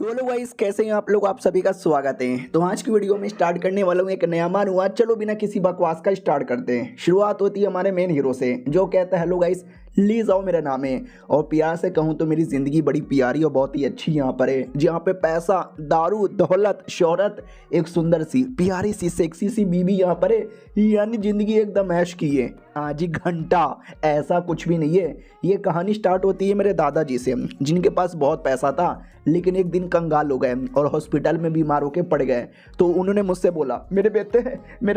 तो hello guys, कैसे हैं आप लोग। आप सभी का स्वागत है। तो आज की वीडियो में स्टार्ट करने वाला हूँ एक नया मानूंगा। चलो बिना किसी बकवास का स्टार्ट करते हैं। शुरुआत होती है हमारे मेन हीरो से, जो कहता है हेलो गाइस, ली जाओ मेरा नाम है। और प्यार से कहूँ तो मेरी ज़िंदगी बड़ी प्यारी और बहुत ही अच्छी यहाँ पर है, जहाँ पे पैसा, दारू, दौलत, शोहरत, एक सुंदर सी प्यारी सी सेक्सी सी बीवी यहाँ पर है। यानी ज़िंदगी एकदम ऐश की है। हाँ जी, घंटा ऐसा कुछ भी नहीं है। ये कहानी स्टार्ट होती है मेरे दादाजी से, जिनके पास बहुत पैसा था, लेकिन एक दिन कंगाल हो गए और हॉस्पिटल में बीमार होकर पड़ गए। तो उन्होंने मुझसे बोला, मेरे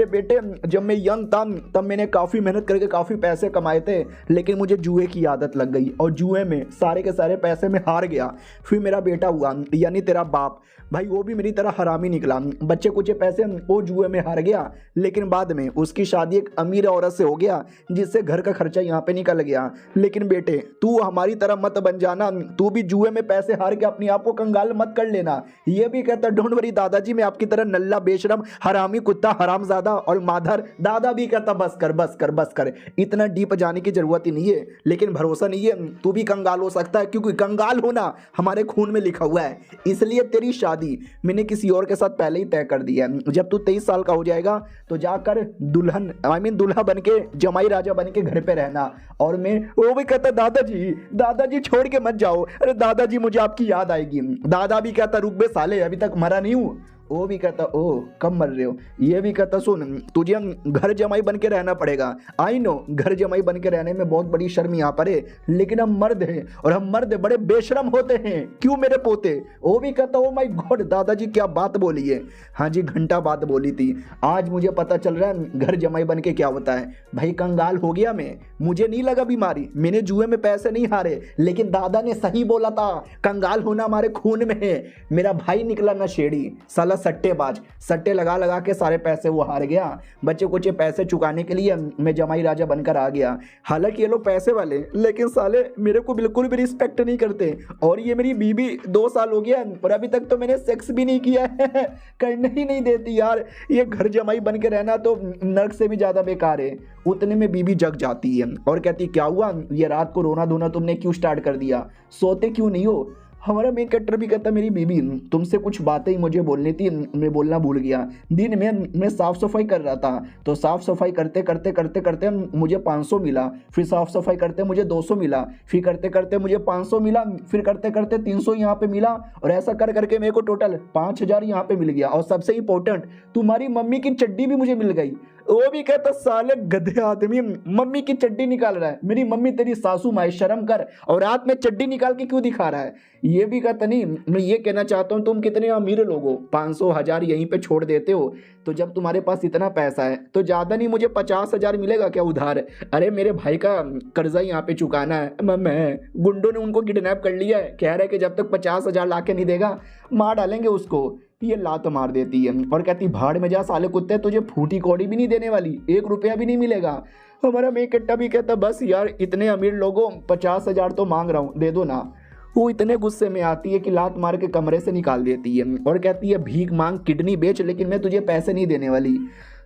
बेटे जब मैं यंग था तब मैंने काफ़ी मेहनत करके काफ़ी पैसे कमाए थे, लेकिन मुझे जुए की आदत लग गई और जुए में सारे के सारे पैसे में हार गया। फिर मेरा बेटा हुआ, यानी तेरा बाप भाई, वो भी मेरी तरह हरामी निकला। बच्चे कुछ पैसे वो जुए में हार गया, लेकिन बाद में उसकी शादी एक अमीर औरत से हो गया, जिससे घर का खर्चा यहाँ पे निकल गया। लेकिन बेटे, तू हमारी तरह मत बन जाना, तू भी जुए में पैसे हार के अपने आप को कंगाल मत कर लेना। ये भी कहता, डोंट वरी दादाजी, मैं आपकी तरह नल्ला, बेशरम, हरामी कुत्ता, हरामजादा और माधर। दादा भी कहता, बस कर बस कर बस कर, इतना डीप जाने की जरूरत ही नहीं है। लेकिन भरोसा नहीं है, तू भी कंगाल हो सकता है, क्योंकि कंगाल होना हमारे खून में लिखा हुआ है। इसलिए तेरी शादी मैंने किसी और के साथ पहले ही तय कर दी है। जब तू 23 साल का हो जाएगा तो जाकर दुल्हन दूल्हा बन के, जमाई राजा बन के घर पे रहना। और मैं वो भी कहता, दादाजी छोड़ के मत जाओ। अरे दादाजी, मुझे आपकी याद आएगी। दादा भी कहता, रुक बे साले, अभी तक मरा नहीं हूँ। वो भी कहता, ओ कब मर रहे हो। ये भी कहता, सुन, तुझे घर जमाई बन के रहना पड़ेगा। आई नो, घर जमाई बन के रहने में बहुत बड़ी शर्म यहाँ पर है, लेकिन हम मर्द हैं और हम मर्द बड़े बेशरम होते हैं, क्यों मेरे पोते। वो भी कहता, ओ माय गॉड दादाजी, क्या बात बोली है। हाँ जी, घंटा बात बोली थी। आज मुझे पता चल रहा है घर जमाई बन के क्या होता है। भाई कंगाल हो गया मैं, मुझे नहीं लगा बीमारी, मैंने जुए में पैसे नहीं हारे, लेकिन दादा ने सही बोला था, कंगाल होना हमारे खून में है। मेरा भाई निकला नशेड़ी, साला सट्टेबाज, सट्टे लगा लगा के सारे पैसे वो हार गया। बच्चे कुछ पैसे चुकाने के लिए मैं जमाई राजा बनकर आ गया। हालांकि ये लोग पैसे वाले, लेकिन साले मेरे को बिल्कुल भी रिस्पेक्ट नहीं करते। और ये मेरी बीबी 2 साल हो गया और अभी तक तो मैंने सेक्स भी नहीं किया है। करने ही नहीं देती यार। ये घर जमाई बन के रहना तो नर्क से भी ज़्यादा बेकार है। उतने में बीबी जग जाती है और कहती, क्या हुआ, ये रात को रोना धोना तुमने क्यों स्टार्ट कर दिया, सोते क्यों नहीं हो। हमारा मेन कैरेक्टर भी कहता, मेरी बीबी तुमसे कुछ बातें ही मुझे बोलनी थी, मैं बोलना भूल गया। दिन में मैं साफ़ सफाई कर रहा था, तो साफ़ सफाई करते करते करते करते मुझे 500 मिला। फिर साफ़ सफाई करते मुझे 200 मिला। फिर करते करते मुझे 500 मिला। फिर करते करते 300 यहाँ पे मिला। और ऐसा कर करके मेरे को टोटल 5000 यहाँ पे मिल गया। और सबसे इंपॉर्टेंट, तुम्हारी मम्मी की चड्डी भी मुझे मिल गई। वो भी कहता, साले गधे आदमी, मम्मी की चड्डी निकाल रहा है। मेरी मम्मी तेरी सासू माँ, शर्म कर, और रात में चड्डी निकाल के क्यों दिखा रहा है। ये भी कहता, नहीं मैं ये कहना चाहता हूँ, तुम कितने अमीर लोग हो, 500 1000 यहीं पे छोड़ देते हो। तो जब तुम्हारे पास इतना पैसा है तो ज़्यादा नहीं, मुझे 50,000 मिलेगा क्या उधार। अरे मेरे भाई का कर्जा यहाँ पे चुकाना है। मैं गुंडों ने उनको किडनैप कर लिया है, कह रहे कि जब तक 50,000 ला के नहीं देगा मार डालेंगे उसको। ये लात मार देती है और कहती, भाड़ में जा साले कुत्ते, तुझे फूटी कौड़ी भी नहीं देने वाली, 1 रुपया भी नहीं मिलेगा। हमारा मेन कट्टा भी कहता, बस यार इतने अमीर लोगों 50,000 तो मांग रहा हूँ, दे दो ना। वो इतने गुस्से में आती है कि लात मार के कमरे से निकाल देती है और कहती है, भीख मांग, किडनी बेच, लेकिन मैं तुझे पैसे नहीं देने वाली।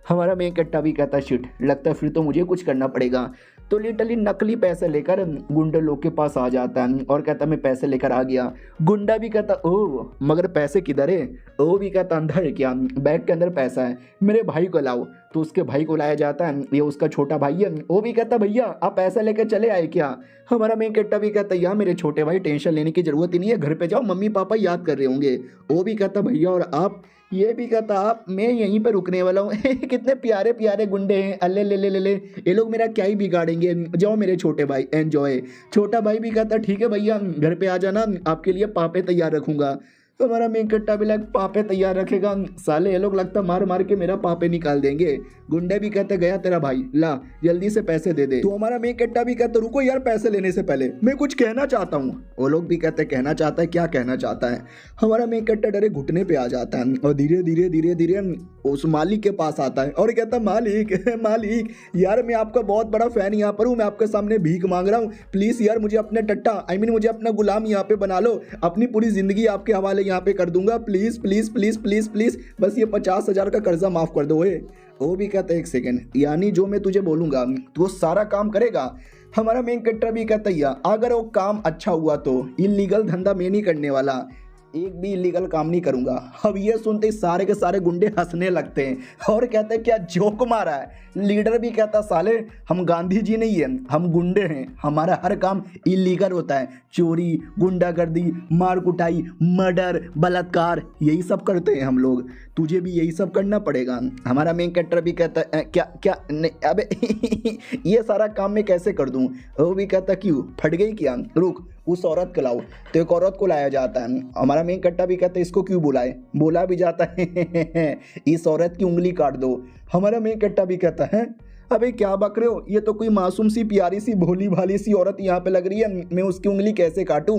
हमारा मेन कट्टा भी कहता, शिट, लगता है फिर तो मुझे कुछ करना पड़ेगा। तो लिटरली नकली पैसे लेकर गुंडा लोग के पास आ जाता है और कहता, मैं पैसे लेकर आ गया। गुंडा भी कहता, ओह मगर पैसे किधर है। वो भी कहता, अंदर क्या, बैग के अंदर पैसा है, मेरे भाई को लाओ। तो उसके भाई को लाया जाता है, ये उसका छोटा भाई है। वो भी कहता, भैया आप पैसा लेकर चले आए क्या। हमारा मेन कट्टा भी कहता, यार मेरे छोटे भाई, टेंशन लेने की जरूरत ही नहीं है, घर पे जाओ, मम्मी पापा याद कर रहे होंगे। वो भी कहता, भैया और आप। ये भी कहता, आप, मैं यहीं पर रुकने वाला हूँ। कितने प्यारे प्यारे गुंडे हैं, अल्ले ले ले ले ले, ये लोग मेरा क्या ही बिगाड़ेंगे, जाओ मेरे छोटे भाई, एंजॉय। छोटा भाई भी कहता, ठीक है भैया, घर पे आ जाना, आपके लिए पापे तैयार रखूंगा। तो हमारा मेन कट्टा भी पापे तैयार रखेगा। साले ये लोग लगता मार मार के मेरा पापे निकाल देंगे। गुंडे भी कहते, गया तेरा भाई, ला जल्दी से पैसे दे दे। तो हमारा मेन कट्टा भी कहता, रुको यार, पैसे लेने से पहले मैं कुछ कहना चाहता हूँ। वो लोग भी कहते, कहना चाहता है, क्या कहना चाहता है। हमारा मेन कट्टा डरे घुटने पे आ जाता है और धीरे धीरे धीरे धीरे उस मालिक के पास आता है और कहता, मालिक मालिक यार, मैं आपका बहुत बड़ा फैन यहाँ पर हूँ, मैं आपके सामने भीख मांग रहा हूँ, प्लीज यार मुझे अपने टट्टा मुझे अपना गुलाम यहाँ पे बना लो, अपनी पूरी जिंदगी आपके हवाले यहाँ पे कर दूंगा, please please please please please, बस ये 50,000 का कर्जा माफ कर दो। वो भी कहता है, 1 सेकेंड, यानी जो मैं तुझे बोलूंगा तो वो सारा काम करेगा। हमारा मेन कैरेक्टर भी कहता है, अगर वो काम अच्छा हुआ तो इलीगल धंधा मैं नहीं करने वाला, एक भी इलीगल काम नहीं करूंगा। अब ये सुनते ही सारे के सारे गुंडे हंसने लगते हैं और कहते हैं क्या जोक मारा है। लीडर भी कहता साले हम गांधी जी नहीं है, हम गुंडे हैं, हमारा हर काम इलीगल होता है, चोरी, गुंडागर्दी, मार कुटाई, मर्डर, बलात्कार, यही सब करते हैं हम लोग, तुझे भी यही सब करना पड़ेगा। हमारा मेन कैरेक्टर भी कहता है क्या क्या नहीं अबे ये सारा काम मैं कैसे कर दूं। वो भी कहता क्यों फट गई क्या, रुक उस औरत को लाओ। तो एक औरत को लाया जाता है। हमारा मेन कट्टा भी कहता है इसको क्यों बुलाए, बोला भी जाता है इस औरत की उंगली काट दो। हमारा मेन कट्टा भी कहता है अबे क्या बक रहे हो, ये तो कोई मासूम सी प्यारी सी भोली भाली सी औरत यहाँ पे लग रही है, मैं उसकी उंगली कैसे काटूं।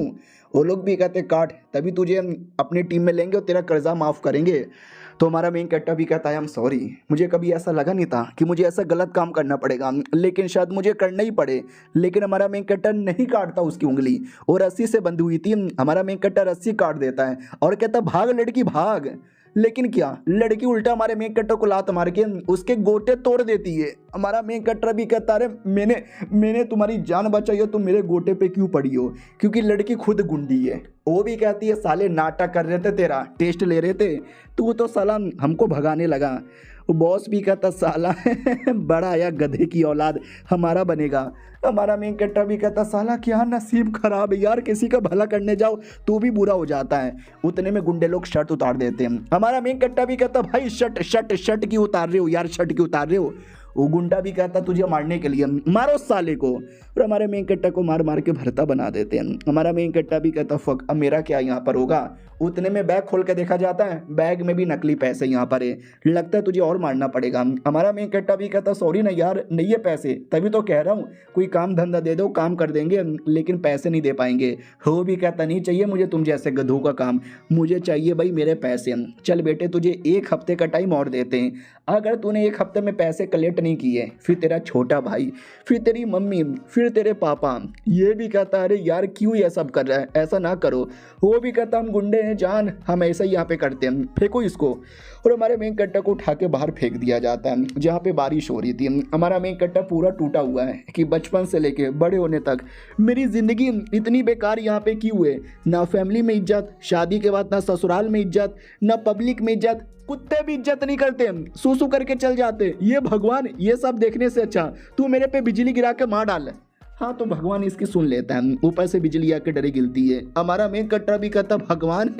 वो लोग भी कहते काट, तभी तुझे अपनी टीम में लेंगे और तेरा कर्जा माफ़ करेंगे। तो हमारा मेन कैरेक्टर भी कहता है आई एम सॉरी, मुझे कभी ऐसा लगा नहीं था कि मुझे ऐसा गलत काम करना पड़ेगा, लेकिन शायद मुझे करना ही पड़े। लेकिन हमारा मेन कैरेक्टर नहीं काटता उसकी उंगली, और रस्सी से बंधी हुई थी। हमारा मेन कैरेक्टर रस्सी काट देता है और कहता भाग लड़की भाग। लेकिन क्या लड़की उल्टा हमारे मेन कैरेक्टर को लात मार के उसके गोटे तोड़ देती है। हमारा मेन कैरेक्टर भी कहता अरे मैंने तुम्हारी जान बचाई हो, तुम मेरे गोटे पे क्यों पड़ी हो, क्योंकि लड़की खुद गुंडी है। वो भी कहती है साले नाटक कर रहे थे, तेरा टेस्ट ले रहे थे, तू तो साला हमको भगाने लगा। वो बॉस भी कहता साला बड़ा आया गधे की औलाद हमारा बनेगा। हमारा मेन कैरेक्टर भी कहता साला क्या नसीब खराब है यार, किसी का भला करने जाओ तो भी बुरा हो जाता है। उतने में गुंडे लोग शर्ट उतार देते हैं। हमारा मेन कैरेक्टर भी कहता भाई शर्ट क्यों उतार रहे हो यार, शर्ट क्यों उतार रहे हो। वो गुंडा भी कहता तुझे मारने के लिए, मारो साले को। और हमारे मेन कैरेक्टर को मार मार के भरता बना देते हैं। हमारा मेन कैरेक्टर भी कहता फक अब मेरा क्या यहाँ पर होगा। उतने में बैग खोल के देखा जाता है, बैग में भी नकली पैसे यहाँ पर है, लगता है तुझे और मारना पड़ेगा। हमारा मेन कैरेक्टर भी कहता सॉरी ना यार, नहीं है पैसे, तभी तो कह रहा हूँ कोई काम धंधा दे दो, काम कर देंगे, लेकिन पैसे नहीं दे पाएंगे। वो भी कहता नहीं चाहिए मुझे तुम जैसे गधों का काम, मुझे चाहिए भाई मेरे पैसे। चल बेटे तुझे 1 हफ्ते का टाइम और देते हैं, अगर तूने 1 हफ्ते में पैसे कलेक्ट नहीं किए फिर तेरा छोटा भाई, फिर तेरी मम्मी, फिर तेरे पापा। ये भी कहता अरे यार क्यों ये सब कर रहा है, ऐसा ना करो। वो भी कहता हम गुंडे हैं जान, हम ऐसा ही यहाँ पे करते हैं, फेंको इसको। और हमारे मेन कट्टा को उठा के बाहर फेंक दिया जाता है जहाँ पे बारिश हो रही थी। हमारा मेन कट्टा पूरा टूटा हुआ है कि बचपन से लेके बड़े होने तक मेरी ज़िंदगी इतनी बेकार यहाँ पे क्यों है, ना फैमिली में इज्जत, शादी के बाद ना ससुराल में इज्जत, ना पब्लिक में इज्जत, कुत्ते भी इज्जत नहीं करते, सूसू करके चल जाते। ये भगवान ये सब देखने से अच्छा तू मेरे पे बिजली गिरा के मार डाल। हाँ तो भगवान इसकी सुन लेता है, ऊपर से बिजली आके डरे गिरती है। हमारा मेन कट्टा भी कहता भगवान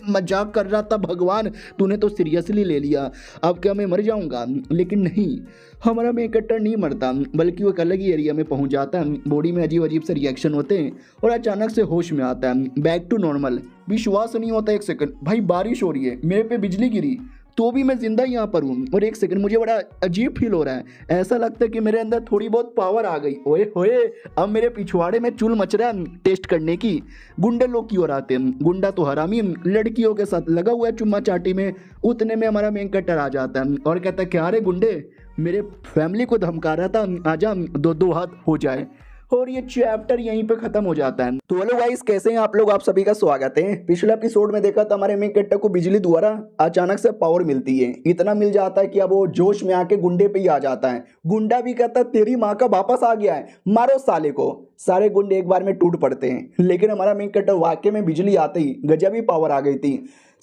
मजाक कर रहा था भगवान, तूने तो सीरियसली ले लिया, अब क्या मैं मर जाऊंगा। लेकिन नहीं, हमारा मेन कट्टा नहीं मरता, बल्कि वो एक अलग ही एरिया में पहुंच जाता है। बॉडी में अजीब अजीब से रिएक्शन होते हैं और अचानक से होश में आता है, बैक टू नॉर्मल। विश्वास नहीं होता 1 सेकंड, भाई बारिश हो रही है, मेरे पे बिजली गिरी तो भी मैं जिंदा यहाँ पर हूँ, और 1 सेकंड मुझे बड़ा अजीब फील हो रहा है, ऐसा लगता है कि मेरे अंदर थोड़ी बहुत पावर आ गई। ओए होए अब मेरे पिछवाड़े में चूल मच रहा है टेस्ट करने की। गुंडे लोग की ओर आते हैं, गुंडा तो हरामी लड़कियों के साथ लगा हुआ है चुम्मा चाटी में। उतने में हमारा मेन कट्टर आ जाता है और कहता है क्या रे गुंडे, मेरे फैमिली को धमका रहा था, आजा 2-2 हाथ हो जाए। और ये चैप्टर यहीं पे खत्म हो जाता है। तो हेलो गाइस, कैसे हैं आप लोग, आप सभी का स्वागत है। पिछले एपिसोड में देखा था हमारे मेन कैरेक्टर को बिजली द्वारा अचानक से पावर मिलती है, इतना मिल जाता है कि अब वो जोश में आके गुंडे पे ही आ जाता है। गुंडा भी कहता है तेरी माँ का वापस आ गया है, मारो साले को। सारे गुंडे एक बार में टूट पड़ते हैं, लेकिन हमारा मेन कैरेक्टर वाकई में बिजली आते ही गजब ही पावर आ गई थी,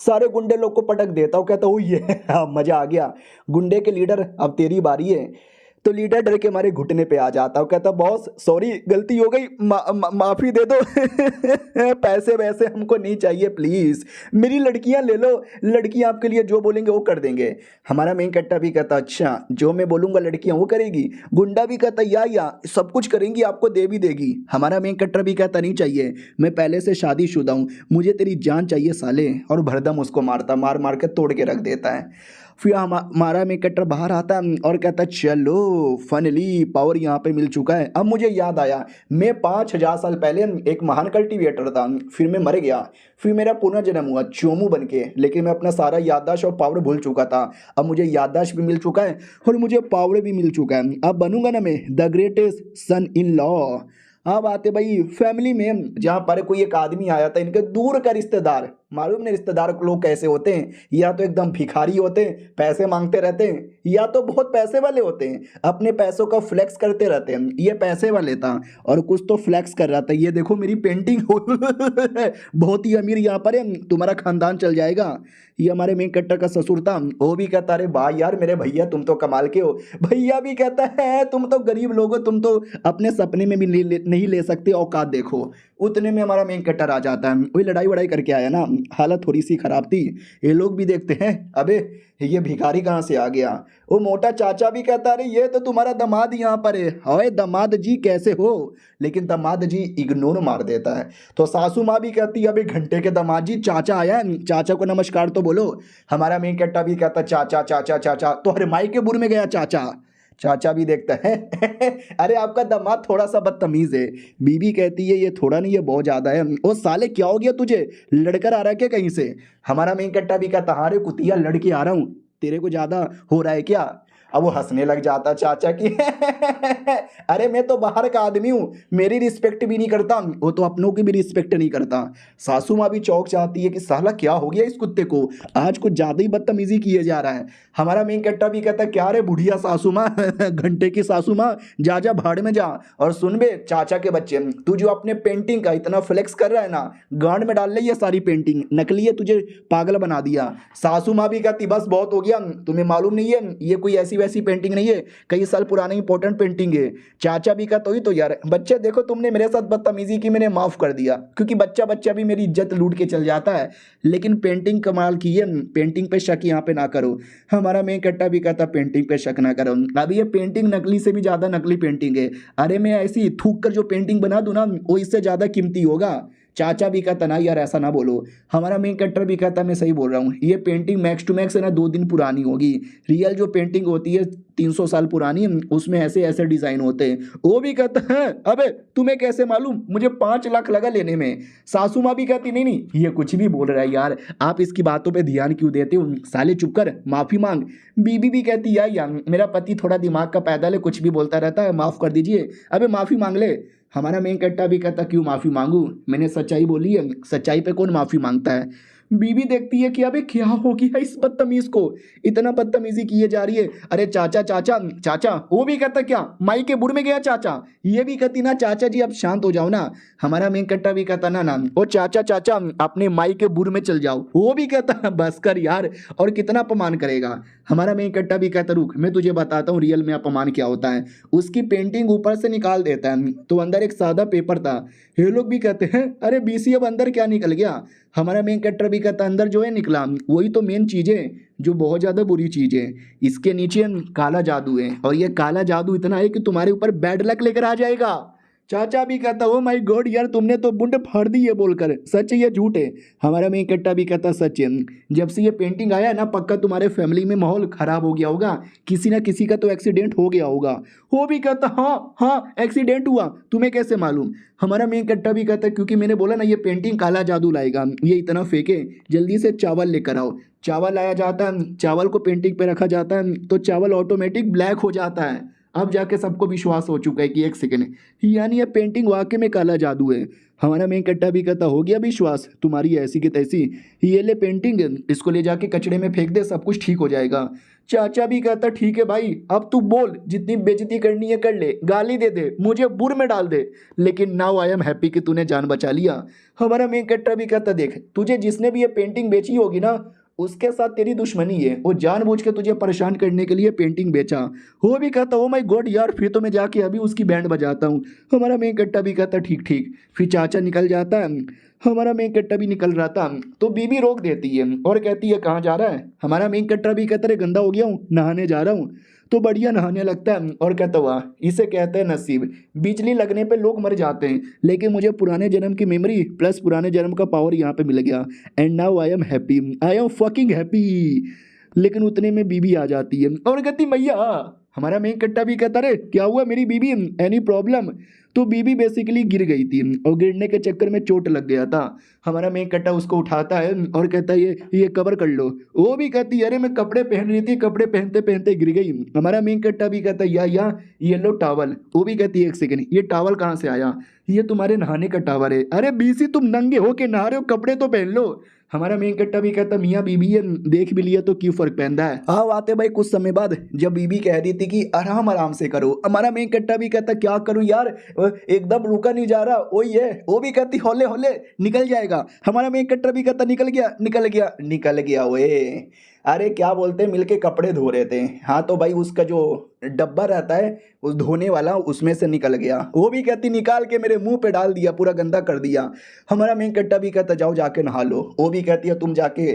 सारे गुंडे लोग को पटक देता हूँ, कहता हूँ ये मजा आ गया। गुंडे के लीडर अब तेरी बारी है। तो लीडर डर के मारे घुटने पे आ जाता हूँ, कहता बॉस सॉरी गलती हो गई, माफी दे दो पैसे वैसे हमको नहीं चाहिए प्लीज, मेरी लड़कियां ले लो, लड़कियां आपके लिए जो बोलेंगे वो कर देंगे। हमारा मेन कट्टा भी कहता अच्छा जो मैं बोलूंगा लड़कियां वो करेगी। गुंडा भी कहता या सब कुछ करेंगी, आपको दे भी देगी। हमारा मेन कट्टा भी कहता नहीं चाहिए, मैं पहले से शादीशुदा हूँ, मुझे तेरी जान चाहिए साले। और भरदम उसको मारता, मार मार के तोड़ के रख देता है। फिर हमारा मेन कैरेक्टर बाहर आता है और कहता है चलो फाइनली पावर यहाँ पे मिल चुका है। अब मुझे याद आया मैं 5000 साल पहले एक महान कल्टीवेटर था, फिर मैं मर गया, फिर मेरा पुनर्जन्म हुआ चोमू बन के, लेकिन मैं अपना सारा याददाश्त और पावर भूल चुका था। अब मुझे याददाश्त भी मिल चुका है और मुझे पावर भी मिल चुका है। अब बनूंगा ना मैं the greatest son in law. अब आते भाई फैमिली में, जहाँ पर कोई एक आदमी आया था, इनके दूर का रिश्तेदार, मालूम नहीं रिश्तेदार लोग कैसे होते हैं, या तो एकदम भिखारी होते हैं, पैसे मांगते रहते हैं, या तो बहुत पैसे वाले होते हैं, अपने पैसों का फ्लेक्स करते रहते हैं। ये पैसे वाले था और कुछ तो फ्लेक्स कर रहा था, ये देखो मेरी पेंटिंग बहुत ही अमीर यहाँ पर है, तुम्हारा खानदान चल जाएगा। ये हमारे मेन कट्टर का ससुर था, वो भी कहता अरे वाह यार मेरे भैया तुम तो कमाल के हो। भैया भी कहता है तुम तो गरीब लोग हो, तुम तो अपने सपने में भी नहीं ले सकते, औकात देखो। उतने में हमारा मेन कट्टर आ जाता है, वही लड़ाई वड़ाई करके आया ना, हालत थोड़ी सी खराब थी। ये लोग भी देखते हैं अबे ये भिखारी कहाँ से आ गया। वो मोटा चाचा भी कहता अरे ये तो तुम्हारा दामाद यहाँ पर है। अरे दामाद जी कैसे हो, लेकिन दामाद जी इग्नोर मार देता है। तो सासू माँ भी कहती है अबे घंटे के दामाद जी चाचा आया है, चाचा को नमस्कार तो बोलो। हमारा मेन कट्टा भी कहता चाचा चाचा चाचा, तो अरे माई के बुर में गया चाचा। चाचा भी देखता है अरे आपका दामाद थोड़ा सा बदतमीज है। बीबी कहती है ये थोड़ा नहीं, ये बहुत ज्यादा है। ओ साले क्या हो गया तुझे, लड़कर आ रहा है क्या कहीं से। हमारा मेन कट्टा भी कहता हाँ रे कुतिया लड़के आ रहा हूँ, तेरे को ज्यादा हो रहा है क्या। अब वो हंसने लग जाता चाचा की अरे मैं तो बाहर का आदमी हूँ, मेरी रिस्पेक्ट भी नहीं करता, वो तो अपनों की भी रिस्पेक्ट नहीं करता। सासू माँ भी चौंक जाती है कि साला क्या हो गया इस कुत्ते को, आज कुछ ज्यादा ही बदतमीजी किए जा रहा है। हमारा मेन कट्टा भी कहता क्या रे बुढ़िया सासू माँ घंटे की सासू माँ, जा जा भाड़ में जा। और सुन बे चाचा के बच्चे, तू जो अपने पेंटिंग का इतना फ्लेक्स कर रहा है ना, गांड में डाल ले ये सारी पेंटिंग नकली है, तुझे पागल बना दिया। सासू माँ भी कहती बस बहुत हो गया, तुम्हें मालूम नहीं है ये कोई ऐसी वैसी पेंटिंग नहीं है, कई साल पुरानी इंपॉर्टेंट पेंटिंग है। चाचा भी कहता ही तो यार बच्चे देखो तुमने मेरे साथ बदतमीजी की, मैंने माफ कर दिया, क्योंकि बच्चा बच्चा भी मेरी इज्जत लूट के चल जाता है, लेकिन पेंटिंग कमाल की है, पेंटिंग पे शक यहाँ पे ना करो। हमारा मेन कट्टा भी कहता पेंटिंग पे शक ना करो, अब ये पेंटिंग नकली से भी ज्यादा नकली पेंटिंग है। अरे मैं ऐसी थूक कर जो पेंटिंग बना दूं ना, वो इससे ज्यादा कीमती होगा। चाचा भी कहता ना यार ऐसा ना बोलो। हमारा मेन कट्टर भी कहता मैं सही बोल रहा हूँ, ये पेंटिंग मैक्स टू मैक्स है ना 2 दिन पुरानी होगी, रियल जो पेंटिंग होती है 300 साल पुरानी, उसमें ऐसे ऐसे डिजाइन होते हैं। वो भी कहता है अबे तुम्हें कैसे मालूम, मुझे 5 लाख लगा लेने में। सासू माँ भी कहती नहीं नहीं ये कुछ भी बोल रहा है यार, आप इसकी बातों पे ध्यान क्यों देते हो, साले चुप कर माफी मांग। बीबी भी कहती यार मेरा पति थोड़ा दिमाग का पैदल है, कुछ भी बोलता रहता है, माफ कर दीजिए, अबे माफी मांग ले। हमारा मेन कट्टा भी कहता क्यों माफी मांगू, मैंने सच्चाई बोली है, सच्चाई पे कौन माफी मांगता है। बीबी देखती है कि अबे क्या हो गया इस बदतमीज को, इतना बदतमीजी किए जा रही है। अरे चाचा चाचा चाचा, वो भी कहता क्या माई के बुर में गया चाचा। ये भी कहती ना चाचा जी अब शांत हो जाओ ना। हमारा मेन कट्टा भी कहता ना ना ओ चाचा चाचा अपने माई के बुर में चल जाओ। वो भी कहता बस कर यार, और कितना अपमान करेगा। हमारा मेन कट्टा भी कहता रुक मैं तुझे बताता हूँ रियल में अपमान क्या होता है। उसकी पेंटिंग ऊपर से निकाल देता है तो अंदर एक सादा पेपर था। ये लोग भी कहते हैं अरे बीसी अब अंदर क्या निकल गया। हमारा मेन कट्टर भी कहता अंदर जो है निकला वही तो मेन चीज है जो बहुत ज्यादा बुरी चीज है, इसके नीचे काला जादू है, और ये काला जादू इतना है कि तुम्हारे ऊपर बैड लक लेकर आ जाएगा। चाचा भी कहता ओ माय गॉड यार तुमने तो बुंड फाड़ दी है बोलकर, सच है ये झूठ है। हमारा मेन कट्टा भी कहता सच है, जब से ये पेंटिंग आया ना पक्का तुम्हारे फैमिली में माहौल खराब हो गया होगा, किसी ना किसी का तो एक्सीडेंट हो गया होगा। वो भी कहता हाँ हाँ एक्सीडेंट हुआ, तुम्हें कैसे मालूम। हमारा मेन कट्टा भी कहता क्योंकि मैंने बोला ना ये पेंटिंग काला जादू लाएगा, ये इतना फेंके जल्दी से चावल लेकर आओ। चावल लाया जाता है, चावल को पेंटिंग पे रखा जाता है तो चावल ऑटोमेटिक ब्लैक हो जाता है। अब जाके सबको विश्वास हो चुका है कि एक सेकेंड यानी ये पेंटिंग वाकई में काला जादू है। हमारा मेन कट्टा भी कहता हो गया विश्वास तुम्हारी ऐसी की तैसी, ये ले पेंटिंग इसको ले जाके कचड़े में फेंक दे सब कुछ ठीक हो जाएगा। चाचा भी कहता ठीक है भाई अब तू बोल जितनी बेइज्जती करनी है कर ले, गाली दे दे मुझे बुर में डाल दे, लेकिन नाउ आई एम हैप्पी कि तूने जान बचा लिया। हमारा मेन कट्टा भी कहता देख तुझे जिसने भी ये पेंटिंग बेची होगी ना उसके साथ तेरी दुश्मनी है, वो जानबूझ के तुझे परेशान करने के लिए पेंटिंग बेचा। वो भी कहता ओ माय गॉड यार फिर तो मैं जाके अभी उसकी बैंड बजाता हूँ। हमारा मेन कट्टा भी कहता ठीक ठीक। फिर चाचा निकल जाता है, हमारा मेन कट्टा भी निकल रहा था तो बीबी रोक देती है और कहती है कहाँ जा रहा है। हमारा मेन कट्टा भी कहता है गंदा हो गया हूँ नहाने जा रहा हूँ। तो बढ़िया नहाने लगता है और कहता हुआ इसे कहते हैं नसीब, बिजली लगने पे लोग मर जाते हैं लेकिन मुझे पुराने जन्म की मेमोरी प्लस पुराने जन्म का पावर यहाँ पे मिल गया and now I am happy, I am fucking happy. लेकिन उतने में बीबी आ जाती है और कहती मैया। हमारा मेन कट्टा भी कहता रे क्या हुआ मेरी बीबी, एनी प्रॉब्लम। तो बीबी बेसिकली गिर गई थी और गिरने के चक्कर में चोट लग गया था। हमारा मेन कट्टा उसको उठाता है और कहता है ये कवर कर लो। वो भी कहती है अरे मैं कपड़े पहन रही थी, कपड़े पहनते पहनते गिर गई। हमारा मेन कट्टा भी कहता है या ये लो टावल। वो भी कहती है एक सेकंड ये टावल कहाँ से आया, ये तुम्हारे नहाने का टावल है। अरे बीसी तुम नंगे हो के नहा रहे हो, कपड़े तो पहन लो। हमारा मेन कट्टा भी कहता मियाँ बीबी है, देख भी लिया तो क्यों फर्क पहनता है। हाँ आते भाई कुछ समय बाद जब बीबी कह रही थी कि आराम आराम से करो, हमारा मेन कट्टा भी कहता क्या करूं यार, एकदम रुका नहीं जा रहा। वही है, वो भी कहती हौले हौले निकल जाएगा। हमारा मेन कट्टा भी कहता निकल गया निकल गया निकल गया। ओए अरे क्या बोलते हैं, मिलके कपड़े धो रहे थे। हाँ तो भाई उसका जो डब्बा रहता है उस धोने वाला, उसमें से निकल गया। वो भी कहती निकाल के मेरे मुंह पे डाल दिया, पूरा गंदा कर दिया। हमारा मेन कट्टा भी कहता जाओ जाके नहा लो। वो भी कहती है तुम जाके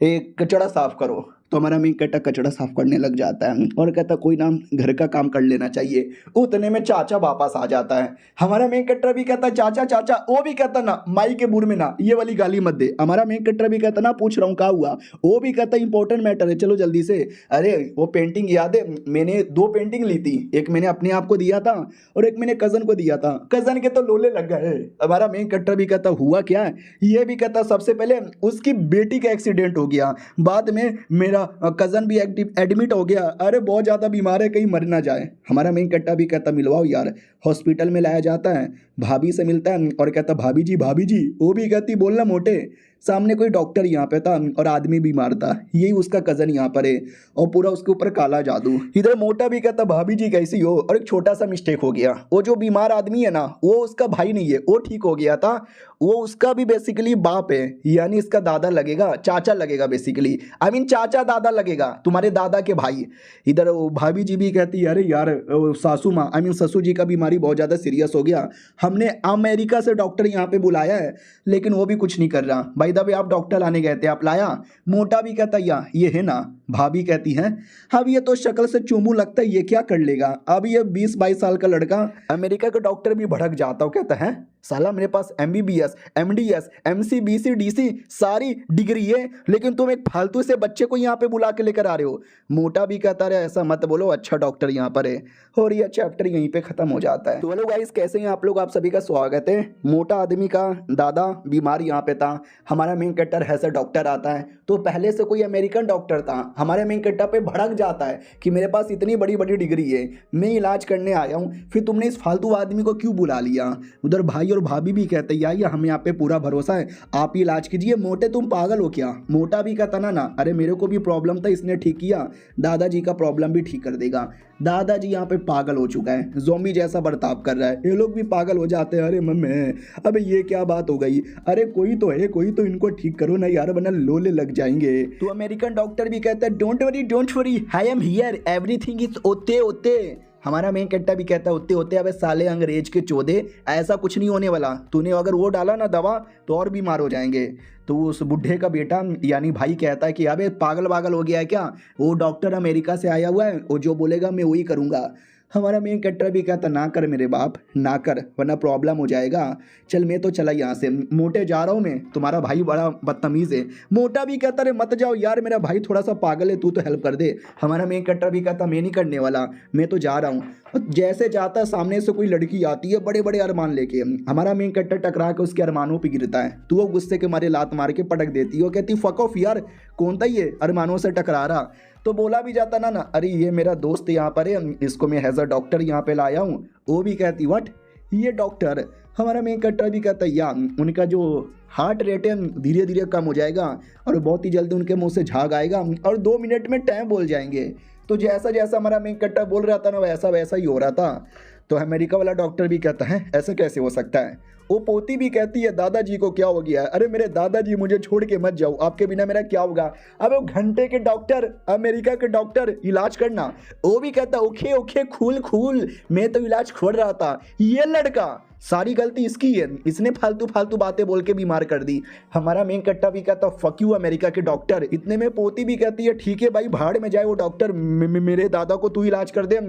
एक कचड़ा साफ करो। तो हमारा मेन कट्टा कचड़ा साफ करने लग जाता है और कहता कोई ना घर का काम कर लेना चाहिए। उतने में चाचा वापस आ जाता है। हमारा मेन कट्टा भी कहता चाचा चाचा। वो भी कहता ना माई के बुर में ना ये वाली गाली मत दे। हमारा मेन कट्टा भी कहता ना पूछ रहा हूँ क्या हुआ। वो भी कहता इंपॉर्टेंट मैटर है चलो जल्दी से। अरे वो पेंटिंग याद है, मैंने 2 पेंटिंग ली थी, एक मैंने अपने आप को दिया था और एक मैंने कजन को दिया था। कजन के तो लोले लग गए। हमारा मेन कट्टा भी कहता हुआ क्या है। ये भी कहता सबसे पहले उसकी बेटी का एक्सीडेंट हो गया, बाद में मेरा कजन भी एडमिट हो गया। अरे बहुत ज़्यादा बीमार है कहीं मर ना जाए। हमारा मेन कट्टा भी कहता मिलवाओ यार। हॉस्पिटल में लाया जाता है, भाभी से मिलता है और कहता भाभी जी भाभी जी। वो भी कहती बोलना मोटे। सामने कोई डॉक्टर यहाँ पे था और आदमी बीमार था, यही उसका कजन यहाँ पर है और पूरा उसके ऊपर काला जादू। इधर मोटा भी कहता भाभी जी कैसी हो। और एक छोटा सा मिस्टेक हो गया, वो जो बीमार आदमी है ना वो उसका भाई नहीं है, वो ठीक हो गया था। वो उसका भी बेसिकली बाप है, यानी इसका दादा लगेगा, चाचा लगेगा बेसिकली। आई मीन चाचा दादा लगेगा, तुम्हारे दादा के भाई। इधर भाभी जी भी कहती अरे यार सासू माँ आई मीन ससुर जी का बीमारी बहुत ज़्यादा सीरियस हो गया, हमने अमेरिका से डॉक्टर यहाँ पे बुलाया है लेकिन वो भी कुछ नहीं कर रहा। भाई दबे आप डॉक्टर लाने गए थे, आप लाया। मोटा भी कहता ये है ना। भाभी कहती हैं अब ये तो शक्ल से चूमू लगता है, ये क्या कर लेगा। अब ये 20-22 साल का लड़का अमेरिका का डॉक्टर भी भड़क जाता हो, कहता है साला मेरे पास MBBS MDS MC BC DC सारी डिग्री है लेकिन तुम एक फालतू से बच्चे को यहाँ पे बुला के लेकर आ रहे हो। मोटा भी कहता रहे ऐसा मत बोलो, अच्छा डॉक्टर यहाँ पर है। और ये चैप्टर यहीं पे खत्म हो जाता है। तो हेलो गाइस कैसे हैं आप लोग, आप सभी का स्वागत है। मोटा आदमी का दादा बीमार यहाँ पे था, हमारा मेन कैरेक्टर ऐसा डॉक्टर आता है। तो पहले से कोई अमेरिकन डॉक्टर था, हमारे मेन कैरेक्टर पे भड़क जाता है कि मेरे पास इतनी बड़ी बड़ी डिग्री है, मैं इलाज करने आया हूँ, फिर तुमने इस फालतू आदमी को क्यों बुला लिया। उधर भाई और भाभी भी कहते यार हमें यहाँ पे पूरा भरोसा है, आप ही इलाज कीजिए। मोटे तुम पागल हो क्या। मोटा भी कहता ना अरे मेरे को भी प्रॉब्लम था, इसने ठीक किया, दादाजी का प्रॉब्लम भी ठीक कर देगा। दादाजी यहाँ पे पागल हो चुका है, ज़ोंबी जैसा बर्ताव कर रहा है, ये लोग भी पागल हो जाते हैं। अरे मम्मी अबे ये क्या बात हो गई, अरे कोई तो है, कोई तो इनको ठीक करो ना यार वरना लोले लग जाएंगे। तो अमेरिकन डॉक्टर भी कहता है don't worry I am here, everything is ओते ओते। हमारा मेन कैरेक्टर भी कहता है होते होते अबे साले अंग्रेज के चौधे, ऐसा कुछ नहीं होने वाला, तूने अगर वो डाला ना दवा तो और बीमार हो जाएंगे। तो उस बुढ़े का बेटा यानी भाई कहता है कि अबे पागल हो गया है क्या, वो डॉक्टर अमेरिका से आया हुआ है, वो जो बोलेगा मैं वही करूँगा। हमारा मेन कैरेक्टर भी कहता ना कर मेरे बाप ना कर वरना प्रॉब्लम हो जाएगा, चल मैं तो चला यहाँ से, मोटे जा रहा हूँ मैं, तुम्हारा भाई बड़ा बदतमीज़ है। मोटा भी कहता अरे मत जाओ यार मेरा भाई थोड़ा सा पागल है, तू तो हेल्प कर दे। हमारा मेन कैरेक्टर भी कहता मैं नहीं करने वाला, मैं तो जा रहा हूँ। जैसे जाता सामने से कोई लड़की आती है बड़े बड़े अरमान लेके, हमारा मेन कैरेक्टर टकरा के उसके अरमानों पे गिरता है। तो वो गुस्से के मारे लात मार के पटक देती है, वो कहती फक ऑफ यार, कौन था ये अरमानों से टकरा रहा। तो बोला भी जाता ना अरे ये मेरा दोस्त यहाँ पर है, इसको मैं एज अ डॉक्टर यहाँ पे लाया हूँ। वो भी कहती व्हाट ये डॉक्टर। हमारा मेन कैरेक्टर भी कहता है या उनका जो हार्ट रेट है धीरे धीरे कम हो जाएगा और बहुत ही जल्दी उनके मुंह से झाग आएगा और 2 मिनट में टाइम बोल जाएंगे। तो जैसा जैसा हमारा मेन कैरेक्टर बोल रहा था ना वैसा वैसा ही हो रहा था। तो अमेरिका वाला डॉक्टर भी कहता है ऐसा कैसे हो सकता है। वो पोती भी कहती है दादाजी को क्या हो गया है, अरे मेरे दादाजी मुझे छोड़ के मत जाओ, आपके बिना मेरा क्या होगा। अब वो घंटे के डॉक्टर अमेरिका के डॉक्टर इलाज करना। वो भी कहता ओके ओके खूल मैं तो इलाज खोल रहा था। ये लड़का सारी गलती इसकी है, इसने फालतू बातें बोल के बीमार कर दी। हमारा मेन कट्टा भी कहता फक यू अमेरिका के डॉक्टर। इतने में पोती भी कहती है ठीक है भाई भाड़ में जाए वो डॉक्टर, मेरे दादा को तू इलाज कर दे,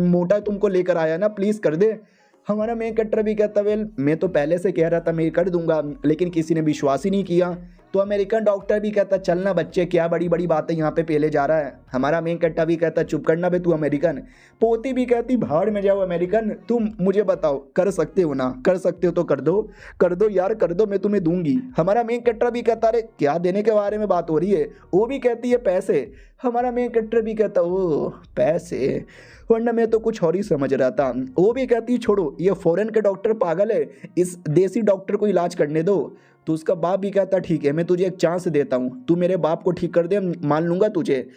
मोटा तुमको लेकर आया ना प्लीज़ कर दे। हमारा मेन कैरेक्टर भी कहता वेल मैं तो पहले से कह रहा था मैं कर दूंगा लेकिन किसी ने विश्वास ही नहीं किया। तो अमेरिकन डॉक्टर भी कहता चलना बच्चे क्या बड़ी बड़ी बातें यहाँ पे पहले जा रहा है। हमारा मेन कैरेक्टर भी कहता चुप करना बे तू अमेरिकन। पोती भी कहती भाड़ में जाओ अमेरिकन, तुम मुझे बताओ कर सकते हो ना, कर सकते हो तो कर दो यार कर दो, मैं तुम्हें दूंगी। हमारा मेन कैरेक्टर भी कहता अरे क्या देने के बारे में बात हो रही है। वो भी कहती है पैसे। हमारा मेन कैरेक्टर भी कहता ओ पैसे, वरना मैं तो कुछ और ही समझ रहा था। वो भी कहती छोड़ो ये फॉरेन के डॉक्टर पागल है, इस देसी डॉक्टर को इलाज करने दो। तो उसका बाप भी कहता ठीक है, मैं तुझे एक चांस देता हूँ, तू मेरे बाप को ठीक कर दे, मान लूंगा तुझे।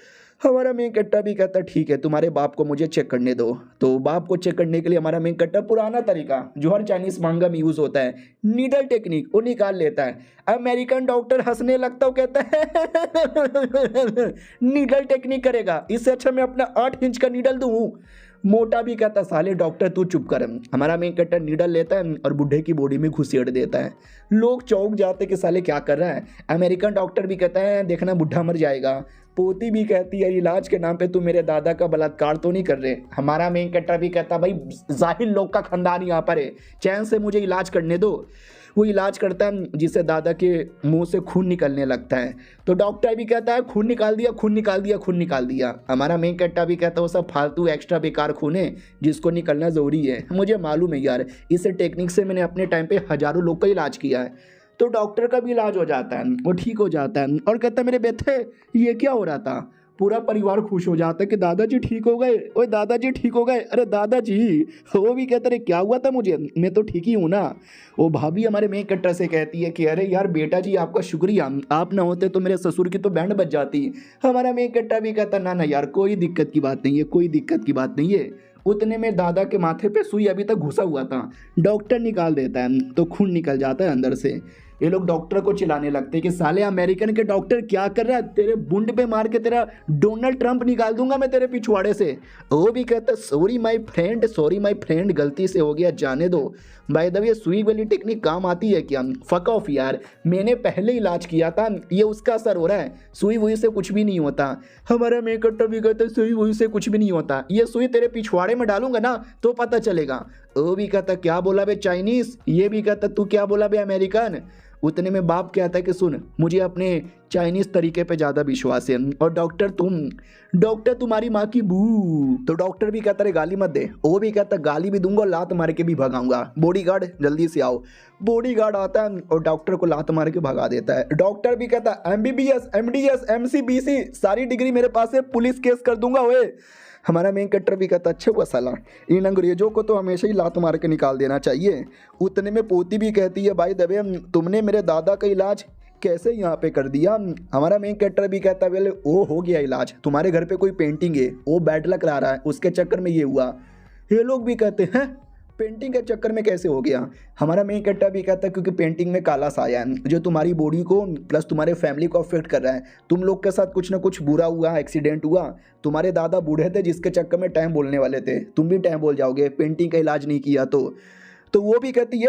हमारा मेन कट्टा भी कहता ठीक है, तुम्हारे बाप को मुझे चेक करने दो। तो बाप को चेक करने के लिए हमारा मेन कट्टा पुराना तरीका जो हर चाइनीज मांगा में यूज होता है, नीडल टेक्निक, वो निकाल लेता है। अमेरिकन डॉक्टर हंसने लगता है, कहता है नीडल टेक्निक करेगा, इससे अच्छा मैं अपना 8 इंच का नीडल दूं। मोटा भी कहता साले डॉक्टर तू चुप कर। हमारा मेन कट्टा नीडल लेता है और बुढ़े की बॉडी में घुसेड़ देता है। लोग चौंक जाते कि साले क्या कर रहा है। अमेरिकन डॉक्टर भी कहता है देखना बुढ़ा मर जाएगा। पोती भी कहती है इलाज के नाम पे तू मेरे दादा का बलात्कार तो नहीं कर रहे। हमारा मेन कट्टा भी कहता भाई जाहिल लोग का खानदान यहाँ पर है, चैन से मुझे इलाज करने दो। वो इलाज करता है जिससे दादा के मुंह से खून निकलने लगता है। तो डॉक्टर भी कहता है खून निकाल दिया, खून निकाल दिया, खून निकाल दिया। हमारा मेन कट्टा भी कहता है वो सब फालतू एक्स्ट्रा बेकार खून है जिसको निकलना ज़रूरी है। मुझे मालूम है यार, इस टेक्निक से मैंने अपने टाइम पे हज़ारों लोग का इलाज किया है। तो डॉक्टर का भी इलाज हो जाता है, वो ठीक हो जाता है और कहता है मेरे बेटे ये क्या हो रहा था। पूरा परिवार खुश हो जाता है कि दादाजी ठीक हो गए, ओए दादाजी ठीक हो गए, अरे दादाजी। वो भी कहते रहे क्या हुआ था मुझे, मैं तो ठीक ही हूँ ना। वो भाभी हमारे मेन कट्टर से कहती है कि अरे यार बेटा जी आपका शुक्रिया, आप ना होते तो मेरे ससुर की तो बैंड बज जाती। हमारा मेन कट्टा भी कहता ना ना यार कोई दिक्कत की बात नहीं है, कोई दिक्कत की बात नहीं है। उतने में दादा के माथे पे सुई अभी तक घुसा हुआ था, डॉक्टर निकाल देता है तो खून निकल जाता है अंदर से। ये लोग डॉक्टर को चिल्लाने लगते हैं कि साले अमेरिकन के डॉक्टर क्या कर रहा है, तेरे बुंड पे मार के तेरा डोनाल्ड ट्रंप निकाल दूंगा मैं तेरे पिछवाड़े से। वो भी कहता सॉरी माय फ्रेंड, गलती से हो गया, जाने दो। बाय द वे सुई वाली टेक्निक काम आती है क्या? फक ऑफ यार, मैंने पहले इलाज किया था, ये उसका असर हो रहा है, सुई वुई से कुछ भी नहीं होता। हमारा मेकअप भी कहता है सुई वुई से कुछ भी नहीं होता, ये सुई तेरे पिछवाड़े में डालूंगा ना तो पता चलेगा। वो भी कहता क्या बोला बे चाइनीज, ये भी कहता तू क्या बोला बे अमेरिकन। उतने में बाप कहता है कि सुन मुझे अपने चाइनीज तरीके पे ज़्यादा विश्वास है और डॉक्टर तुम्हारी माँ की बू। तो डॉक्टर भी कहता है गाली मत दे। वो भी कहता गाली भी दूंगा, लात मार के भी भगाऊंगा, बॉडीगार्ड जल्दी से आओ। बॉडीगार्ड आता है और डॉक्टर को लात मार के भगा देता है। डॉक्टर भी कहता MBBS MDS MCBC सारी डिग्री मेरे पास है, पुलिस केस कर दूंगा ओए। हमारा मेन कट्टर भी कहता अच्छा हुआ साला, इन अंग्रेजों को तो हमेशा ही लात मार के निकाल देना चाहिए। उतने में पोती भी कहती है भाई दबे तुमने मेरे दादा का इलाज कैसे यहाँ पे कर दिया। हमारा मेन कट्टर भी कहता है वो हो गया इलाज, तुम्हारे घर पे कोई पेंटिंग है वो बैड लक ला रहा है, उसके चक्कर में ये हुआ। ये लोग भी कहते हैं पेंटिंग के चक्कर में कैसे हो गया। हमारा मेन कट्टा भी कहता है क्योंकि पेंटिंग में काला साया है जो तुम्हारी बॉडी को प्लस तुम्हारे फैमिली को अफेक्ट कर रहा है। तुम लोग के साथ कुछ ना कुछ बुरा हुआ, एक्सीडेंट हुआ, तुम्हारे दादा बूढ़े थे जिसके चक्कर में टाइम बोलने वाले थे, तुम भी टाइम बोल जाओगे पेंटिंग का इलाज नहीं किया तो वो भी कहती ये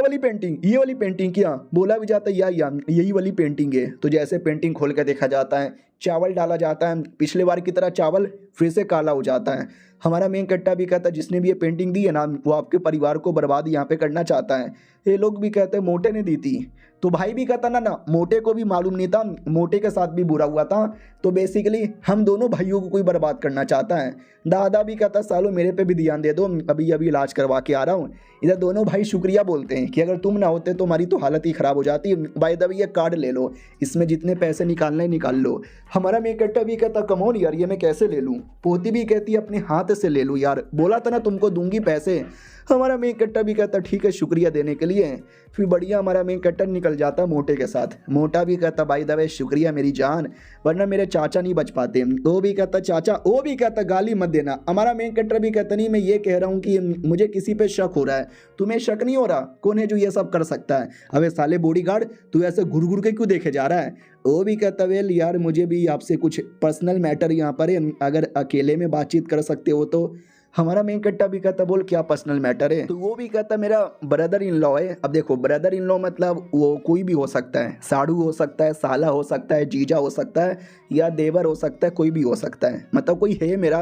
वाली पेंटिंग क्या बोला भी जाता है या यही वाली पेंटिंग है। तो जैसे पेंटिंग खोल कर देखा जाता है, चावल डाला जाता है, पिछले बार की तरह चावल फिर से काला हो जाता है। हमारा मेन कट्टा भी कहता है जिसने भी ये पेंटिंग दी है ना वो आपके परिवार को बर्बाद यहाँ पे करना चाहता है। ये लोग भी कहते हैं मोटे ने दी थी। तो भाई भी कहता ना मोटे को भी मालूम नहीं था, मोटे के साथ भी बुरा हुआ था, तो बेसिकली हम दोनों भाइयों को कोई बर्बाद करना चाहता है। दादा भी कहता सालो मेरे पे भी ध्यान दे दो, अभी इलाज करवा के आ रहा हूँ। इधर दोनों भाई शुक्रिया बोलते हैं कि अगर तुम ना होते तो हमारी तो हालत ही ख़राब हो जाती। बाय द वे ये कार्ड ले लो, इसमें जितने पैसे निकालना है निकाल लो। हमारा मेन कट्टा भी कहता कमोन यार ये मैं कैसे ले लूँ। पोती भी कहती है अपने हाथ से ले लूँ यार, बोला था ना तुमको दूंगी पैसे। हमारा मेन कट्टा भी कहता ठीक है शुक्रिया देने के लिए। फिर बढ़िया हमारा मेन कट्टा निकल जाता मोटे के साथ। मोटा भी कहता भाई दवे शुक्रिया मेरी जान, वरना मेरे चाचा नहीं बच पाते। वो भी कहता चाचा, वो भी कहता गाली मत देना। हमारा मेन कट्टा भी कहता नहीं मैं ये कह रहा हूँ कि मुझे किसी पे शक हो रहा है, तुम्हें शक नहीं हो रहा, कौन है जो ये सब कर सकता है। अबे साले बॉडीगार्ड तू ऐसे घुर घुर के क्यों देखे जा रहा है। वो भी कहता वेल यार मुझे भी आपसे कुछ पर्सनल मैटर यहाँ पर है, अगर अकेले में बातचीत कर सकते हो तो। हमारा मेन कट्टा भी कहता बोल क्या पर्सनल मैटर है। तो वो भी कहता मेरा ब्रदर इन लॉ है। अब देखो ब्रदर इन लॉ मतलब वो कोई भी हो सकता है, साड़ू हो सकता है, साला हो सकता है, जीजा हो सकता है या देवर हो सकता है, कोई भी हो सकता है। मतलब कोई है मेरा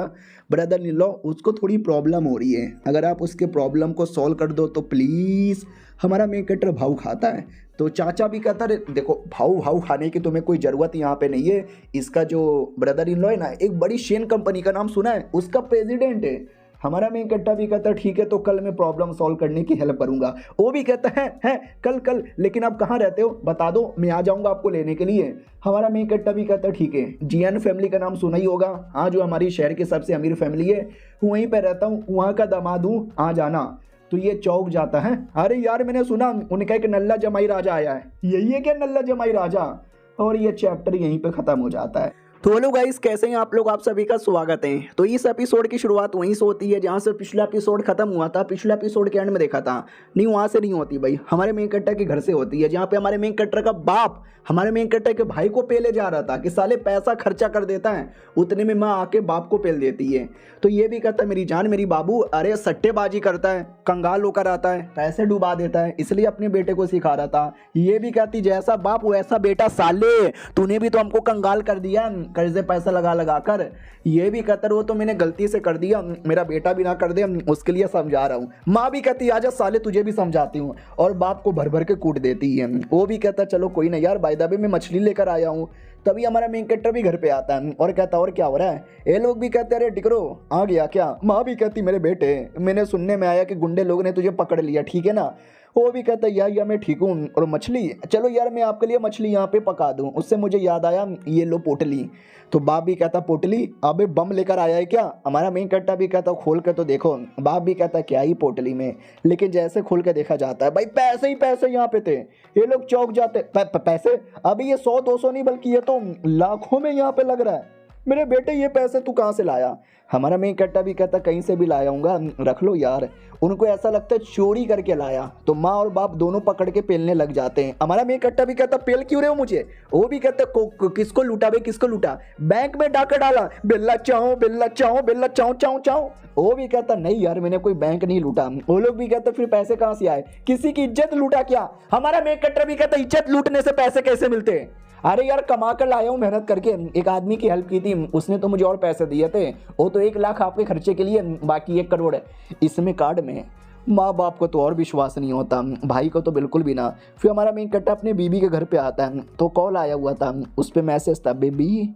ब्रदर इन लॉ, उसको थोड़ी प्रॉब्लम हो रही है, अगर आप उसके प्रॉब्लम को सॉल्व कर दो तो प्लीज़। हमारा मेन कट्टर भाव खाता है। तो चाचा भी कहता है देखो भाव खाने की तुम्हें कोई ज़रूरत यहाँ पे नहीं है। इसका जो ब्रदर इन लॉ है ना, एक बड़ी शेन कंपनी का नाम सुना है, उसका प्रेसिडेंट है। हमारा मेन कट्टा भी कहता है ठीक है तो कल मैं प्रॉब्लम सॉल्व करने की हेल्प करूंगा। वो भी कहता है कल लेकिन आप कहाँ रहते हो बता दो, मैं आ जाऊंगा आपको लेने के लिए। हमारा मेन कट्टा भी कहता है ठीक है, जीएन फैमिली का नाम सुना ही होगा, हाँ जो हमारी शहर की सबसे अमीर फैमिली है, वहीं पर रहता हूँ, वहाँ का दामाद हूँ, आ जाना। तो ये चौंक जाता है, अरे यार मैंने सुना उनका एक नल्ला जमाई राजा आया है, यही है क्या नल्ला जमाई राजा? और ये चैप्टर यहीं पे खत्म हो जाता है। तो हेलो गाइस, कैसे हैं आप लोग? आप सभी का स्वागत है। तो इस एपिसोड की शुरुआत वहीं से होती है जहां से पिछला एपिसोड खत्म हुआ था। पिछले एपिसोड के एंड में देखा था, नहीं वहां से नहीं होती भाई, हमारे मेन कैरेक्टर के घर से होती है, जहां पे हमारे मेन कैरेक्टर का बाप हमारे मेन कैरेक्टर के भाई को पेले जा रहा था कि साले पैसा खर्चा कर देता है, उतने में माँ आके बाप को पेल देती है। तो ये भी कहता है मेरी जान मेरी बाबू, अरे सट्टेबाजी करता है, कंगाल होकर आता है, पैसे डुबा देता है, इसलिए अपने बेटे को सिखा रहा था। ये भी कहती जैसा बाप वैसा बेटा, साले तूने भी तो हमको कंगाल कर दिया कर्जे पैसा लगा लगा कर। ये भी कहता वो तो मैंने गलती से कर दिया, मेरा बेटा भी ना कर दे, उसके लिए समझा रहा हूँ। माँ भी कहती आजा साले तुझे भी समझाती हूँ, और बाप को भर भर के कूट देती है। वो भी कहता चलो कोई ना यार, बाय द वे मैं मछली लेकर आया हूँ। तभी हमारा मेन कैरेक्टर भी घर पे आता है और कहता और क्या हो रहा है? ये लोग भी कहते अरे टिकरो आ गया क्या? माँ भी कहती मेरे बेटे मैंने सुनने में आया कि गुंडे लोग ने तुझे पकड़ लिया, ठीक है ना? वो भी कहता यार मैं ठीक हूँ। और मछली, चलो यार मैं आपके लिए मछली यहाँ पे पका दूँ। उससे मुझे याद आया ये लो पोटली। तो बाप भी कहता पोटली, अबे बम लेकर आया है क्या? हमारा मेन कैरेक्टर भी कहता खोल कर तो देखो। बाप भी कहता क्या ही पोटली में, लेकिन जैसे खोल के देखा जाता है भाई पैसे ही पैसे यहाँ पे थे। ये लोग चौंक जाते, पैसे? अभी ये 100-200 नहीं बल्कि ये तो लाखों में यहाँ पे लग रहा है। मेरे बेटे ये पैसे तू कहाँ से लाया? हमारा मेन कैरेक्टर भी कहता कहीं से भी लाया हूँगा, रख लो यार। उनको ऐसा लगता है चोरी करके लाया। तो माँ और बाप दोनों पकड़ के पेलने लग जाते हैं। हमारा मेन कैरेक्टर भी कहता पेल क्यों रहे हो मुझे? वो भी कहता किसको लूटा बे, किसको लूटा? बैंक में डाका डाला, बिल्ला चाहो बिल्ला चाहो बिल्ला चाहो चाहो चाहो। वो भी कहता नहीं यार मैंने कोई बैंक नहीं लूटा। वो लोग भी कहते फिर पैसे कहाँ से आए? किसी की इज्जत लूटा क्या? हमारा मेन कैरेक्टर भी कहता इज्जत लूटने से पैसे कैसे मिलते हैं? अरे यार कमा कर लाया हूँ मेहनत करके, एक आदमी की हेल्प की थी, उसने तो मुझे और पैसे दिए थे, वो तो 1 लाख आपके खर्चे के लिए, बाकी 1 करोड़ है इसमें कार्ड में। माँ बाप को तो और विश्वास नहीं होता, भाई को तो बिल्कुल भी ना। फिर हमारा मेन कैरेक्टर अपने बीबी के घर पे आता है, तो कॉल आया हुआ था, उस पर मैसेज था बेबी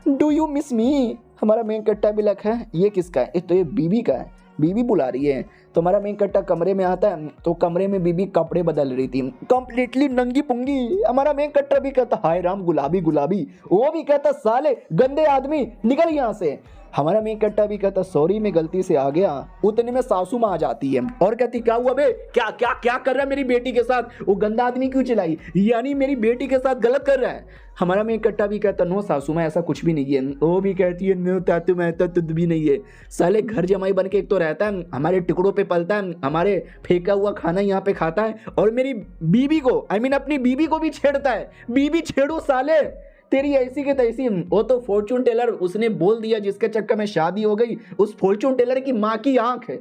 डू यू मिस मी। हमारा मेन कैरेक्टर भी लग है ये किसका है? तो ये बीबी का है, बीबी बुला रही है। तो हमारा मेन कैरेक्टर कमरे में आता है, तो कमरे में बीबी कपड़े बदल रही थी, कंप्लीटली नंगी पुंगी। हमारा मेन कैरेक्टर भी कहता हाय राम गुलाबी गुलाबी। वो भी कहता साले गंदे आदमी निकल यहाँ से। हमारा मेन कैरेक्टर भी कहता सॉरी मैं गलती से आ गया। उतने में सासू माँ आ जाती है और कहती क्या हुआ बे, क्या क्या क्या कर रहा है मेरी बेटी के साथ? वो गंदा आदमी क्यों चिल्लाई? यानी मेरी बेटी के साथ गलत कर रहा है। हमारा मेन कैरेक्टर भी कहता नो सासू माँ ऐसा कुछ भी नहीं है। वो भी कहती है नो तातु मैं तो तुद भी नहीं है। साले घर जमाई बन के एक तो रहता है, हमारे टुकड़ों पे पलता है, हमारे फेंका हुआ खाना यहाँ पे खाता है, और मेरी बीबी को अपनी बीबी को भी छेड़ता है। बीबी छेड़ो साले, तेरी ऐसी के तैसी। वो तो फॉर्चून टेलर उसने बोल दिया जिसके चक्कर में शादी हो गई, उस फॉर्चून टेलर की माँ की आंख है।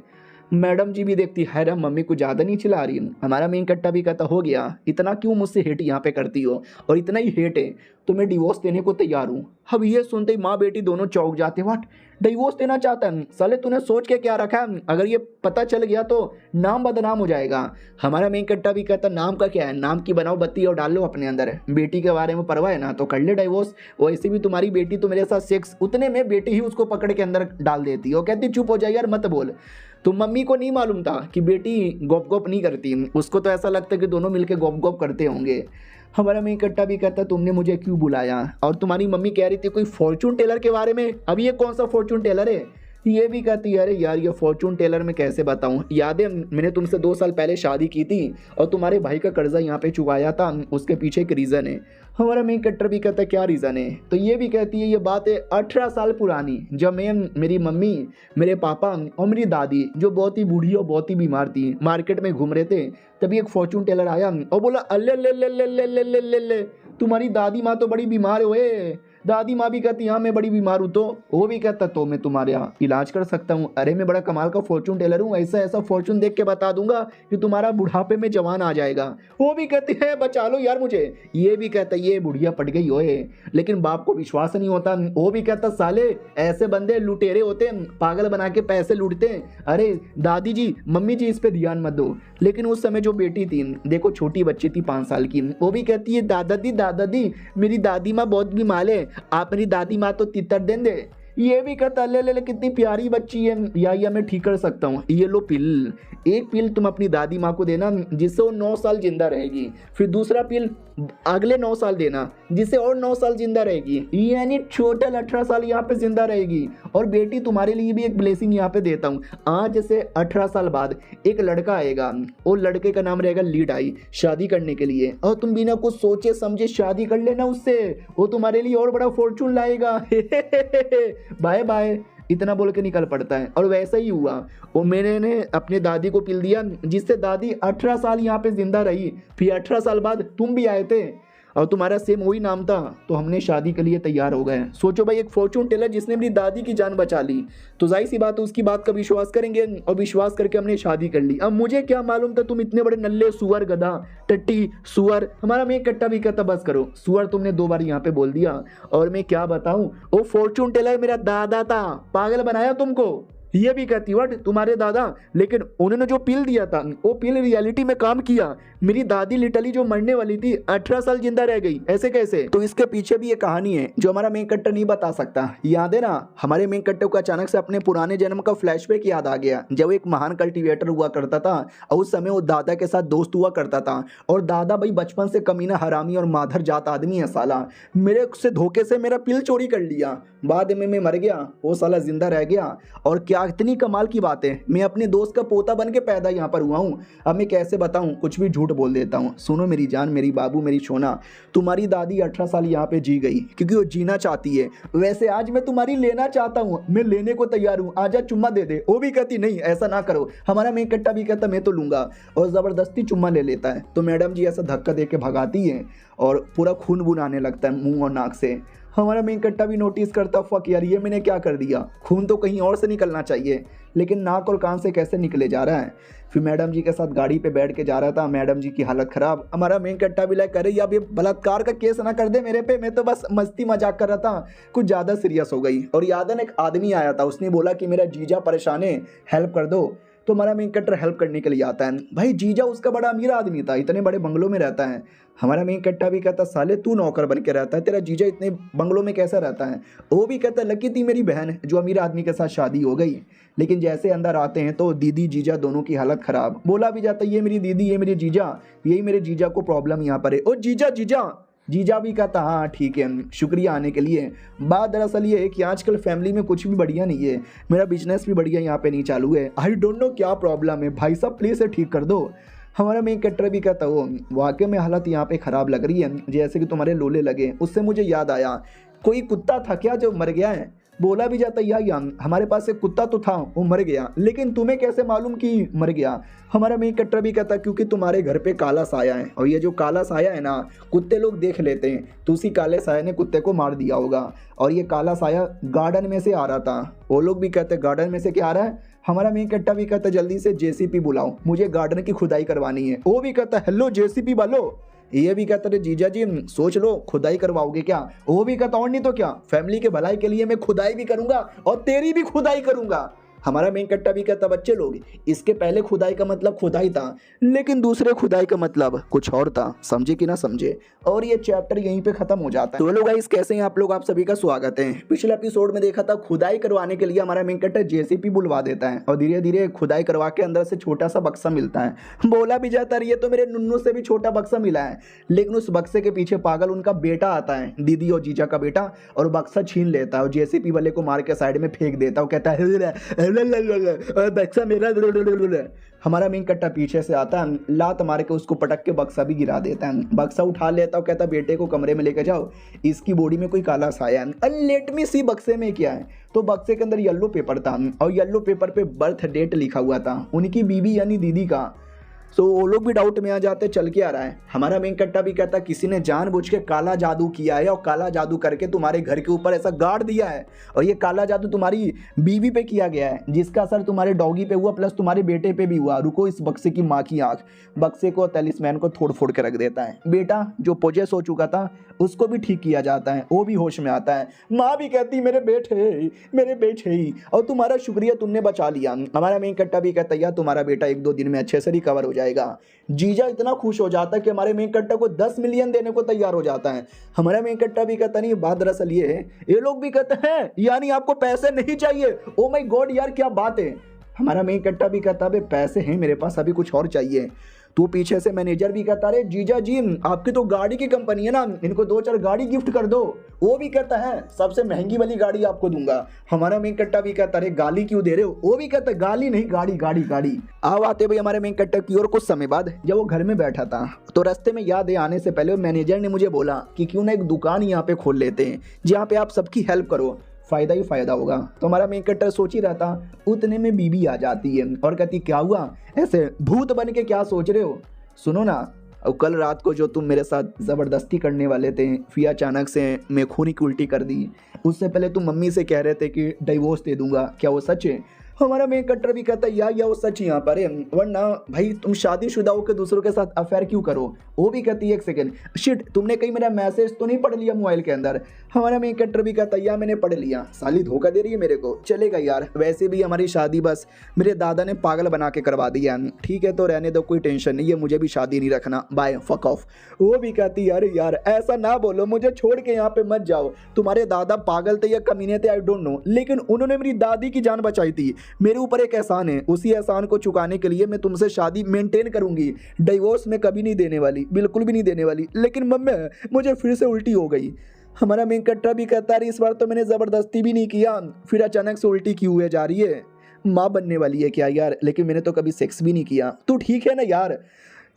मैडम जी भी देखती है रे मम्मी को ज़्यादा नहीं चिल्ला रही। हमारा मेन कैरेक्टर भी कहता हो गया, इतना क्यों मुझसे हेट यहाँ पे करती हो? और इतना ही हेट है तो मैं डिवोर्स देने को तैयार हूँ। अब ये सुनते ही माँ बेटी दोनों चौंक जाते, व्हाट डिवोर्स देना चाहता है? साले तूने सोच के क्या रखा है? अगर ये पता चल गया तो नाम बदनाम हो जाएगा। हमारा मेन कैरेक्टर भी कहता नाम का क्या है, नाम की बनाओ बत्ती और डाल लो अपने अंदर। बेटी के बारे में परवाह है ना तो कर ले डिवोर्स। वैसे भी तुम्हारी बेटी तो मेरे साथ सेक्स, उतने में बेटी ही उसको पकड़ के अंदर डाल देती है। वो कहती चुप हो जाए यार मत बोल। तो मम्मी को नहीं मालूम था कि बेटी गोप गोप नहीं करती, उसको तो ऐसा लगता है कि दोनों मिलके गोप गोप करते होंगे। हमारा मेन कैरेक्टर भी कहता तुमने मुझे क्यों बुलाया? और तुम्हारी मम्मी कह रही थी कोई फॉर्चून टेलर के बारे में। अब ये कौन सा फॉर्चून टेलर है? ये भी कहती है अरे यार ये फॉर्चून टेलर में कैसे बताऊं, याद है मैंने तुमसे 2 साल पहले शादी की थी और तुम्हारे भाई का कर्जा यहाँ पे चुकाया था, उसके पीछे एक रीज़न है। हमारा मेन कैरेक्टर भी कहता है क्या रीज़न है? तो ये भी कहती है ये बात है 18 साल पुरानी, जब मैं मेरी मम्मी मेरे पापा और मेरी दादी जो बहुत ही बूढ़ी और बहुत ही बीमार थी मार्केट में घूम रहे थे, तभी एक फॉर्चून टेलर आया और बोला अल्ले ले ले ले ले ले ले ले ले तुम्हारी दादी माँ तो बड़ी बीमार हुए। दादी माँ भी कहती हाँ मैं बड़ी बीमार हूँ। तो वो भी कहता तो मैं तुम्हारे यहाँ इलाज कर सकता हूँ। अरे मैं बड़ा कमाल का फॉर्चून टेलर हूँ, ऐसा ऐसा फॉर्चून देख के बता दूंगा कि तुम्हारा बुढ़ापे में जवान आ जाएगा। वो भी कहती है बचा लो यार मुझे। ये भी कहता ये बुढ़िया पट गई होए, लेकिन बाप को विश्वास नहीं होता। वो भी कहता साले ऐसे बंदे लुटेरे होते हैं, पागल बना के पैसे लूटते हैं। अरे दादी जी मम्मी जी इस पे ध्यान मत दो। लेकिन उस समय जो बेटी थी, देखो छोटी बच्ची थी 5 साल की, वो भी कहती है दादा दी मेरी दादी माँ बहुत बीमार है, आप मेरी दादी माँ तो तितर दें दे। ये भी कहता ले ले ले कितनी प्यारी बच्ची है, या मैं ठीक कर सकता हूँ, ये लो पिल, एक पिल तुम अपनी दादी माँ को देना जिससे वो 9 साल जिंदा रहेगी, फिर दूसरा पिल अगले 9 साल देना जिससे और 9 साल जिंदा रहेगी, यानी टोटल 18 साल यहाँ पे जिंदा रहेगी। और बेटी तुम्हारे लिए भी एक ब्लेसिंग यहाँ पे देता हूँ, आज से 18 साल बाद एक लड़का आएगा, वो लड़के का नाम रहेगा लीड आई, शादी करने के लिए, और तुम बिना कुछ सोचे समझे शादी कर लेना उससे, वो तुम्हारे लिए और बड़ा फॉर्चून लाएगा। बाय बाय, इतना बोल के निकल पड़ता है। और वैसा ही हुआ, वो मैंने ने अपने दादी को पिल दिया जिससे दादी 18 साल यहाँ पे जिंदा रही। फिर 18 साल बाद तुम भी आए थे और तुम्हारा सेम वही नाम था, तो हमने शादी के लिए तैयार हो गए। सोचो भाई, एक फॉर्चून टेलर जिसने मेरी दादी की जान बचा ली, तो जाहिर सी बात है उसकी बात का विश्वास करेंगे, और विश्वास करके हमने शादी कर ली। अब मुझे क्या मालूम था तुम इतने बड़े नल्ले सुअर, गधा, टट्टी, सुअर। हमारा मैं कट्टा भी कहता, बस करो, सुअर तुमने 2 बार यहाँ पे बोल दिया। और मैं क्या बताऊं, वो फॉर्चून टेलर मेरा दादा था, पागल बनाया तुमको। ये भी कहती वट तुम्हारे दादा, लेकिन उन्होंने जो पिल दिया था वो पिल रियलिटी में काम किया। मेरी दादी लिटरली जो मरने वाली थी 18 साल जिंदा रह गई। ऐसे कैसे? तो इसके पीछे भी ये कहानी है जो हमारा मेन कट्टर नहीं बता सकता। याद है ना, हमारे मेन कट्टर को अचानक से अपने पुराने जन्म का फ्लैशबैक याद आ गया, जब एक महान कल्टीवेटर हुआ करता था और उस समय वो दादा के साथ दोस्त हुआ करता था। और दादा भाई बचपन से कमीना, हरामी और माधर जात आदमी है साला, मेरे से धोखे से मेरा पिल चोरी कर लिया। बाद में मैं मर गया, वो साला जिंदा रह गया। और क्या इतनी कमाल की बात है, मैं अपने दोस्त का पोता बन के पैदा यहाँ पर हुआ हूँ। अब मैं कैसे बताऊँ, कुछ भी झूठ बोल देता हूँ। सुनो मेरी जान, मेरी बाबू, मेरी सोना, तुम्हारी दादी 18 साल यहाँ पे जी गई क्योंकि वो जीना चाहती है। वैसे आज मैं तुम्हारी लेना चाहता हूँ, मैं लेने को तैयार हूँ, आजा चुम्मा दे दे। वो भी कहती नहीं ऐसा ना करो। हमारा मेन कट्टा भी कहता मैं तो लूंगा, और ज़बरदस्ती चुम्मा ले लेता है। तो मैडम जी ऐसा धक्का दे के भगाती है और पूरा खून वून आने लगता है मुँह और नाक से। हमारा मेन कट्टा भी नोटिस करता, फक यार ये मैंने क्या कर दिया, खून तो कहीं और से निकलना चाहिए, लेकिन नाक और कान से कैसे निकले जा रहा है। फिर मैडम जी के साथ गाड़ी पे बैठ के जा रहा था, मैडम जी की हालत ख़राब। हमारा मेन कट्टा भी लाइक, अरे अब ये बलात्कार का केस ना कर दे मेरे पे, मैं तो बस मस्ती मजाक कर रहा था, कुछ ज़्यादा सीरियस हो गई। और याद है ना, एक आदमी आया था, उसने बोला कि मेरा जीजा परेशान है, हेल्प कर दो। तो हमारा मेन कट्टर हेल्प करने के लिए आता है। भाई जीजा उसका बड़ा अमीर आदमी था, इतने बड़े बंगलों में रहता है। हमारा मेन कट्टा भी कहता, साले तू नौकर बन के रहता है, तेरा जीजा इतने बंगलों में कैसा रहता है। वो भी कहता, लकी थी मेरी बहन जो अमीर आदमी के साथ शादी हो गई। लेकिन जैसे अंदर आते हैं तो दीदी जीजा दोनों की हालत ख़राब। बोला भी जाता, ये मेरी दीदी, ये मेरे जीजा, यही मेरे जीजा को प्रॉब्लम यहाँ पर है। ओ जीजा जीजा, जीजा भी कहता हाँ ठीक है, शुक्रिया आने के लिए। बात दरअसल ये है कि आजकल फैमिली में कुछ भी बढ़िया नहीं है, मेरा बिजनेस भी बढ़िया यहाँ पे नहीं चालू है। आई डोंट नो क्या प्रॉब्लम है, भाई साहब प्लीज़ से ठीक कर दो। हमारा मेन कट्टर भी कहता, वो वाकई में हालत यहाँ पे ख़राब लग रही है, जैसे कि तुम्हारे लोले लगे। उससे मुझे याद आया, कोई कुत्ता था क्या जो मर गया है? बोला भी जाता, या हमारे पास एक कुत्ता तो था, वो मर गया, लेकिन तुम्हें कैसे मालूम कि मर गया? हमारा मेन कट्टर भी कहता, क्योंकि तुम्हारे घर पे काला साया है, और ये जो काला साया है ना, कुत्ते लोग देख लेते हैं, तो उसी काले साया ने कुत्ते को मार दिया होगा। और ये काला साया गार्डन में से आ रहा था। वो लोग भी कहते, गार्डन में से क्या आ रहा है? हमारा मेन कट्टा भी कहता, जल्दी से जेसीपी बुलाओ, मुझे गार्डन की खुदाई करवानी है। वो भी कहता, हेलो जेसीपी वालो। ये भी कहता, जीजा जी सोच लो, खुदाई करवाओगे क्या? वो भी कहता, और नहीं तो क्या, फैमिली के भलाई के लिए मैं खुदाई भी करूंगा और तेरी भी खुदाई करूंगा। हमारा मेन कट्टा भी कहता, बच्चे लोग, इसके पहले खुदाई का मतलब खुदाई था, लेकिन दूसरे खुदाई का मतलब कुछ और था, समझे कि ना समझे। और ये चैप्टर यहीं पे खत्म हो जाता है। तो लोग गाइस कैसे हैं आप लोग, आप सभी का स्वागत है। पिछले एपिसोड में देखा था, खुदाई करवाने के लिए हमारा मेन कट्टा जेसीपी बुलवा देता है, और धीरे धीरे खुदाई करवा के अंदर से छोटा सा बक्सा मिलता है। बोला भी जाता है, ये तो मेरे नुन्नू से भी छोटा बक्सा मिला है। लेकिन उस बक्से के पीछे पागल उनका बेटा आता है, दीदी और जीजा का बेटा, और बक्सा छीन लेता है और जेसीपी वाले को मार के साइड में फेंक देता है। कहता है बक्सा मेरा। हमारा मेन कट्टा पीछे से आता है, लात मार के उसको पटक के बक्सा भी गिरा देता है। बक्सा उठा लेता है, कहता बेटे को कमरे में लेके जाओ, इसकी बॉडी में कोई काला साया है, लेट मी सी बक्से में क्या है। तो बक्से के अंदर येलो पेपर था, और येलो पेपर पे बर्थ डेट लिखा हुआ था उनकी बीवी यानी दीदी का। सो वो लोग भी डाउट में आ जाते, चल के आ रहा है। हमारा मेन कट्टा भी कहता, किसी ने जानबूझ के काला जादू किया है, और काला जादू करके तुम्हारे घर के ऊपर ऐसा गाड़ दिया है, और ये काला जादू तुम्हारी बीवी पे किया गया है, जिसका असर तुम्हारे डॉगी पे हुआ, प्लस तुम्हारे बेटे पे भी हुआ। रुको इस बक्से की माँ की आंख। बक्से को तैलिस्मैन को फोड़ फोड़ के रख देता है। बेटा जो पोजेस हो चुका था उसको भी ठीक किया जाता है, वो भी होश में आता है। माँ भी कहती, मेरे बेटे, और तुम्हारा शुक्रिया, तुमने बचा लिया। हमारा मेन कट्टा भी कहता, यार तुम्हारा बेटा 1-2 दिन में अच्छे से रिकवर हो जाएगा। जाएगा। जीजा इतना खुश हो जाता है कि हमारे मेन कट्टा को 10 मिलियन देने को तैयार हो जाता है। हमारा मेन कट्टा भी कहता नहीं, बात दरअसल ये है, ये लोग भी कहते हैं यानी आपको पैसे नहीं चाहिए। ओ माय गॉड यार क्या बात है। हमारा मेन कट्टा भी कहता है पैसे हैं मेरे पास, अभी कुछ और चाहिए। तो पीछे से मैनेजर भी कहता है जीजा जी आपकी तो गाड़ी की कंपनी है ना, इनको 2-4 गाड़ी गिफ्ट कर दो। वो भी कहता है सबसे महंगी वाली गाड़ी आपको दूंगा। हमारा मेन कट्टा भी कहता है गाली क्यों दे रहे हो। वो भी कहता है गाली नहीं, गाड़ी गाड़ी गाड़ी। अब आते भाई हमारे मेन कट्टा की ओर। कुछ समय बाद जब वो घर में बैठा था तो रास्ते में याद है आने से पहले मैनेजर ने मुझे बोला कि क्यों ना एक दुकान यहाँ पे खोल लेते हैं जहाँ पे आप सबकी हेल्प करो, फायदा ही फायदा होगा। तो हमारा मेन कट्टर सोच ही रहा था, उतने में बीबी आ जाती है और कहती क्या हुआ, ऐसे भूत बन के क्या सोच रहे हो, सुनो ना, और कल रात को जो तुम मेरे साथ ज़बरदस्ती करने वाले थे फिर अचानक से मैं खूनी की उल्टी कर दी। उससे पहले तुम मम्मी से कह रहे थे कि डिवोर्स दे दूंगा, क्या वो सच है। हमारा मेन कट्टर भी कहता है या वो सच यहाँ पर है, वरना भाई तुम शादीशुदा होकर दूसरों के साथ अफेयर क्यों करो। वो भी कहती है एक सेकंड, शिट तुमने कहीं मेरा मैसेज तो नहीं पढ़ लिया मोबाइल के अंदर। हमारा मेन कट्टर भी कहता है या मैंने पढ़ लिया, साली धोखा दे रही है मेरे को। चलेगा यार, वैसे भी हमारी शादी बस मेरे दादा ने पागल बना के करवा दिया, ठीक है तो रहने दो, कोई टेंशन नहीं है, मुझे भी शादी नहीं रखना, बाय फक ऑफ। वो भी कहती है अरे यार ऐसा ना बोलो, मुझे छोड़ के यहाँ पे मत जाओ, तुम्हारे दादा पागल थे या कमीने थे आई डोंट नो, लेकिन उन्होंने मेरी दादी की जान बचाई थी, मेरे ऊपर एक एहसान है, उसी एहसान को चुकाने के लिए मैं तुमसे शादी मेंटेन करूंगी, डिवोर्स में कभी नहीं देने वाली, बिल्कुल भी नहीं देने वाली। लेकिन मम्मी मुझे फिर से उल्टी हो गई। हमारा मेन कट्टा भी कहता है इस बार तो मैंने ज़बरदस्ती भी नहीं किया, फिर अचानक से उल्टी क्यों हुए जा रही है, माँ बनने वाली है क्या यार, लेकिन मैंने तो कभी सेक्स भी नहीं किया, तू ठीक है ना यार।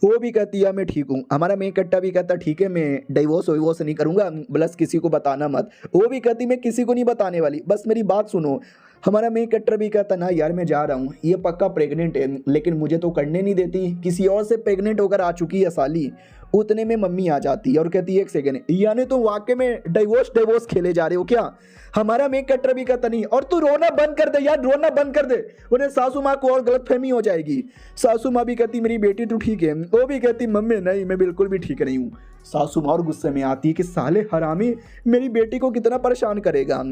वो भी कहती है मैं ठीक हूँ। हमारा मेन कट्टा भी कहता ठीक है मैं डिवोर्स नहीं करूँगा, बस किसी को बताना मत। वो भी कहती मैं किसी को नहीं बताने वाली, बस मेरी बात सुनो। हमारा मेन कट्टर भी कहता ना यार मैं जा रहा हूँ, ये पक्का प्रेग्नेंट है लेकिन मुझे तो करने नहीं देती, किसी और से प्रेग्नेंट होकर आ चुकी है साली। उतने में मम्मी आ जाती है और कहती है एक सेकंड, यानी तुम वाकई में डिवोर्स खेले जा रहे हो क्या। हमारा मेन कट्टर भी कहता नहीं, और तू रोना बंद कर दे यार, रोना बंद कर दे, उन्हें सासू माँ को और गलतफहमी हो जाएगी। सासू माँ भी कहती मेरी बेटी तू ठीक है। वो भी कहती मम्मी नहीं मैं बिल्कुल भी ठीक नहीं हूँ। सासू माँ और गुस्से में आती है कि साले हरामी मेरी बेटी को कितना परेशान करेगा।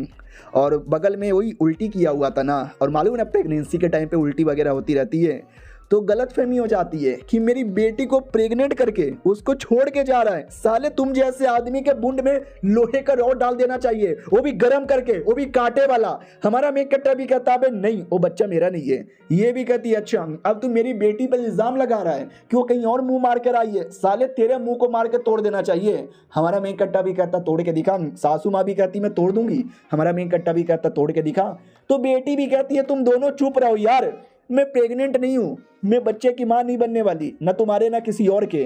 और बगल में वही उल्टी किया हुआ था ना, और मालूम ना प्रेगनेंसी के टाइम पे उल्टी वगैरह होती रहती है, तो गलतफहमी हो जाती है कि मेरी बेटी को प्रेग्नेंट करके उसको छोड़ के जा रहा है। साले तुम जैसे आदमी के बुंड में लोहे का रॉड डाल देना चाहिए, वो भी गर्म करके, वो भी कांटे वाला। हमारा मेन कट्टा भी कहता है नहीं वो बच्चा मेरा नहीं है। ये भी कहती है अच्छा अब तू मेरी बेटी पर इल्जाम लगा रहा है कि वो कहीं और मुंह मार कर आई है, साले तेरे मुंह को मार के तोड़ देना चाहिए। हमारा मेन कट्टा भी कहता तोड़ के दिखा। सासू माँ भी कहती मैं तोड़ दूंगी। हमारा मेन कट्टा भी कहता तोड़ के दिखा। तो बेटी भी कहती है तुम दोनों चुप रहो यार, मैं प्रेग्नेंट नहीं हूँ, मैं बच्चे की माँ नहीं बनने वाली, न तुम्हारे ना किसी और के।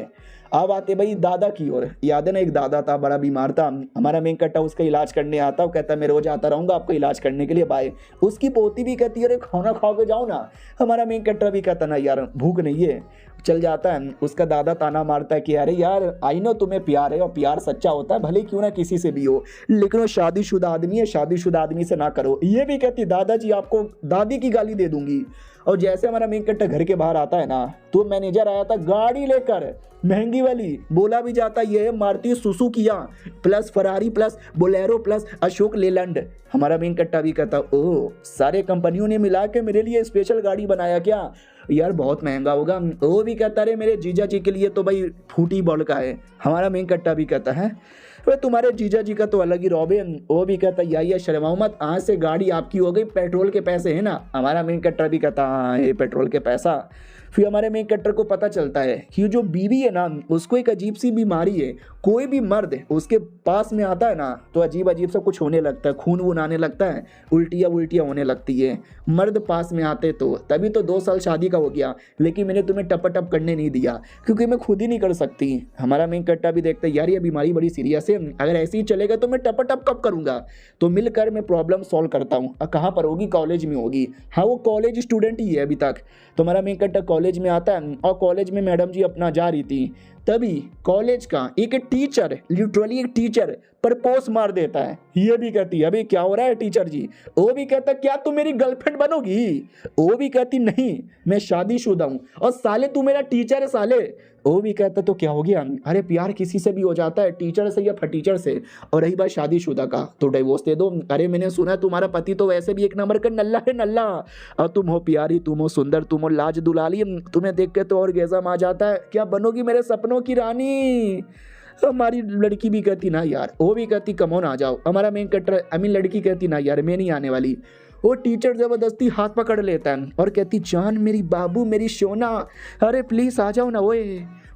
अब आते भाई दादा की ओर। याद है ना एक दादा था, बड़ा बीमार था। हमारा मेन कट्टा उसका इलाज करने आता, वो कहता मैं रोज आता रहूँगा आपको इलाज करने के लिए, बाय। उसकी पोती भी कहती है अरे खाना खा के जाओ ना। हमारा मेन कट्टा भी कहता ना यार भूख नहीं है, चल जाता है। उसका दादा ताना मारता है कि अरे यार आई नो तुम्हें प्यार है और प्यार सच्चा होता है, भले क्यों ना किसी से भी हो, लेकिन वो शादीशुदा आदमी है, शादीशुदा आदमी से ना करो। ये भी कहती दादाजी आपको दादी की गाली दे दूंगी। और जैसे हमारा मेन कट्टा घर के बाहर आता है ना, तो मैनेजर आया था गाड़ी लेकर, महंगी वाली, बोला भी जाता ये है Maruti Suzuki plus Ferrari plus Bolero plus Ashok Leyland. हमारा मेन कट्टा भी कहता ओह सारे कंपनियों ने मिला के मेरे लिए स्पेशल गाड़ी बनाया क्या यार, बहुत महंगा होगा। वो भी कहता रे मेरे जीजा जी के लिए तो भाई फूटी बॉल का है। हमारा मेन कट्टा भी कहता है वे तुम्हारे जीजा जी का तो अलग ही रौब है। वो भी कहता या शर्माओ मत, आज से गाड़ी आपकी हो गई, पेट्रोल के पैसे है ना। हमारा मेन कट्टर भी कहता हाँ ये पेट्रोल के पैसा। फिर हमारे मेन कट्टर को पता चलता है कि जो बीवी है ना उसको एक अजीब सी बीमारी है, कोई भी मर्द उसके पास में आता है ना तो अजीब अजीब सा कुछ होने लगता है, खून वून आने लगता है, उल्टियाँ होने लगती है मर्द पास में आते तो। तभी तो 2 साल शादी का हो गया, लेकिन मैंने तुम्हें टप करने नहीं दिया क्योंकि मैं खुद ही नहीं कर सकती। हमारा मेन कट्टा भी देखता है यार ये बीमारी बड़ी सीरियस है, अगर ऐसे ही चलेगा तो मैं टप कब करूँगा। तो मिलकर मैं प्रॉब्लम सॉल्व करता हूँ। कहाँ पर होगी, कॉलेज में होगी। हाँ वो कॉलेज स्टूडेंट ही है अभी तक। तो हमारा मेन कट्टा कॉलेज में आता है और कॉलेज में मैडम जी अपना जा रही थी, तभी कॉलेज का एक टीचर, लिटरली एक टीचर प्रपोज मार देता है। ये भी कहती है अभी क्या हो रहा है टीचर जी। वो भी कहता क्या तुम मेरी गर्लफ्रेंड बनोगी। वो भी कहती नहीं मैं शादीशुदा हूँ। और साले तू मेरा टीचर है साले। वो भी कहता तो क्या हो गया, अरे प्यार किसी से भी हो जाता है, टीचर से या फटीचर से। और रही बात शादीशुदा का तो डिवोर्स दे दो। अरे मैंने सुना तुम्हारा पति तो वैसे भी एक नंबर का नल्ला है नल्ला। और तुम हो प्यारी, तुम हो सुंदर, तुम हो लाज दुलाली, तुम्हें देख के तो और गेज़म आ जाता है। क्या बनोगी मेरे सपनों की रानी। हमारी लड़की भी कहती ना यार। वो भी कहती कमोन आ जाओ। हमारा मेन कैरेक्टर आई मीन लड़की कहती ना यार मैं नहीं आने वाली। वो टीचर जबरदस्ती हाथ पकड़ लेता है और कहती जान मेरी बाबू मेरी सोना, अरे प्लीज आ जाओ ना। ओए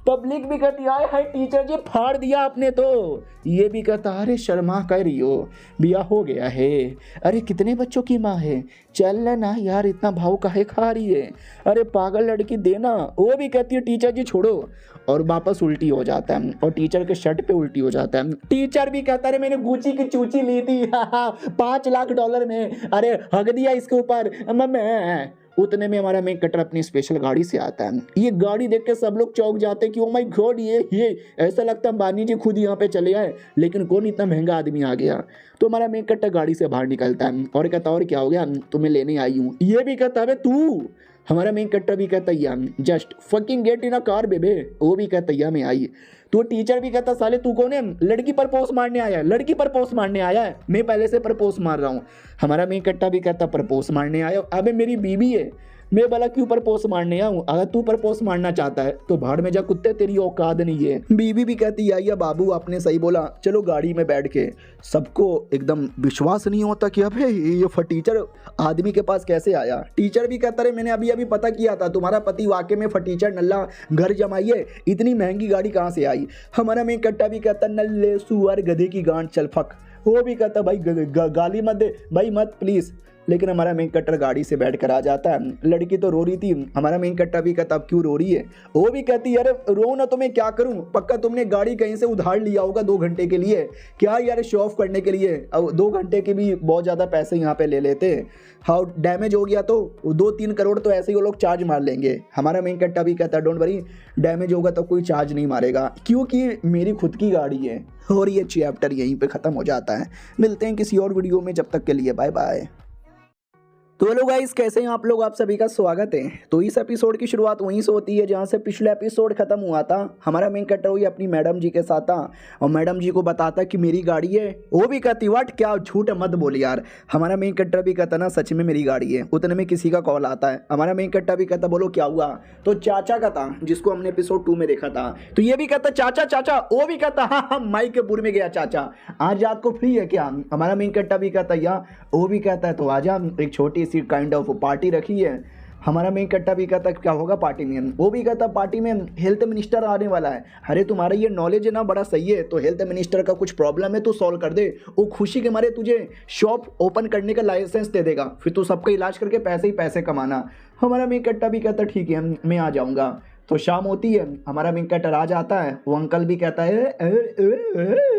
पब्लिक भी कहती आए हाय टीचर जी फाड़ दिया आपने तो। ये भी कहता अरे शर्मा कह रही हो, ब्याह हो गया है, अरे कितने बच्चों की माँ है, चल ना यार इतना भाव काहे खा रही है, अरे पागल लड़की देना। वो भी कहती है टीचर जी छोड़ो। और वापस उल्टी हो जाता है और टीचर के शर्ट पे उल्टी हो जाता है। टीचर भी कहता है मैंने गुची की चूची ली थी $5 लाख में, अरे हग दिया इसके ऊपर मैं। उतने में हमारा मेन कटर अपनी स्पेशल गाड़ी से आता है। ये गाड़ी देख के सब लोग चौंक जाते हैं कि ओ माय गॉड ये ऐसा लगता है अंबानी जी खुद यहाँ पे चले आए, लेकिन कौन इतना महंगा आदमी आ गया। तो हमारा मेन कटर गाड़ी से बाहर निकलता है और कहता और क्या हो गया तुम्हें लेने आई हूँ। ये भी कहता है तू। हमारा मेन कट्टर भी कहता या just fucking get in a car बेबे। वो भी कहता या मैं आई। तो टीचर भी कहता साले तू कौन है, लड़की पर पोस मारने आया है, लड़की पर पोस मारने आया है, मैं पहले से प्रपोज मार रहा हूँ। हमारा मेन कट्टा भी कहता प्रपोज मारने आया, अबे मेरी बीवी है, मैं भला क्यों प्रपोज मारने आऊँ, अगर तू प्रपोज मारना चाहता है तो भाड़ में जा कुत्ते, तेरी औकात नहीं है। बीवी भी कहती या बाबू आपने सही बोला, चलो गाड़ी में बैठ के। सबको एकदम विश्वास नहीं होता कि अबे ये फटीचर आदमी के पास कैसे आया। टीचर भी कहता रहे मैंने अभी अभी पता किया था तुम्हारा पति वाकई में फटीचर नल्ला घर जमाइए, इतनी महंगी गाड़ी कहाँ से आई। हमारा में कट्टा भी कहता नल्ले सुअर गधे की गांड चल फक। वो भी कहता भाई गाली मत दे भाई मत प्लीज। लेकिन हमारा मेन कट्टर गाड़ी से बैठ कर आ जाता है। लड़की तो रो रही थी। हमारा मेन कट्टा भी कहता अब क्यों रो रही है। वो भी कहती यार रो ना तो मैं क्या करूं, पक्का तुमने गाड़ी कहीं से उधार लिया होगा 2 घंटे के लिए, क्या यार शो ऑफ करने के लिए। अब 2 घंटे के भी बहुत ज़्यादा पैसे यहाँ पे ले लेते। हाउ डैमेज हो गया तो 2-3 करोड़ तो ऐसे ही वो लोग चार्ज मार लेंगे। हमारा मेन कट्टा भी कहता डोंट वरी, डैमेज होगा तो कोई चार्ज नहीं मारेगा क्योंकि मेरी खुद की गाड़ी है। और ये चैप्टर यहीं पे ख़त्म हो जाता है। मिलते हैं किसी और वीडियो में, जब तक के लिए बाय बाय। तो हेलो गाइस कैसे हैं आप लोग, आप सभी का स्वागत है। तो इस एपिसोड की शुरुआत वहीं से होती है जहां से पिछला एपिसोड खत्म हुआ था। हमारा मेन कट्टर हुई अपनी मैडम जी के साथ था और मैडम जी को बताता कि मेरी गाड़ी है। वो भी कहती व्हाट, क्या झूठ मत बोल यार। हमारा मेन कट्टर भी कहता ना सच में मेरी गाड़ी है। उतने में किसी का कॉल आता है। हमारा मेन कट्टर भी कहता बोलो क्या हुआ। तो चाचा का था जिसको हमने एपिसोड 2 में देखा था। तो ये भी कहता चाचा चाचा। वो भी कहता हाँ माई के बुर में गया चाचा, आज रात को फ्री है क्या। हमारा मेन कट्टर भी कहता या। वो भी कहता है तो आजा, एक छोटी सी काइंड ऑफ पार्टी रखी है। हमारा मेन कट्टा भी कहता क्या होगा पार्टी में। वो भी कहता पार्टी में हेल्थ मिनिस्टर आने वाला है। अरे तुम्हारा ये नॉलेज है ना बड़ा सही है, तो हेल्थ मिनिस्टर का कुछ प्रॉब्लम है तो सॉल्व कर दे। वो खुशी के मारे तुझे शॉप ओपन करने का लाइसेंस दे देगा, फिर तू सबका इलाज करके पैसे ही पैसे कमाना। हमारा मेन कट्टा भी कहता ठीक है मैं आ जाऊँगा। तो शाम होती है, हमारा मेन कट्टर आ जाता है। वो अंकल भी कहता है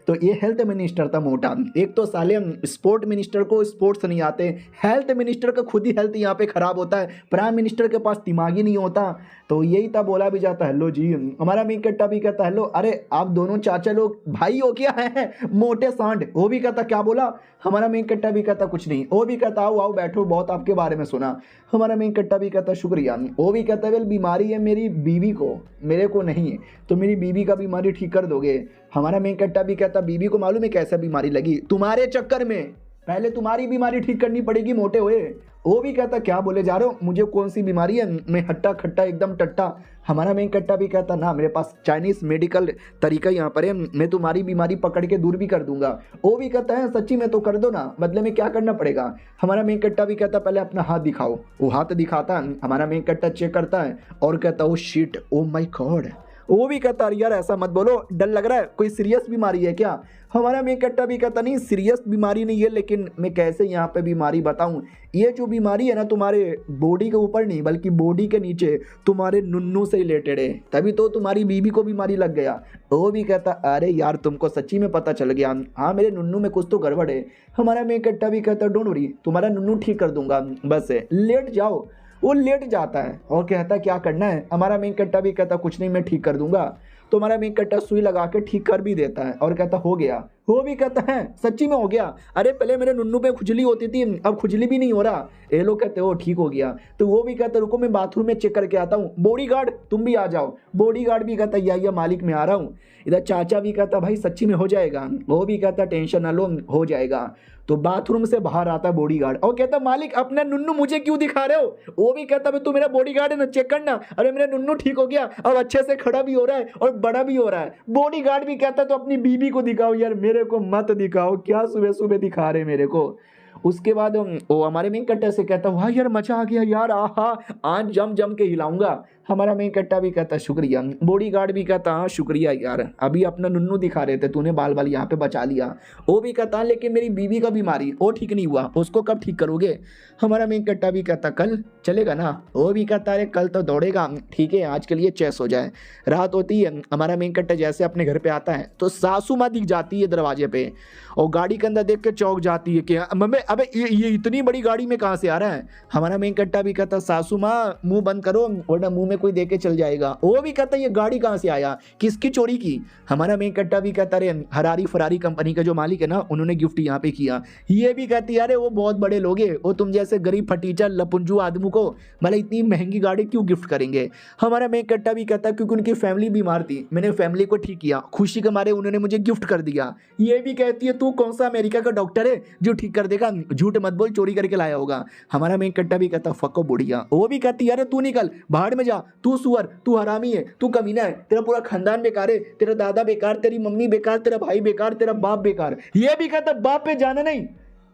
तो ये हेल्थ मिनिस्टर था मोटा। एक तो साले स्पोर्ट मिनिस्टर को स्पोर्ट्स नहीं आते, हेल्थ मिनिस्टर का खुद ही हेल्थ यहाँ पे खराब होता है, प्राइम मिनिस्टर के पास दिमाग ही नहीं होता। तो यही था, बोला भी जाता हेलो जी। हमारा मेन कट्टा भी कहता हेलो, अरे आप दोनों चाचा लोग भाई हो क्या है मोटे सांड। वो भी कहता क्या बोला। हमारा मेन कट्टा भी कहता कुछ नहीं। वो भी कहता आओ आओ बैठो, बहुत आपके बारे में सुना। हमारा मेन कट्टा भी कहता शुक्रिया। वो भी कहता वेल बीमारी है मेरी बीवी को, मेरे को नहीं है, तो मेरी बीवी का बीमारी ठीक कर दोगे। हमारा मेन कट्टा भी कहता बीवी को मालूम है कैसा बीमारी लगी, तुम्हारे चक्कर में पहले तुम्हारी बीमारी ठीक करनी पड़ेगी मोटे हुए। वो भी कहता क्या बोले जा रहे हो, मुझे कौन सी बीमारी है, मैं हट्टा खट्टा एकदम टट्टा। हमारा मेन कट्टा भी कहता ना मेरे पास चाइनीज मेडिकल तरीका यहाँ पर है, मैं तुम्हारी बीमारी पकड़ के दूर भी कर दूंगा। वो भी कहता है सच्ची में तो कर दो ना, बदले में क्या करना पड़ेगा। हमारा मेन कट्टा भी कहता पहले अपना हाथ दिखाओ। वो हाथ दिखाता है, हमारा मेन कट्टा चेक करता है और कहता oh shit oh my God. वो भी कहता यार ऐसा मत बोलो, डर लग रहा है, कोई सीरियस बीमारी है क्या। हमारा मेन कट्टा भी कहता नहीं सीरियस बीमारी नहीं है, लेकिन मैं कैसे यहाँ पे बीमारी बताऊँ। ये जो बीमारी है ना तुम्हारे बॉडी के ऊपर नहीं बल्कि बॉडी के नीचे तुम्हारे नुन्नू से रिलेटेड है, तभी तो तुम्हारी बीबी को बीमारी लग गया। वो भी कहता अरे यार तुमको सच्ची में पता चल गया, हाँ मेरे नुन्नू में कुछ तो गड़बड़ है। हमारा मेन कट्टा भी कहता डोंट वरी, तुम्हारा नुन्नू ठीक कर दूंगा, बस लेट जाओ। वो लेट जाता है और कहता है क्या करना है। हमारा मेन कट्टा भी कहता कुछ नहीं मैं ठीक कर दूंगा। तो हमारा मेन कट्टा सुई लगा के ठीक कर भी देता है और कहता हो गया। वो भी कहता है सच्ची में हो गया, अरे पहले मेरे नुन्नू पे खुजली होती थी अब खुजली भी नहीं हो रहा। ये लोग कहते हो ठीक हो गया। तो वो भी कहता रुको मैं बाथरूम में चेक करके आता हूँ, बॉडीगार्ड तुम भी आ जाओ। बॉडीगार्ड भी कहता या मालिक मैं आ रहा हूँ। इधर चाचा भी कहता भाई सच्ची में हो जाएगा। वो भी कहता टेंशन ना लो हो जाएगा। तो बाथरूम से बाहर आता बॉडीगार्ड और कहता मालिक अपना नुन्नू मुझे क्यों दिखा रहे हो। वो भी कहता भाई तू मेरा बॉडीगार्ड है ना, चेक करना। अरे मेरा नुन्नू ठीक हो गया अब अच्छे से खड़ा भी हो रहा है और बड़ा भी हो रहा है। बॉडीगार्ड भी कहता तो अपनी बीबी को दिखाओ यार, मेरे को मत दिखाओ, क्या सुबह सुबह दिखा रहे मेरे को। उसके बाद वो हमारे मेन कट्टा से कहता वाह यार मजा आ गया यार, आहा आज जम जम के हिलाऊंगा। हमारा मेन कट्टा भी कहता शुक्रिया। बॉडीगार्ड भी कहता हाँ शुक्रिया यार, अभी अपना नुन्नू दिखा रहे थे तूने बाल बाल यहाँ पे बचा लिया। वो भी कहता लेकिन मेरी बीवी का बीमारी वो ठीक नहीं हुआ, उसको कब ठीक करोगे। हमारा मेन कट्टा भी कहता कल चलेगा ना। वो भी कहता अरे कल तो दौड़ेगा, ठीक है आज के लिए चेस हो जाए। रात होती है, हमारा मेन कट्टा जैसे अपने घर पे आता है तो सासू माँ दिख जाती है दरवाजे पे और गाड़ी के अंदर देख के चौंक जाती है कि मम्मी अबे ये इतनी बड़ी गाड़ी में कहाँ से आ रहा है। हमारा मेन कट्टा भी कहता सासू माँ मुंह बंद करो वरना मुंह में कोई देके चल जाएगा। वो भी कहता ये गाड़ी कहाँ से आया, किसकी चोरी की। हमारा मेन कट्टा भी कहता अरे हरारी फरारी कंपनी का जो मालिक है ना उन्होंने गिफ्ट यहाँ पे किया। ये भी कहती अरे वो बहुत बड़े लोग हैं, वो तुम जैसे गरीब फटीचर लपुंजू आदमी को मतलब इतनी महंगी गाड़ी क्यों गिफ्ट करेंगे। हमारा मेन कट्टा भी कहता क्योंकि उनकी फैमिली बीमार थी, मैंने फैमिली को ठीक किया, खुशी के मारे उन्होंने मुझे गिफ्ट कर दिया। ये भी कहती है तू कौन सा अमेरिका का डॉक्टर है जो ठीक कर देगा, झूठ मत बोल चोरी करके लाया होगा। हमारा मेन कट्टा भी कहता फको बुढ़िया। वो भी कहती अरे तू निकल बाहर में जा, तू सुअर, तू हरामी है, तू कमीना है, तेरा पूरा खानदान बेकार है, तेरा दादा बेकार, तेरी मम्मी बेकार, तेरा भाई बेकार, तेरा बाप बेकार। ये भी कहता बाप पे जाना नहीं।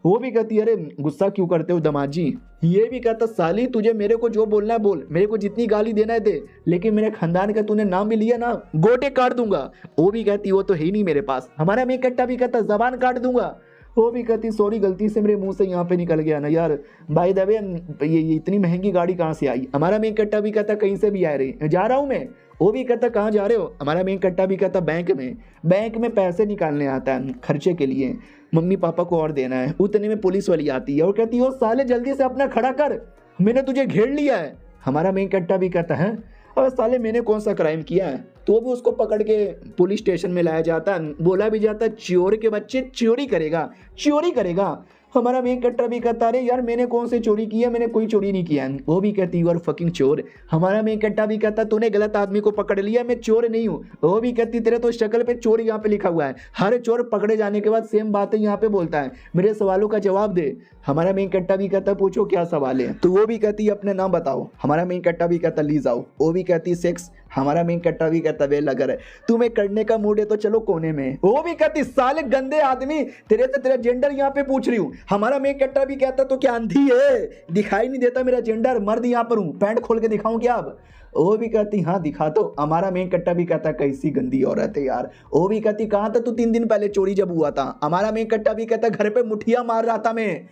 वो भी कहती अरे गुस्सा क्यों करते हो दामाद जी। ये भी कहता साली तुझे मेरे को जो बोलना है बोल, मेरे को जितनी गाली देना है दे, लेकिन मेरे खानदान का तूने नाम भी लिया ना गोटे काट दूंगा। वो भी कहती वो तो है ही नहीं मेरे पास। हमारा मेन कट्टा भी कहता जबान काट दूंगा। वो भी कहती सॉरी गलती से मेरे मुंह से यहाँ पे निकल गया ना यार, बाय द वे ये इतनी महंगी गाड़ी कहाँ से आई। हमारा मेन कट्टा भी कहता कहीं से भी आ रही, जा रहा हूँ मैं। वो भी कहता कहाँ जा रहे हो। हमारा मेन कट्टा भी कहता बैंक में पैसे निकालने आता है खर्चे के लिए, मम्मी पापा को और देना है। उतने में पुलिस वाली आती है और कहती है साले जल्दी से अपना खड़ा कर, मैंने तुझे घेर लिया है। हमारा मेन कट्टा भी कहता है और साले मैंने कौन सा क्राइम किया है। तो भी उसको पकड़ के पुलिस स्टेशन में लाया जाता, बोला भी जाता चोर के बच्चे चोरी करेगा। हमारा मेन कट्टा भी कहता अरे यार मैंने कौन से चोरी किया, मैंने कोई चोरी नहीं किया। वो भी कहती यू आर फकिंग चोर। हमारा मेन कट्टा भी कहता तूने गलत आदमी को पकड़ लिया, मैं चोर नहीं हूँ। वो भी कहती तेरे तो शक्ल पे चोर यहाँ पे लिखा हुआ है। हर चोर पकड़े जाने के बाद सेम बातें यहाँ पे बोलता है, मेरे सवालों का जवाब दे। हमारा मेन कट्टा भी कहता पूछो क्या सवाल है। तो वो भी कहती अपने नाम बताओ। हमारा मेन कट्टा भी कहता ली जाओ। वो भी कहती सेक्स। हमारा मेन कट्टा भी कहता वे लगर है, तुम्हें करने का मूड है तो चलो कोने में। वो भी कहती साले गंदे आदमी तेरे से तेरा जेंडर यहाँ पे पूछ रही हूँ। हमारा मेन कट्टा भी कहता तो क्या अंधी है, दिखाई नहीं देता मेरा जेंडर, मर्द यहाँ पर हूँ, पैंट खोल के दिखाऊं क्या अब। वो भी कहती हाँ दिखा दो। हमारा मेन कट्टा भी कहता कैसी गंदी औरत है यार। वो भी कहती कहाँ था तू 3 दिन पहले चोरी जब हुआ था। हमारा मेन कट्टा भी कहता घर पे मुठिया मार रहा था मैं।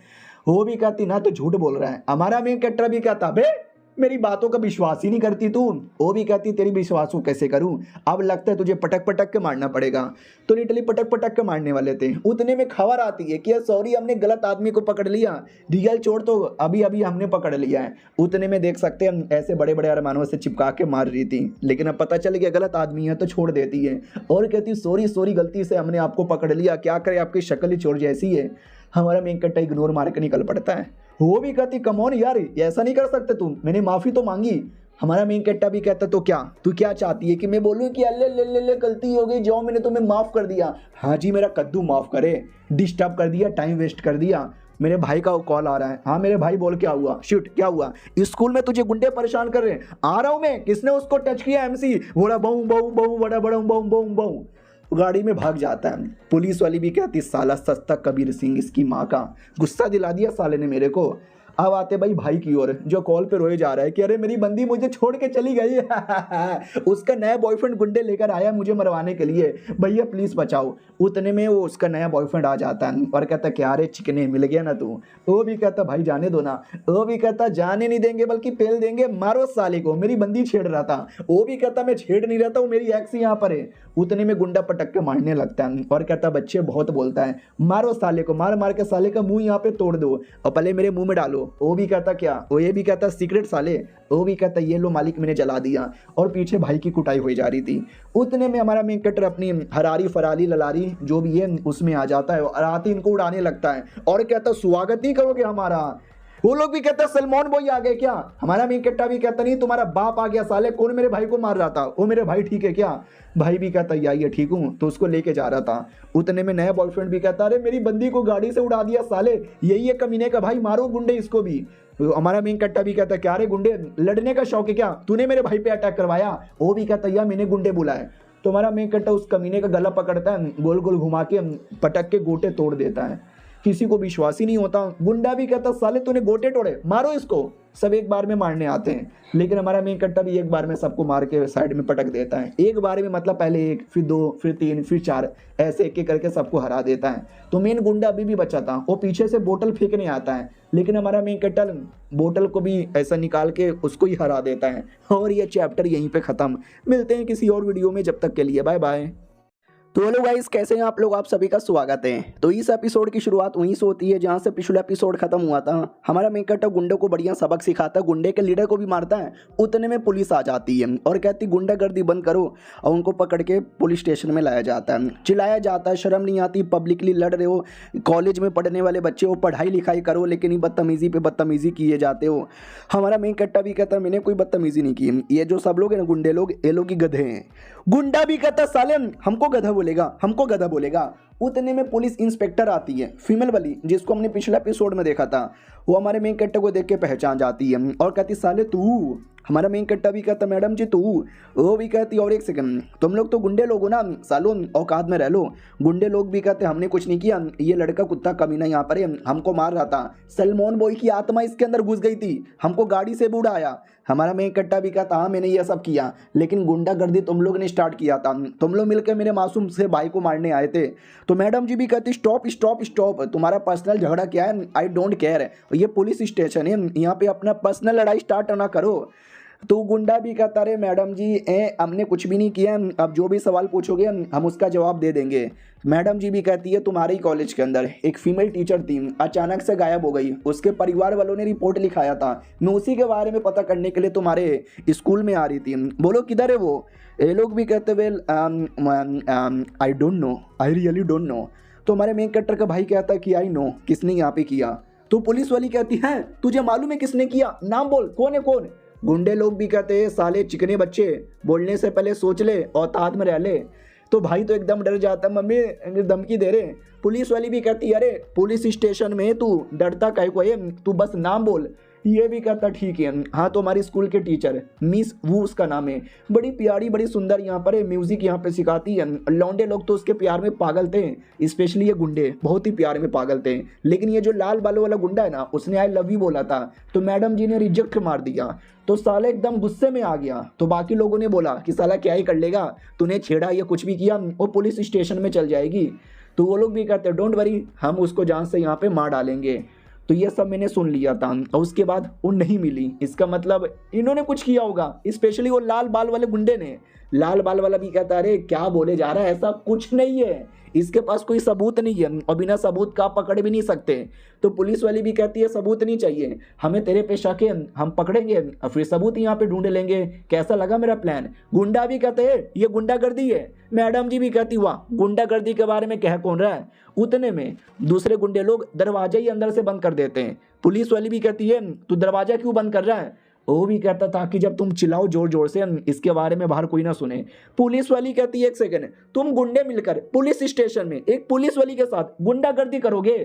वो भी कहती ना तो झूठ बोल रहा है। हमारा मेन कट्टा भी कहता बे मेरी बातों का विश्वास ही नहीं करती तू। वो भी कहती तेरी विश्वास को कैसे करूं, अब लगता है तुझे पटक पटक के मारना पड़ेगा। तो लिटरली पटक पटक के मारने वाले थे। उतने में खबर आती है कि सॉरी हमने गलत आदमी को पकड़ लिया, रियल चोर तो अभी अभी हमने पकड़ लिया है। उतने में देख सकते हैं ऐसे बड़े बड़े अरमानों से चिपका के मार रही थी, लेकिन अब पता चल गया गलत आदमी है तो छोड़ देती है और कहती सॉरी गलती से हमने आपको पकड़ लिया, क्या करे आपकी शक्ल ही चोर जैसी है। हमारा मेन कट्टा इग्नोर मार के निकल पड़ता है। वो भी कहती कम ऑन यार ऐसा नहीं कर सकते तुम, मैंने माफी तो मांगी। हमारा मेन कट्टा भी कहता तो क्या तू क्या चाहती है कि मैं बोलूं कि अल्ले ले गलती हो गई जाओ मैंने तुम्हें माफ कर दिया। हाँ जी मेरा कद्दू माफ करे, डिस्टर्ब कर दिया, टाइम वेस्ट कर दिया। मेरे भाई का कॉल आ रहा है। हाँ मेरे भाई बोल क्या हुआ। शिट क्या हुआ। स्कूल में तुझे गुंडे परेशान कर रहे हैं, आ रहा हूं मैं, किसने उसको टच किया एमसी, बड़ा बहु बड़ा बहु। गाड़ी में भाग जाता है। पुलिस वाली भी कहती साला सस्ता कबीर सिंह इसकी माँ का, गुस्सा दिला दिया साले ने मेरे को। अब आते भाई की ओर जो कॉल पे रोए जा रहा है कि अरे मेरी बंदी मुझे छोड़ के चली गई उसका नया बॉयफ्रेंड गुंडे लेकर आया मुझे मरवाने के लिए, भैया प्लीज बचाओ। उतने में वो उसका नया बॉयफ्रेंड आ जाता है और कहता क्या रे चिकने मिल गया ना तू। वो भी कहता भाई जाने दो ना। वो भी कहता जाने नहीं देंगे बल्कि पेल देंगे, मारो साले को, मेरी बंदी छेड़ रहा था। वो भी कहता मैं छेड़ नहीं रहता हूँ, मेरी एक्स यहाँ पर है। उतने में गुंडा पटक के मारने लगता है और कहता बच्चे बहुत बोलता है, मारो साले को, मार मार के साले का मुंह यहाँ पे तोड़ दो और पहले मेरे मुंह में डालो। वो भी कहता क्या, वो ये भी कहता सीक्रेट साले, वो भी कहता ये लो मालिक मैंने जला दिया, और पीछे भाई की कुटाई हुई जा रही थी। उतने में हमारा मेन कैरेक्टर अपनी हरारी फरारी ललारी जो भी है उसमें आ जाता है और आते इनको उड़ाने लगता है और कहता स्वागत नहीं करोगे हमारा। वो लोग भी कहता सलमान बॉय आ गए क्या। हमारा मेन कैरेक्टर भी कहता नहीं तुम्हारा बाप आ गया साले, कौन मेरे भाई को मार रहा था, वो मेरे भाई ठीक है क्या। भाई भी कहता ये ठीक हूँ, तो उसको लेके जा रहा था। उतने में नया बॉयफ्रेंड भी कहता अरे मेरी बंदी को गाड़ी से उड़ा दिया साले, यही है कमीने का भाई, मारो गुंडे इसको भी। तो हमारा मेन कट्टा भी कहता क्या रे गुंडे लड़ने का शौक है क्या, तूने मेरे भाई पे अटैक करवाया। वो भी कहता यार मैंने गुंडे बुलाए। तो हमारा मेन कट्टा उस कमीने का गला पकड़ता है, गोल गोल घुमा के पटक के गोटे तोड़ देता है। किसी को विश्वास ही नहीं होता। गुंडा भी कहता साले तूने गोटे तोड़े, मारो इसको। सब एक बार में मारने आते हैं, लेकिन हमारा मेन कट्टा भी एक बार में सबको मार के साइड में पटक देता है। एक बार में मतलब पहले 1 फिर 2 फिर 3 फिर 4 ऐसे एक एक करके सबको हरा देता है। तो मेन गुंडा अभी भी बचा था, वो पीछे से बोतल फेंकने आता है, लेकिन हमारा मेन कट्टा बोतल को भी ऐसा निकाल के उसको ही हरा देता है। और ये चैप्टर यहीं पे खत्म। मिलते हैं किसी और वीडियो में, जब तक के लिए बाय बाय। तो हेलो गाइस, कैसे हैं आप लोग, आप सभी का स्वागत है। तो इस एपिसोड की शुरुआत वहीं से होती है जहां से पिछला एपिसोड खत्म हुआ था। हमारा मेन कैरेक्टर गुंडे को बढ़िया सबक सिखाता है, गुंडे के लीडर को भी मारता है। उतने में पुलिस आ जाती है और कहती गुंडागर्दी बंद करो, और उनको पकड़ के पुलिस स्टेशन में लाया जाता है। चिल्लाया जाता है शर्म नहीं आती, पब्लिकली लड़ रहे हो, कॉलेज में पढ़ने वाले बच्चे हो, पढ़ाई लिखाई करो, लेकिन ये बदतमीजी पे बदतमीजी किए जाते हो। हमारा मेन कैरेक्टर भी कहता है मैंने कोई बदतमीजी नहीं की, ये जो सब लोग हैं ना गुंडे लोग, ये लोग ही गधे हैं। गुंडा भी कहता साले हमको गधा बोलेगा, हमको गधा बोलेगा। उतने में पुलिस इंस्पेक्टर आती है, फीमेल वाली, जिसको हमने पिछले एपिसोड में देखा था। वो हमारे मेन कैरेक्टर को देख के पहचान जाती है और कहती साले तू। हमारा मेन कैरेक्टर भी कहता मैडम जी तू। वो भी कहती और एक सेकंड, तुम लोग तो गुंडे लोग हो ना, सालों औकात में रह लो। गुंडे लोग भी कहते हमने कुछ नहीं किया, ये लड़का कुत्ता कमीना यहाँ पर है, हमको मार रहा था, सलमान बॉय की आत्मा इसके अंदर घुस गई थी, हमको गाड़ी से बुड़ाया। हमारा मेन कैरेक्टर भी कहता हाँ मैंने ये सब किया, लेकिन गुंडागर्दी तुम लोग ने स्टार्ट किया था, तुम लोग मिलकर मेरे मासूम से भाई को मारने आए थे। तो मैडम जी भी कहती स्टॉप स्टॉप स्टॉप, तुम्हारा पर्सनल झगड़ा क्या है, आई डोंट केयर, ये पुलिस स्टेशन है, यहाँ पे अपना पर्सनल लड़ाई स्टार्ट ना करो। तो गुंडा भी कहता रे मैडम जी हमने कुछ भी नहीं किया, अब जो भी सवाल पूछोगे हम उसका जवाब दे देंगे। मैडम जी भी कहती है तुम्हारे ही कॉलेज के अंदर एक फीमेल टीचर थी, अचानक से गायब हो गई, उसके परिवार वालों ने रिपोर्ट लिखाया था, मैं उसी के बारे में पता करने के लिए तुम्हारे स्कूल में आ रही थी, बोलो किधर है वो। ये लोग भी कहते well I don't know, I really don't know. तो हमारे मेन कैरेक्टर का भाई कहता है कि आई नो, किसने यहाँ पे किया। तो पुलिस वाली कहती है तुझे मालूम है किसने किया, नाम बोल, कौन है कौन। गुंडे लोग भी कहते हैं साले चिकने बच्चे, बोलने से पहले सोच ले, औकात में रह ले। तो भाई तो एकदम डर जाता, मम्मी धमकी दे रहे। पुलिस वाली भी कहती अरे पुलिस स्टेशन में तू डरता काहे को है, तू बस नाम बोल। ये भी कहता ठीक है। हाँ तो हमारी स्कूल के टीचर मिस वू उसका नाम है, बड़ी प्यारी बड़ी सुंदर, यहाँ पर म्यूजिक यहाँ पे सिखाती है। लौंडे लोग तो उसके प्यार में पागल थे, स्पेशली ये गुंडे बहुत ही प्यार में पागल थे। लेकिन ये जो लाल बालों वाला गुंडा है ना, उसने आई लव यू बोला था, तो मैडम जी ने रिजेक्ट मार दिया। तो साला एकदम गुस्से में आ गया। तो बाकी लोगों ने बोला कि साला क्या ही कर लेगा, तूने छेड़ा या कुछ भी किया वो पुलिस स्टेशन में चल जाएगी। तो वो लोग भी कहते डोंट वरी, हम उसको जान से यहाँ पे मार डालेंगे। तो ये सब मैंने सुन लिया था और उसके बाद वो नहीं मिली, इसका मतलब इन्होंने कुछ किया होगा, स्पेशली वो लाल बाल वाले गुंडे ने। लाल बाल वाला भी कहता अरे क्या बोले जा रहा है, ऐसा कुछ नहीं है, इसके पास कोई सबूत नहीं है और बिना सबूत का पकड़ भी नहीं सकते। तो पुलिस वाली भी कहती है सबूत नहीं चाहिए हमें, तेरे पे शक है, हम पकड़ेंगे और फिर सबूत यहाँ पे ढूंढ लेंगे, कैसा लगा मेरा प्लान। गुंडा भी कहते हैं ये गुंडागर्दी है। मैडम जी भी कहती वाह गुंडागर्दी के बारे में कह कौन रहा है। उतने में दूसरे गुंडे लोग दरवाजा ही अंदर से बंद कर देते हैं। पुलिस वाली भी कहती है तू दरवाजा क्यों बंद कर रहा है। वो भी कहता था कि जब तुम चिल्लाओ जोर जोर से इसके बारे में बाहर कोई ना सुने। पुलिस वाली कहती है एक सेकंड, तुम गुंडे मिलकर पुलिस स्टेशन में एक पुलिस वाली के साथ गुंडागर्दी करोगे।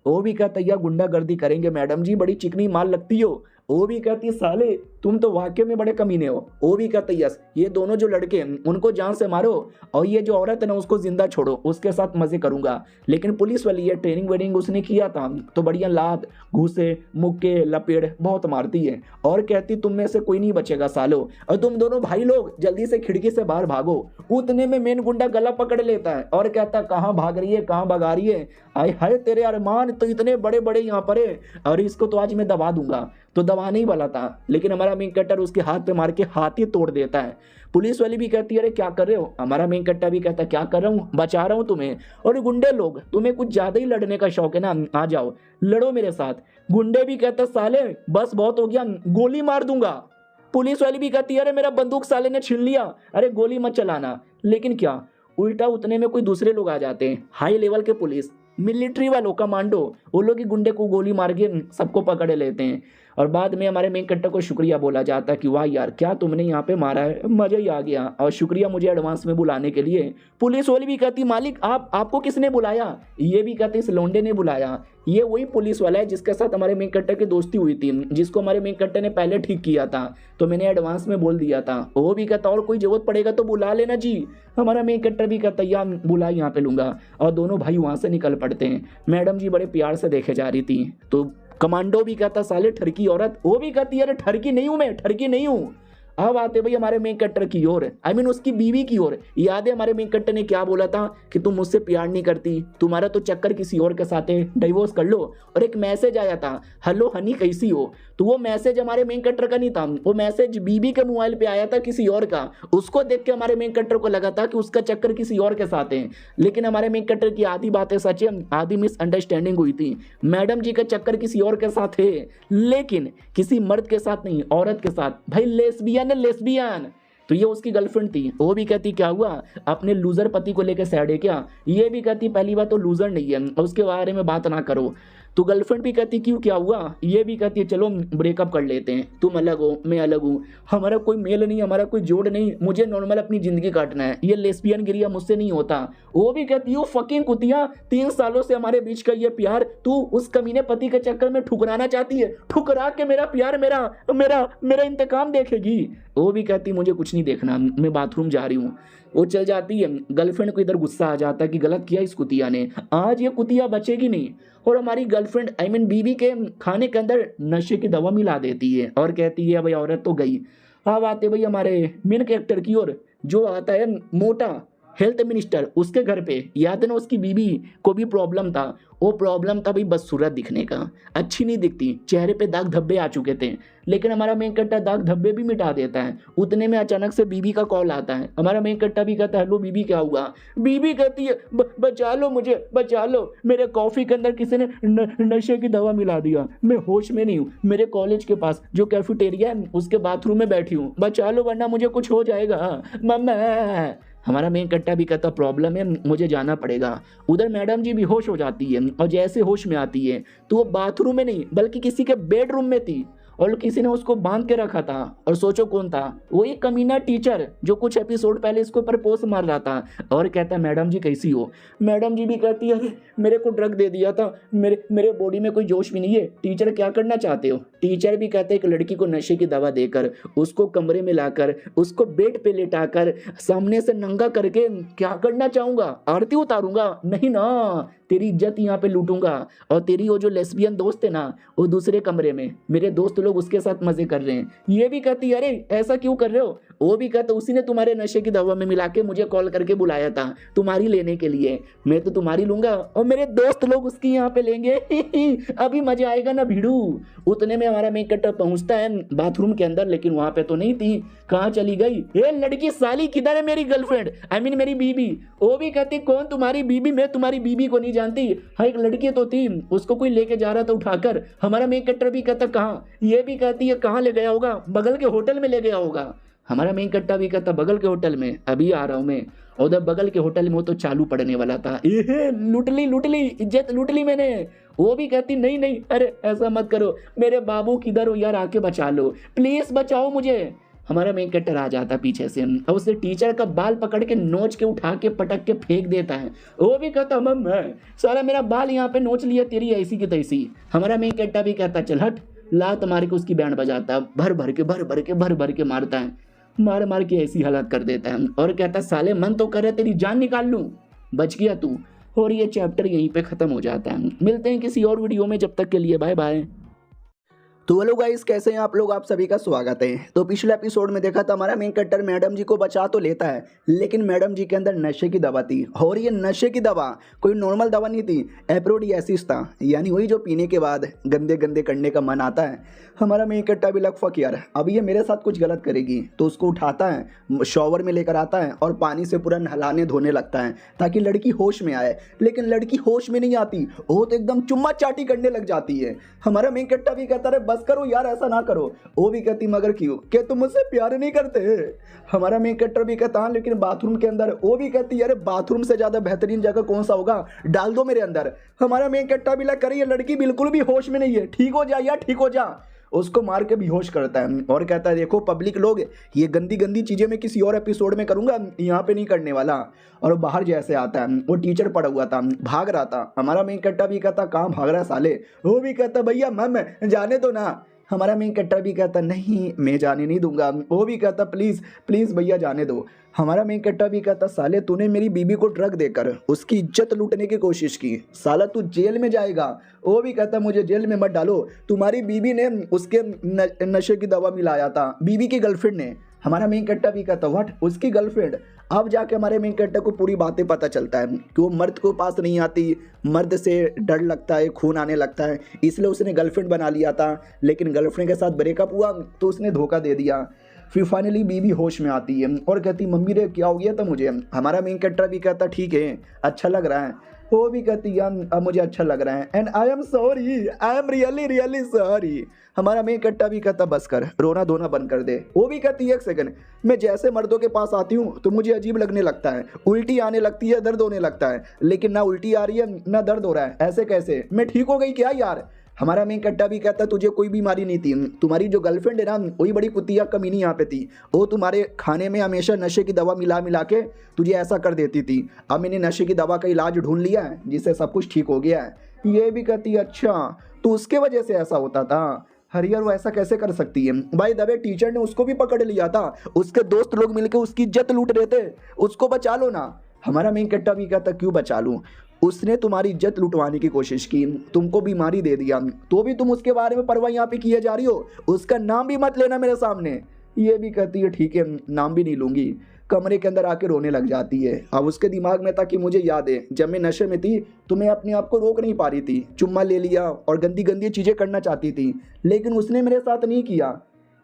वो भी कहता है गुंडागर्दी करेंगे मैडम जी, बड़ी चिकनी माल लगती हो। वो भी कहती साले तुम तो वाकई में बड़े कमीने हो। वो भी कहते यस, ये दोनों जो लड़के हैं उनको जान से मारो और ये जो औरत है ना उसको जिंदा छोड़ो, उसके साथ मजे करूंगा। लेकिन पुलिस वाली ये ट्रेनिंग वेनिंग उसने किया था तो बढ़िया लात घूसे मुक्के लपेड़ बहुत मारती है और कहती तुम में से कोई नहीं बचेगा सालो, और तुम दोनों भाई लोग जल्दी से खिड़की से बाहर भागो। उतने में मेन गुंडा गला पकड़ लेता है और कहता कहाँ भाग रही है, कहाँ भगा रही है, आए हाय तेरे अरमान तो इतने बड़े बड़े यहाँ पर है और इसको तो आज मैं दबा दूंगा। तो मतलब आने ही वाला था, लेकिन हमारा मेन कट्टर उसके हाथ पे मार के हाथ ही तोड़ देता है। पुलिस वाली भी कहती है अरे क्या कर रहे हो, हमारा मेन कट्टा भी कहता है क्या कर रहा हूँ, बचा रहा हूँ तुम्हें। और ये गुंडे लोग, तुम्हें कुछ ज्यादा ही लड़ने का शौक है ना, आ जाओ लड़ो मेरे साथ। गुंडे भी कहते साले बस बहुत हो गया, गोली मार दूंगा। पुलिस वाली भी कहती है अरे मेरा बंदूक साले ने छीन लिया, अरे गोली मत चलाना। लेकिन क्या, उल्टा उतने में कोई दूसरे लोग आ जाते हैं, हाई लेवल के पुलिस, मिलिट्री वालों, कमांडो, वो लोग ही गुंडे को गोली मार के सबको पकड़ लेते हैं। और बाद में हमारे मेन कट्टर को शुक्रिया बोला जाता है कि वाह यार क्या तुमने यहाँ पे मारा है, मजा ही आ गया, और शुक्रिया मुझे एडवांस में बुलाने के लिए। पुलिस वाली भी कहती मालिक आपको किसने बुलाया, ये भी कहते इस लोंडे ने बुलाया। ये वही पुलिस वाला है जिसके साथ हमारे मेन कट्टर की दोस्ती हुई थी, जिसको हमारे मेन कट्टर ने पहले ठीक किया था, तो मैंने एडवांस में बोल दिया था। वो भी कहता और कोई जरूरत पड़ेगा तो बुला लेना जी। हमारा मेन कट्टर भी कहता या बुला यहाँ पे लूंगा। और दोनों भाई वहां से निकल पड़ते हैं। मैडम जी बड़े प्यार से देखे जा रही थी, तो कमांडो भी कहता साले ठरकी औरत, वो भी कहती अरे ठरकी नहीं हूं मैं, ठरकी नहीं हूं। अब आते भाई हमारे मेन कट्टर की ओर, उसकी बीवी की ओर। याद है हमारे मेन कट्टर ने क्या बोला था कि तुम मुझसे प्यार नहीं करती, तुम्हारा तो चक्कर किसी और के साथ है, डिवोर्स कर लो। और एक मैसेज आया था, हेलो हनी कैसी हो, तो वो मैसेज हमारे मेन कट्टर का नहीं था, वो मैसेज बीबी के मोबाइल पे आया था किसी और का। उसको देख के हमारे मेन कट्टर को लगा था कि उसका चक्कर किसी और के साथ है। लेकिन हमारे मेन कट्टर की आधी बातें सच है, आधी मिसअंडरस्टैंडिंग हुई थी। मैडम जी का चक्कर किसी और के साथ है, लेकिन किसी मर्द के साथ नहीं, औरत के साथ। भाई लेस्बियन है, लेस्बियन। तो ये उसकी गर्लफ्रेंड थी। वो भी कहती क्या हुआ, अपने लूजर पति को लेकर सैड है क्या। ये भी कहती पहली बात तो लूजर नहीं है, और उसके बारे में बात ना करो। तो गर्लफ्रेंड भी कहती क्यों क्या हुआ। ये भी कहती है चलो ब्रेकअप कर लेते हैं, तुम अलग हो मैं अलग हूँ, हमारा कोई मेल नहीं, हमारा कोई जोड़ नहीं, मुझे नॉर्मल अपनी जिंदगी काटना है, ये लेस्बियन गिरिया मुझसे नहीं होता। वो भी कहती है फकिंग कुतिया, 3 सालों से हमारे बीच का ये प्यार तू उस कमीने पति के चक्कर में ठुकराना चाहती है, ठुकरा के मेरा प्यार मेरा मेरा मेरा इंतकाम देखेगी। वो भी कहती मुझे कुछ नहीं देखना, मैं बाथरूम जा रही हूँ। वो चल जाती है। गर्लफ्रेंड को इधर गुस्सा आ जाता है कि गलत किया इस कुतिया ने, आज ये कुतिया बचेगी नहीं। और हमारी गर्लफ्रेंड बीवी के खाने के अंदर नशे की दवा मिला देती है और कहती है भाई औरत तो गई। अब आते भाई हमारे मेन कैरेक्टर की ओर, जो आता है मोटा हेल्थ मिनिस्टर, उसके घर पे। याद है ना उसकी बीवी को भी प्रॉब्लम था, वो प्रॉब्लम था भाई बदसूरत दिखने का, अच्छी नहीं दिखती, चेहरे पे दाग धब्बे आ चुके थे। लेकिन हमारा मेन कट्टा दाग धब्बे भी मिटा देता है। उतने में अचानक से बीबी का कॉल आता है। हमारा मेन कट्टा भी कहता है हेलो बीबी क्या हुआ। बीबी कहती है बचा लो मुझे, बचा लो, मेरे कॉफी के अंदर किसी ने नशे की दवा मिला दिया, मैं होश में नहीं हूँ, मेरे कॉलेज के पास जो कैफेटेरिया है उसके बाथरूम में बैठी हूँ, बचा लो वरना मुझे कुछ हो जाएगा मम्मा। हमारा मेन कट्टा भी कहता प्रॉब्लम है मुझे जाना पड़ेगा। उधर मैडम जी भी होश हो जाती है, और जैसे होश में आती है तो वो बाथरूम में नहीं बल्कि किसी के बेडरूम में थी, और किसी ने उसको बांध के रखा था। और सोचो कौन था, वो एक कमीना टीचर जो कुछ एपिसोड पहले इसके ऊपर पोस्ट मार रहा था। और कहता है मैडम जी कैसी हो। मैडम जी भी कहती है अरे मेरे को ड्रग दे दिया था, मेरे बॉडी में कोई जोश भी नहीं है, टीचर क्या करना चाहते हो। टीचर भी कहते हैं एक लड़की को नशे की दवा देकर, उसको कमरे में लाकर, उसको बेड पे लेटाकर, सामने से नंगा करके क्या करना चाहूंगा, आरती उतारूंगा, नहीं ना, तेरी इज्जत यहाँ पे लूटूंगा। और तेरी वो जो लेस्बियन दोस्त है ना, वो दूसरे कमरे में, मेरे दोस्त लोग उसके साथ मजे कर रहे हैं। ये भी कहती है अरे ऐसा क्यों कर रहे हो। वो भी कहता उसी ने तुम्हारे नशे की दवा में मिला के मुझे कॉल करके बुलाया था तुम्हारी लेने के लिए, मैं तो तुम्हारी लूंगा और मेरे दोस्त लोग उसकी यहाँ पे लेंगे अभी मजा आएगा ना भिड़ू। उतने में हमारा मेन कट्टर पहुंचता है बाथरूम के अंदर, लेकिन वहां पे तो नहीं थी, कहाँ चली गई। ये लड़की साली किधर है, मेरी गर्लफ्रेंड मेरी बीबी। वो भी कहती कौन तुम्हारी बीबी, मैं तुम्हारी बीबी को नहीं जानती। हाँ एक लड़की तो थी, उसको कोई लेके जा रहा था उठाकर। हमारा मेन कट्टर भी कहता कहाँ, ये भी कहती है कहाँ ले गया होगा, बगल के होटल में ले गया होगा। हमारा मेन कट्टा भी कहता बगल के होटल में, अभी आ रहा हूं मैं। उधर बगल के होटल में वो तो चालू पड़ने वाला था, लूट ली इज्जत लूट ली मैंने। वो भी कहती नहीं नहीं अरे ऐसा मत करो, मेरे बाबू किधर हो यार, आके बचा लो प्लीज, बचाओ मुझे। हमारा मेन कट्टर आ जाता पीछे से और उससे टीचर का बाल पकड़ के नोच के उठा के पटक के फेंक देता है। वो भी कहता मम्मा साला मेरा बाल यहाँ पे नोच लिया तेरी ऐसी की तैसी। हमारा मेन कट्टा भी कहता चल हट, लात मार के उसकी बैंड बजाता है, भर भर के मारता है, मार मार के ऐसी हालत कर देता है। और कहता साले मन तो करे तेरी जान निकाल लूं, बच गया तू। और ये चैप्टर यहीं पे खत्म हो जाता है। मिलते हैं किसी और वीडियो में, जब तक के लिए बाय बाय। तो हेलो गाइस, कैसे हैं आप लोग। आप सभी का स्वागत है। तो पिछले एपिसोड में देखा था हमारा मेन कैरेक्टर मैडम जी को बचा तो लेता है, लेकिन मैडम जी के अंदर नशे की दवा थी। और ये नशे की दवा कोई नॉर्मल दवा नहीं थी, एप्रोडियासिस था, यानी वही जो पीने के बाद गंदे गंदे करने का मन आता है। हमारा मेन कैरेक्टर भी लग फक यार, अब ये मेरे साथ कुछ गलत करेगी, तो उसको उठाता है, शॉवर में लेकर आता है और पानी से पूरा नहलाने धोने लगता है ताकि लड़की होश में आए। लेकिन लड़की होश में नहीं आती, वो तो एकदम चुम्मा चाटी करने लग जाती है। हमारा मेन कैरेक्टर भी कहता है बस करो यार, ऐसा ना करो। वो भी कहती मगर क्यों, क्या तुम मुझसे प्यार नहीं करते। हमारा मेन कैरेक्टर भी कहता है लेकिन बाथरूम के अंदर। वो भी कहती है अरे बाथरूम से ज्यादा बेहतरीन जगह कौन सा होगा, डाल दो मेरे अंदर। हमारा मेन कैरेक्टर भी लग करे ये लड़की बिल्कुल भी होश में नहीं है, ठीक हो जा यार, ठीक हो जा। उसको मार के बेहोश करता है और कहता है देखो पब्लिक लोग, ये गंदी गंदी चीजें मैं किसी और एपिसोड में करूंगा, यहाँ पे नहीं करने वाला। और बाहर जैसे आता है, वो टीचर पड़ा हुआ था, भाग रहा था। हमारा मेन कैरेक्टर भी कहता कहाँ भाग रहा है साले। वो भी कहता भैया मैम जाने दो ना। हमारा मेन कैरेक्टर भी कहता नहीं मैं जाने नहीं दूंगा। वो भी कहता प्लीज प्लीज भैया जाने दो। हमारा मेन कैरेक्टर भी कहता साले तूने मेरी बीबी को ड्रग देकर उसकी इज्जत लूटने की कोशिश की, साला तू जेल में जाएगा। वो भी कहता मुझे जेल में मत डालो, तुम्हारी बीबी ने उसके नशे की दवा मिलाया था, बीबी की गर्लफ्रेंड ने। हमारा मेन कैरेक्टर भी कहता व्हाट, उसकी गर्लफ्रेंड। अब जाके हमारे मेन कैरेक्टर को पूरी बातें पता चलता है कि वो मर्द को पास नहीं आती, मर्द से डर लगता है, खून आने लगता है, इसलिए उसने गर्लफ्रेंड बना लिया था। लेकिन गर्लफ्रेंड के साथ ब्रेकअप हुआ तो उसने धोखा दे दिया। फिर फाइनली बीबी होश में आती है और कहती मम्मी रे क्या हो गया था मुझे। हमारा मेन कैरेक्टर भी कहता ठीक है अच्छा लग रहा है। वो भी कहती अब मुझे अच्छा लग रहा है and I am sorry, I am really really sorry. हमारा मेन कैरेक्टर भी कहता बस कर, रोना धोना बंद कर दे। वो भी कहती एक सेकंड, मैं जैसे मर्दों के पास आती हूँ तो मुझे अजीब लगने लगता है, उल्टी आने लगती है, दर्द होने लगता है, लेकिन ना उल्टी आ रही है ना दर्द हो रहा है, ऐसे कैसे, मैं ठीक हो गई क्या यार। हमारा मेन कैरेक्टर भी कहता तुझे कोई बीमारी नहीं थी, तुम्हारी जो गर्लफ्रेंड है ना वही बड़ी कुतिया कमीनी यहाँ पे थी, वो तुम्हारे खाने में हमेशा नशे की दवा मिला मिला के तुझे ऐसा कर देती थी। अब मैंने नशे की दवा का इलाज ढूंढ लिया है जिससे सब कुछ ठीक हो गया है। ये भी कहती अच्छा तो उसके वजह से ऐसा होता था। हरियर वो ऐसा कैसे कर सकती है। भाई दबे टीचर ने उसको भी पकड़ लिया था, उसके दोस्त लोग मिलकर उसकी इज्जत लूट रहे थे, उसको बचा लो ना। हमारा मेन कैरेक्टर भी कहता क्यों बचा लूं, उसने तुम्हारी इज्जत लुटवाने की कोशिश की, तुमको बीमारी दे दिया, तो भी तुम उसके बारे में परवाह यहाँ पे किए जा रही हो, उसका नाम भी मत लेना मेरे सामने। ये भी कहती है ठीक है नाम भी नहीं लूंगी। कमरे के अंदर आके रोने लग जाती है। अब उसके दिमाग में था कि मुझे याद है जब मैं नशे में थी तो मैं अपने आप को रोक नहीं पा रही थी, चुम्मा ले लिया और गंदी गंदी चीज़ें करना चाहती थी, लेकिन उसने मेरे साथ नहीं किया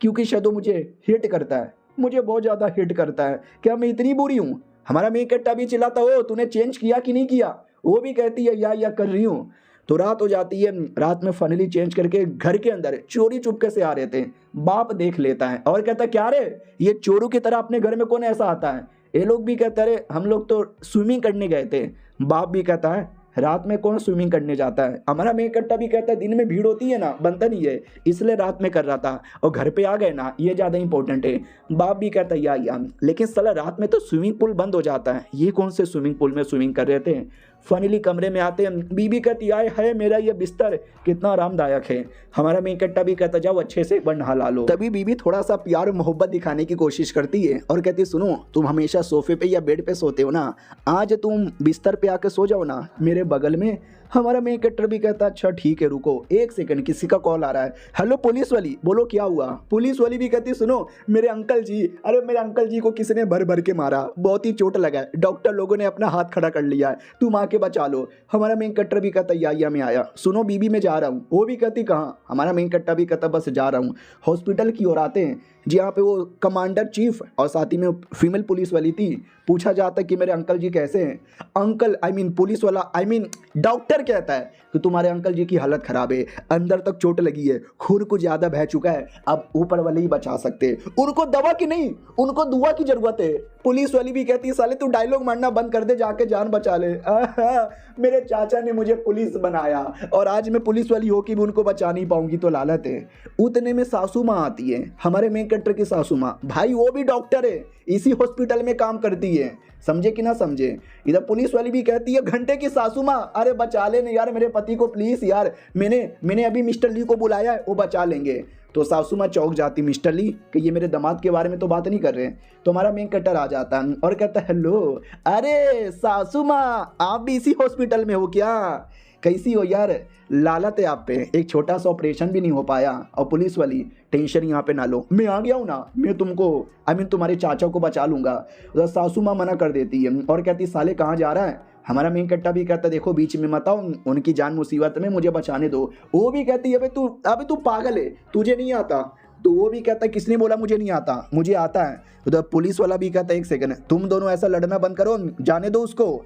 क्योंकि शायद वो मुझे हिट करता है, मुझे बहुत ज़्यादा हिट करता है। क्या मैं इतनी बुरी हूँ। हमारा मेन कैरेक्टर भी चिल्लाता हो तूने चेंज किया कि नहीं किया। वो भी कहती है या कर रही हूँ। तो रात हो जाती है, रात में फाइनली चेंज करके घर के अंदर चोरी चुपके से आ रहे थे। बाप देख लेता है और कहता क्या रे ये चोरों की तरह अपने घर में कौन ऐसा आता है। ये लोग भी कहते अरे हम लोग तो स्विमिंग करने गए थे। बाप भी कहता है रात में कौन स्विमिंग करने जाता है। हमारा मेन कैरेक्टर भी कहता है दिन में भीड़ होती है ना, बनता नहीं है, इसलिए रात में कर रहा था और घर पे आ गए ना ये ज़्यादा इंपॉर्टेंट है। बाप भी कहता है या लेकिन साला रात में तो स्विमिंग पूल बंद हो जाता है, ये कौन से स्विमिंग पूल में स्विमिंग कर रहे थे। फाइनली कमरे में आते हैं, बीबी कहती आए है मेरा ये बिस्तर कितना आरामदायक है। हमारा मेन कैरेक्टर भी कहता जाओ अच्छे से एक बार नहा लो। तभी बीबी थोड़ा सा प्यार मोहब्बत दिखाने की कोशिश करती है और कहती सुनो तुम हमेशा सोफे पे या बेड पे सोते हो ना, आज तुम बिस्तर पे आके सो जाओ ना मेरे बगल में। हमारा मेन कैरेक्टर भी कहता अच्छा ठीक है रुको एक सेकंड किसी का कॉल आ रहा है, हेलो पुलिस वाली, बोलो क्या हुआ। पुलिस वाली भी कहती सुनो मेरे अंकल जी, अरे मेरे अंकल जी को किसी ने भर भर के मारा, बहुत ही चोट लगा है, डॉक्टर लोगों ने अपना हाथ खड़ा कर लिया है, तुम आके बचा लो। हमारा मेन कैरेक्टर भी कहता या मैं आया, सुनो बीबी मैं जा रहा हूँ। वो भी कहती कहाँ। हमारा मेन कैरेक्टर भी कहता बस जा रहा हूँ। हॉस्पिटल की ओर आते हैं जहाँ पे वो कमांडर चीफ और साथ ही में फीमेल पुलिस वाली थी। पूछा जाता है कि मेरे अंकल जी कैसे हैं। अंकल आई मीन पुलिस वाला आई मीन डॉक्टर कहता है कि तुम्हारे अंकल जी की हालत खराब है, अंदर तक चोट लगी है, खून कुछ ज़्यादा बह चुका है, अब ऊपर वाले ही बचा सकते हैं, उनको दवा की नहीं उनको दुआ की जरूरत है। पुलिस वाली भी कहती है साले तू डायलॉग मारना बंद कर दे, जाके जान बचा ले। मेरे चाचा ने मुझे पुलिस बनाया और आज मैं पुलिस वाली हो कि भी उनको बचा नहीं पाऊंगी तो लालत है। उतने में सासू माँ आती है, हमारे मेन कैरेक्टर की सासू माँ, भाई वो भी डॉक्टर है, इसी हॉस्पिटल में काम करती है, समझे कि ना समझे। इधर पुलिस वाली भी कहती है घंटे की सासू माँ अरे बचा लेने यार मेरे पति को प्लीज यार, मैंने अभी मिस्टर ली को बुलाया है वो बचा लेंगे। तो सासू माँ चौंक जाती मिस्टर ली कि ये मेरे दामाद के बारे में तो बात नहीं कर रहे। तो हमारा मेन कैरेक्टर आ जाता है और कहता है हेलो, अरे सासू माँ आप भी इसी हॉस्पिटल में हो क्या। कैसी हो यार, लालत है आप पे, एक छोटा सा ऑपरेशन भी नहीं हो पाया। और पुलिस वाली, टेंशन यहाँ पे ना लो, मैं आ गया हूँ ना, मैं तुमको तुम्हारे चाचा को बचा लूंगा। उधर सासू माँ मना कर देती है और कहती साले कहाँ जा रहा है। हमारा मेन कट्टा भी कहता देखो बीच में मत आओ, उनकी जान मुसीबत में, मुझे बचाने दो। वो भी कहती है अबे तू पागल है, तुझे नहीं आता। तो वो भी कहता है किसने बोला मुझे नहीं आता, मुझे आता है। उधर पुलिस वाला भी कहता है एक सेकंड, तुम दोनों ऐसा लड़ना बंद करो, जाने दो उसको।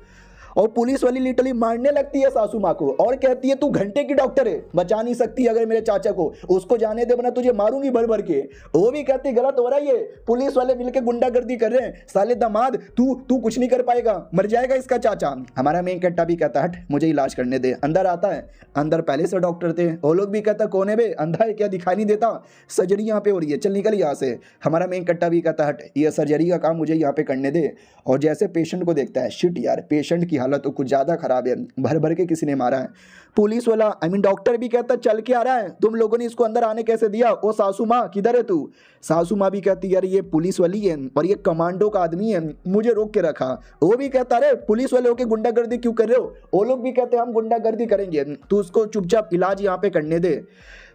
और पुलिस वाली लिटरली मारने लगती है सासू माँ को और कहती है तू घंटे की डॉक्टर है, बचा नहीं सकती अगर मेरे चाचा को, उसको जाने दे वरना तुझे मारूंगी भर भर के। वो भी कहती गलत हो रहा है, ये पुलिस वाले मिलके गुंडागर्दी कर रहे हैं, साले दामाद तू कुछ नहीं कर पाएगा, मर जाएगा इसका चाचा। हमारा मेन कट्टा भी कहता हट मुझे इलाज करने दे। अंदर आता है, अंदर पहले से डॉक्टर थे। वो लोग भी कहता कौन है बे, अंधा है क्या, दिखाई नहीं देता, सर्जरी यहाँ पे हो रही है, चल निकल यहाँ से। हमारा मेन कट्टा भी कहता हट ये सर्जरी का काम मुझे यहाँ पे करने दे। और जैसे पेशेंट को देखता है, शिट यार पेशेंट की हालत तो कुछ ज़्यादा खराब है, भर भर के किसी ने मारा है। पुलिस वाला डॉक्टर भी कहता चल के आ रहा है, तुम लोगों ने इसको अंदर आने कैसे दिया। ओ सासू माँ किधर है तू। सासू माँ भी कहती यार ये पुलिस वाली है और ये कमांडो का आदमी है, मुझे रोक के रखा। वो भी कहता अरे पुलिस वाले होके गुंडागर्दी क्यों कर रहे हो। वो लोग भी कहते हम गुंडागर्दी करेंगे, तू उसको चुपचाप इलाज यहाँ पे करने दे।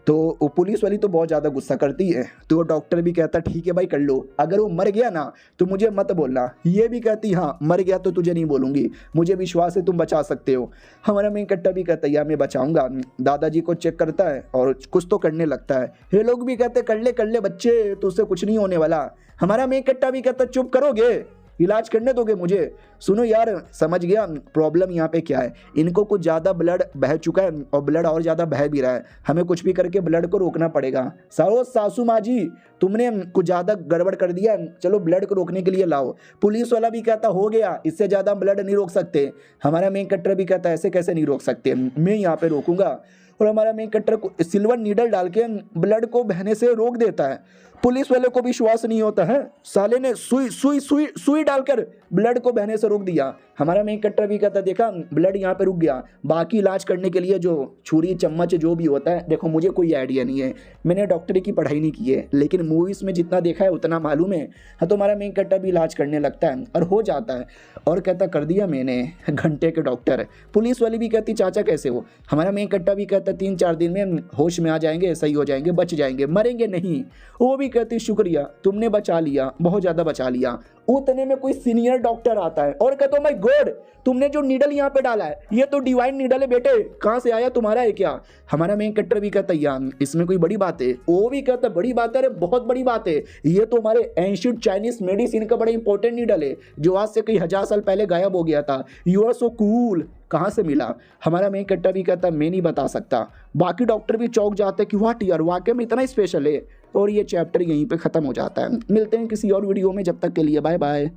तो वो पुलिस वाली तो बहुत ज़्यादा गुस्सा करती है। तो वो डॉक्टर भी कहता ठीक है भाई कर लो, अगर वो मर गया ना तो मुझे मत बोलना। ये भी कहती हाँ मर गया तो तुझे नहीं बोलूँगी, मुझे विश्वास है तुम बचा सकते हो। हमारा मेन कट्टा भी कहता है यार मैं बचाऊंगा। दादाजी को चेक करता है और कुछ तो करने लगता है। ये लोग भी कहते कर ले बच्चे, तो उससे कुछ नहीं होने वाला। हमारा मेन कट्टा भी कहता चुप करोगे, इलाज करने दोगे मुझे। सुनो यार समझ गया प्रॉब्लम यहाँ पे क्या है, इनको कुछ ज़्यादा ब्लड बह चुका है और ब्लड और ज़्यादा बह भी रहा है, हमें कुछ भी करके ब्लड को रोकना पड़ेगा। सासू माँ जी तुमने कुछ ज़्यादा गड़बड़ कर दिया, चलो ब्लड को रोकने के लिए लाओ। पुलिस वाला भी कहता हो गया, इससे ज़्यादा ब्लड नहीं रोक सकते। हमारा मेन कट्टर भी कहता ऐसे कैसे नहीं रोक सकते, मैं यहाँ पे रोकूंगा। और हमारा मेन कट्टर को सिल्वर नीडल डाल के ब्लड को बहने से रोक देता है। पुलिस वाले को विश्वास नहीं होता है, साले ने सुई डालकर ब्लड को बहने से रोक दिया। हमारा मेन कट्टर भी कहता देखा ब्लड यहाँ पे रुक गया, बाकी इलाज करने के लिए जो छुरी चम्मच जो भी होता है, देखो मुझे कोई आइडिया नहीं है, मैंने डॉक्टरी की पढ़ाई नहीं की है, लेकिन मूवीज़ में जितना देखा है उतना मालूम है। हाँ तो हमारा मेन कट्टर भी इलाज करने लगता है और हो जाता है और कहता कर दिया मैंने, घंटे के डॉक्टर। पुलिस वाली भी कहती चाचा कैसे हो। हमारा मेन कट्टा भी कहता 3-4 दिन में होश में आ जाएंगे, सही हो जाएंगे, बच जाएंगे, मरेंगे नहीं। वो भी कहती शुक्रिया तुमने बचा लिया, बहुत ज़्यादा बचा लिया। उतने में कोई सीनियर डॉक्टर आता है और कहता माय गॉड तुमने जो नीडल यहाँ पे डाला है ये तो डिवाइन नीडल है बेटे, कहाँ से आया, तुम्हारा है क्या। हमारा मेन कट्टर भी कहता यार इसमें कोई बड़ी बात है। वो भी कहता बड़ी बात है, अरे बहुत बड़ी बात है, ये तो हमारे एंशिएंट चाइनीज मेडिसिन का बड़ा इंपॉर्टेंट नीडल है जो आज से कई 1000 साल पहले गायब हो गया था। यू आर सो कूल, कहाँ से मिला। हमारा मेन कट्टा भी कहता मैं नहीं बता सकता। बाकी डॉक्टर भी चौंक जाते हैं कि व्हाट यार वाकई में इतना स्पेशल है। और ये चैप्टर यहीं पे ख़त्म हो जाता है। मिलते हैं किसी और वीडियो में, जब तक के लिए बाय बाय।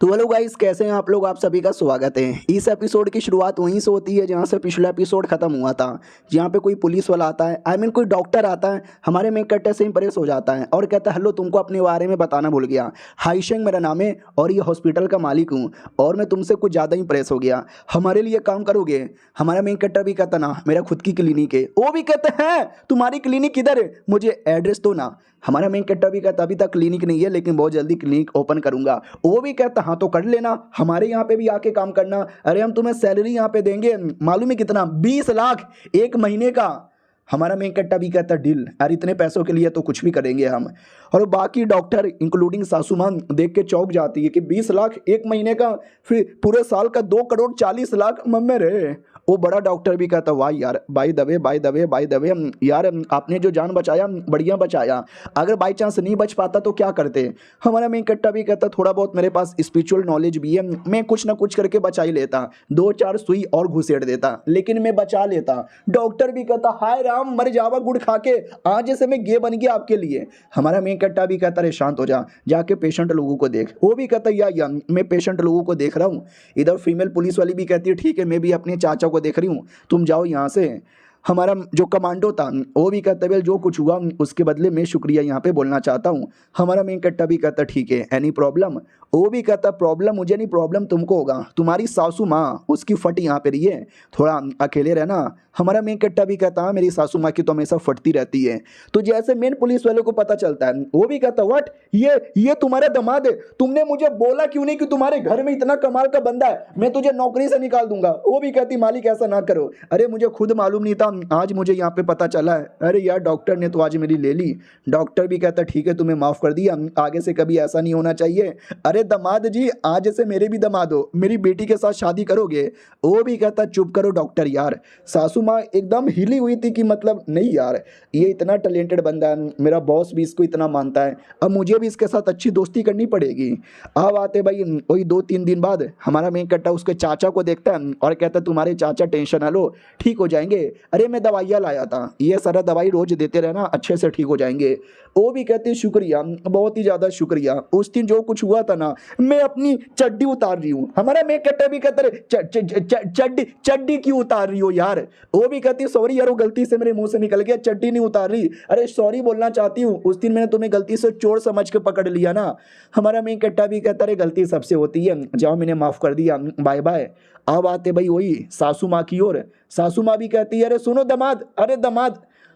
तो हेलो गाइस कैसे हैं आप लोग, आप सभी का स्वागत है। इस एपिसोड की शुरुआत वहीं से होती है जहां से पिछला एपिसोड खत्म हुआ था, जहां पे कोई पुलिस वाला आता है, कोई डॉक्टर आता है, हमारे मेन कट्टे से इंप्रेस हो जाता है और कहता है हेलो तुमको अपने बारे में बताना भूल गया, हाईशेंग मेरा नाम है और ये हॉस्पिटल का मालिक हूँ और मैं तुमसे कुछ ज़्यादा इंप्रेस हो गया, हमारे लिए काम करोगे। हमारा मेन कट्टा भी कहता ना मेरा खुद की क्लिनिक है। वो भी कहते हैं तुम्हारी क्लिनिक किधर है, मुझे एड्रेस दो ना। हमारा मेन कट्टा भी कहता अभी तक क्लिनिक नहीं है लेकिन बहुत जल्दी क्लिनिक ओपन करूंगा। वो भी कहता हाँ तो कर लेना, हमारे यहाँ पे भी आके काम करना, अरे हम तुम्हें सैलरी यहाँ पे देंगे, मालूम है कितना, 20 लाख 1 महीने का। हमारा मेन कट्टा भी कहता डील, यार इतने पैसों के लिए तो कुछ भी करेंगे हम। और बाकी डॉक्टर इंक्लूडिंग सासू माँ देख के चौंक जाती है कि 20 लाख 1 महीने का, फिर पूरे साल का 2 करोड़ 40 लाख मम्मे रे। वो बड़ा डॉक्टर भी कहता वाह यार बाय द वे यार आपने जो जान बचाया बढ़िया बचाया, अगर बाई चांस नहीं बच पाता तो क्या करते। हमारा मेन कट्टा भी कहता थोड़ा बहुत मेरे पास स्पिरिचुअल नॉलेज भी है, मैं कुछ ना कुछ करके बचा ही लेता, 2-4 सुई और घुसेड़ देता लेकिन मैं बचा लेता। डॉक्टर भी कहता हाय राम मर जावा गुड़ खा के, आज जैसे मैं गे बन गया आपके लिए। हमारा मेन कट्टा भी कहता रे शांत हो जा, जाके पेशेंट लोगों को देख। वो भी कहता या मैं पेशेंट लोगों को देख रहा हूँ। इधर फीमेल पुलिस वाली भी कहती है ठीक है मैं भी अपने चाचा को देख रही हूँ, तुम जाओ यहाँ से। हमारा जो कमांडो था वो भी कहता है जो कुछ हुआ उसके बदले मैं शुक्रिया यहाँ पे बोलना चाहता हूँ। हमारा मेन कट्टा भी कहता ठीक है एनी प्रॉब्लम। वो भी कहता प्रॉब्लम मुझे नहीं, प्रॉब्लम तुमको होगा, तुम्हारी सासू माँ उसकी फट यहाँ पे रही है, थोड़ा अकेले रहना। हमारा मेन कट्टा भी कहता है मेरी सासू माँ की तो हमेशा फटती रहती है। तो जैसे मेन पुलिस वाले को पता चलता है, वो भी कहता व्हाट, ये तुम्हारा दामाद है, तुमने मुझे बोला क्यों नहीं कि तुम्हारे घर में इतना कमाल का बंदा है, मैं तुझे नौकरी से निकाल दूंगा। वो भी कहती मालिक ऐसा ना करो, अरे मुझे खुद मालूम नहीं था, आज मुझे यहाँ पे पता चला है। अरे यार डॉक्टर ने तो आज मेरी ले ली। डॉक्टर भी कहता ठीक है तुम्हें माफ कर दिया, आगे से कभी ऐसा नहीं होना चाहिए। अरे दामाद जी आज से मेरे भी दामाद हो, मेरी बेटी के साथ शादी करोगे। वो भी कहता चुप करो डॉक्टर यार। सासू माँ एकदम हिली हुई थी कि मतलब नहीं यार ये इतना टैलेंटेड बंदा है, मेरा बॉस भी इसको इतना मानता है, अब मुझे भी इसके साथ अच्छी दोस्ती करनी पड़ेगी। अब आते भाई वही 2-3 दिन बाद हमारा मेन कट्टा उसके चाचा को देखता है और कहता तुम्हारे चाचा टेंशन ना लो, ठीक हो जाएंगे। अरे मैं दवाइयाँ लाया था, ये सारा दवाई रोज देते रहना, अच्छे से ठीक हो जाएंगे। वो भी कहते शुक्रिया, बहुत ही ज़्यादा शुक्रिया, उस दिन जो कुछ हुआ था ना, मैं अपनी चड्डी उतार रही हूँ। हमारा मेन कट्टा भी कहता चड्डी चड्डी क्यों उतार रही हो यार। वो भी कहती सॉरी यार वो गलती से मेरे मुंह से निकल गया, चड्डी नहीं उतार रही। अरे सॉरी बोलना चाहती हूँ, उस दिन मैंने तुम्हें गलती से चोर समझ के पकड़ लिया ना। हमारा मेन कट्टा भी कहता अरे गलती सबसे होती है, जाओ मैंने माफ कर दिया, बाय बाय। अब आते भाई वही सासू माँ की ओर। सासू माँ भी कहती है अरे सुनो दामाद,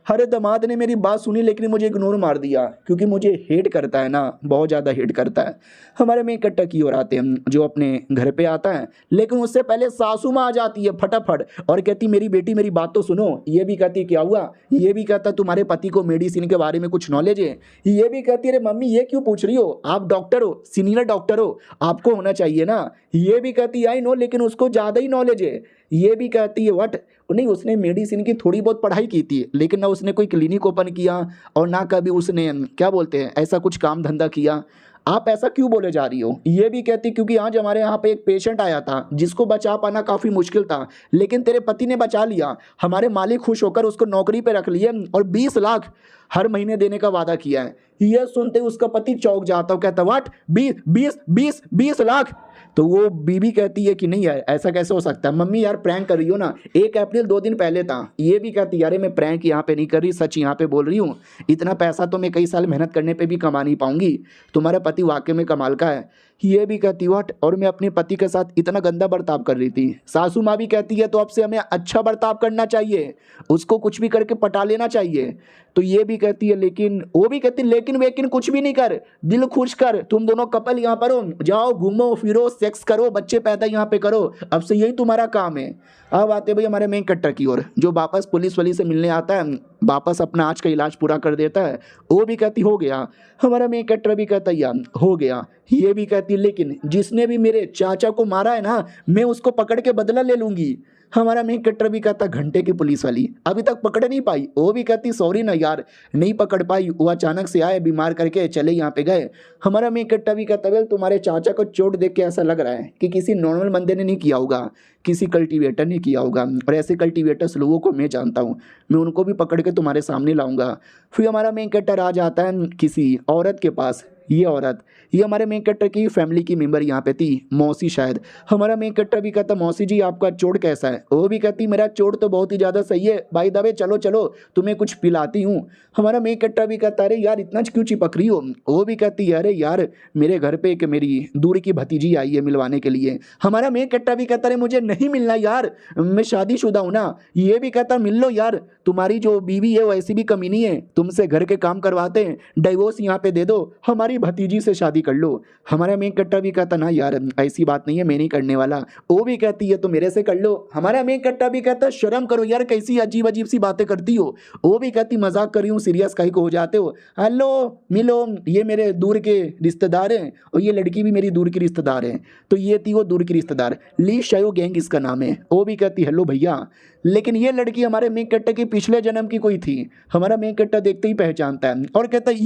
अरे दामाद ने मेरी बात सुनी लेकिन मुझे इग्नोर मार दिया, क्योंकि मुझे हेट करता है ना, बहुत ज़्यादा हेट करता है। हमारे मेन कट्टा की ओर आते हैं जो अपने घर पे आता है, लेकिन उससे पहले सासू माँ आ जाती है फटाफट और कहती मेरी बेटी मेरी बात तो सुनो। ये भी कहती क्या हुआ, ये भी कहता तुम्हारे पति को मेडिसिन के बारे में कुछ नॉलेज है। ये भी कहती अरे मम्मी ये क्यों पूछ रही हो, आप डॉक्टर हो, सीनियर डॉक्टर हो, आपको होना चाहिए ना। ये भी कहती आई नो लेकिन उसको ज़्यादा ही नॉलेज है। ये भी कहती है व्हाट, नहीं उसने मेडिसिन की थोड़ी बहुत पढ़ाई की थी लेकिन ना उसने कोई क्लिनिक ओपन किया और ना कभी उसने क्या बोलते हैं ऐसा कुछ काम धंधा किया। आप ऐसा क्यों बोले जा रही हो। ये भी कहती क्योंकि आज हमारे यहाँ पे एक पेशेंट आया था जिसको बचा पाना काफ़ी मुश्किल था, लेकिन तेरे पति ने बचा लिया। हमारे मालिक खुश होकर उसको नौकरी पे रख लिए और 20 लाख हर महीने देने का वादा किया है। यह सुनते उसका पति चौंक जाता है, कहता व्हाट 20 लाख। तो वो बीबी कहती है कि नहीं यार ऐसा कैसे हो सकता है, मम्मी यार प्रैंक कर रही हो ना, 1 अप्रैल 2 दिन पहले था। ये भी कहती यार मैं प्रैंक यहाँ पे नहीं कर रही, सच यहाँ पे बोल रही हूँ, इतना पैसा तो मैं कई साल मेहनत करने पे भी कमा नहीं पाऊंगी, तुम्हारा पति वाकई में कमाल का है। ये भी कहती व्हाट, और मैं अपने पति के साथ इतना गंदा बर्ताव कर रही थी। सासू माँ भी कहती है तो अब से हमें अच्छा बर्ताव करना चाहिए, उसको कुछ भी करके पटा लेना चाहिए। तो ये भी कहती है लेकिन, वो भी कहती लेकिन वेकिन कुछ भी नहीं कर, दिल खुश कर, तुम दोनों कपल यहाँ पर हो, जाओ घूमो फिरो सेक्स करो बच्चे पैदा यहाँ पे करो, अब से यही तुम्हारा काम है। अब आते भाई हमारे मेन कट्टर की ओर जो वापस पुलिस वाली से मिलने आता है, वापस अपना आज का इलाज पूरा कर देता है। वो भी कहती हो गया। हमारा मेन कट्टर भी कहता यार हो गया। ये भी कहती लेकिन जिसने भी मेरे चाचा को मारा है ना, मैं उसको पकड़ के बदला ले लूंगी। हमारा मेन कट्टर भी कहता घंटे की पुलिस वाली अभी तक पकड़ नहीं पाई। वो भी कहती सॉरी ना यार नहीं पकड़ पाई, वो अचानक से आए बीमार करके चले यहाँ पे गए। हमारा मेन कट्टर भी कहता वेल तुम्हारे चाचा को चोट देख के ऐसा लग रहा है कि किसी नॉर्मल बंदे ने नहीं किया होगा, किसी कल्टीवेटर ने किया होगा, और ऐसे कल्टीवेटर्स लोगों को मैं जानता हूँ, मैं उनको भी पकड़ के तुम्हारे सामने लाऊंगा। फिर हमारा मेन कट्टर आ जाता है किसी औरत के पास। ये औरत ये हमारे मेन कट्टर की फैमिली की मेंबर यहाँ पे थी, मौसी शायद। हमारा मेन कट्टर भी कहता मौसी जी आपका चोट कैसा है। वो भी कहती मेरा चोट तो बहुत ही ज़्यादा सही है, भाई दबे चलो चलो तुम्हें कुछ पिलाती हूँ। हमारा मेन कट्टर भी कहता अरे यार इतना क्यों चिपक रही हो। वो भी कहती है अरे यार मेरे घर पे एक मेरी दूर की भतीजी आई है मिलवाने के लिए। हमारा मेन कट्टर भी कहता अरे मुझे नहीं मिलना यार, मैं शादीशुदा हूँ ना। ये भी कहता मिल लो यार, तुम्हारी जो बीवी है वैसी भी कमीनी है, तुमसे घर के काम करवाते हैं, डाइवोर्स यहाँ पे दे दो, हमारी भतीजी से शादी कर लो। हमारा मेन कट्टा भी कहता ना यार ऐसी बात नहीं है, मैं नहीं करने वाला। वो भी कहती है तो मेरे से कर लो। हमारा मेन कट्टा भी कहता शर्म करो यार कैसी अजीब अजीब सी बातें करती हो। वो भी कहती मजाक कर रही हूँ, सीरियस काहे को हो जाते हो, हेलो मिलो ये मेरे दूर के रिश्तेदार हैं और ये लड़की भी मेरी दूर की रिश्तेदार है। तो ये थी वो दूर की रिश्तेदार, ली शायो गैंग इसका नाम है। वो भी कहती हेलो भैया, लेकिन ये लड़की हमारे मेन कट्टा के पिछले जन्म की कोई थी। हमारा मेन कट्टा देखते ही पहचानता है और कहता है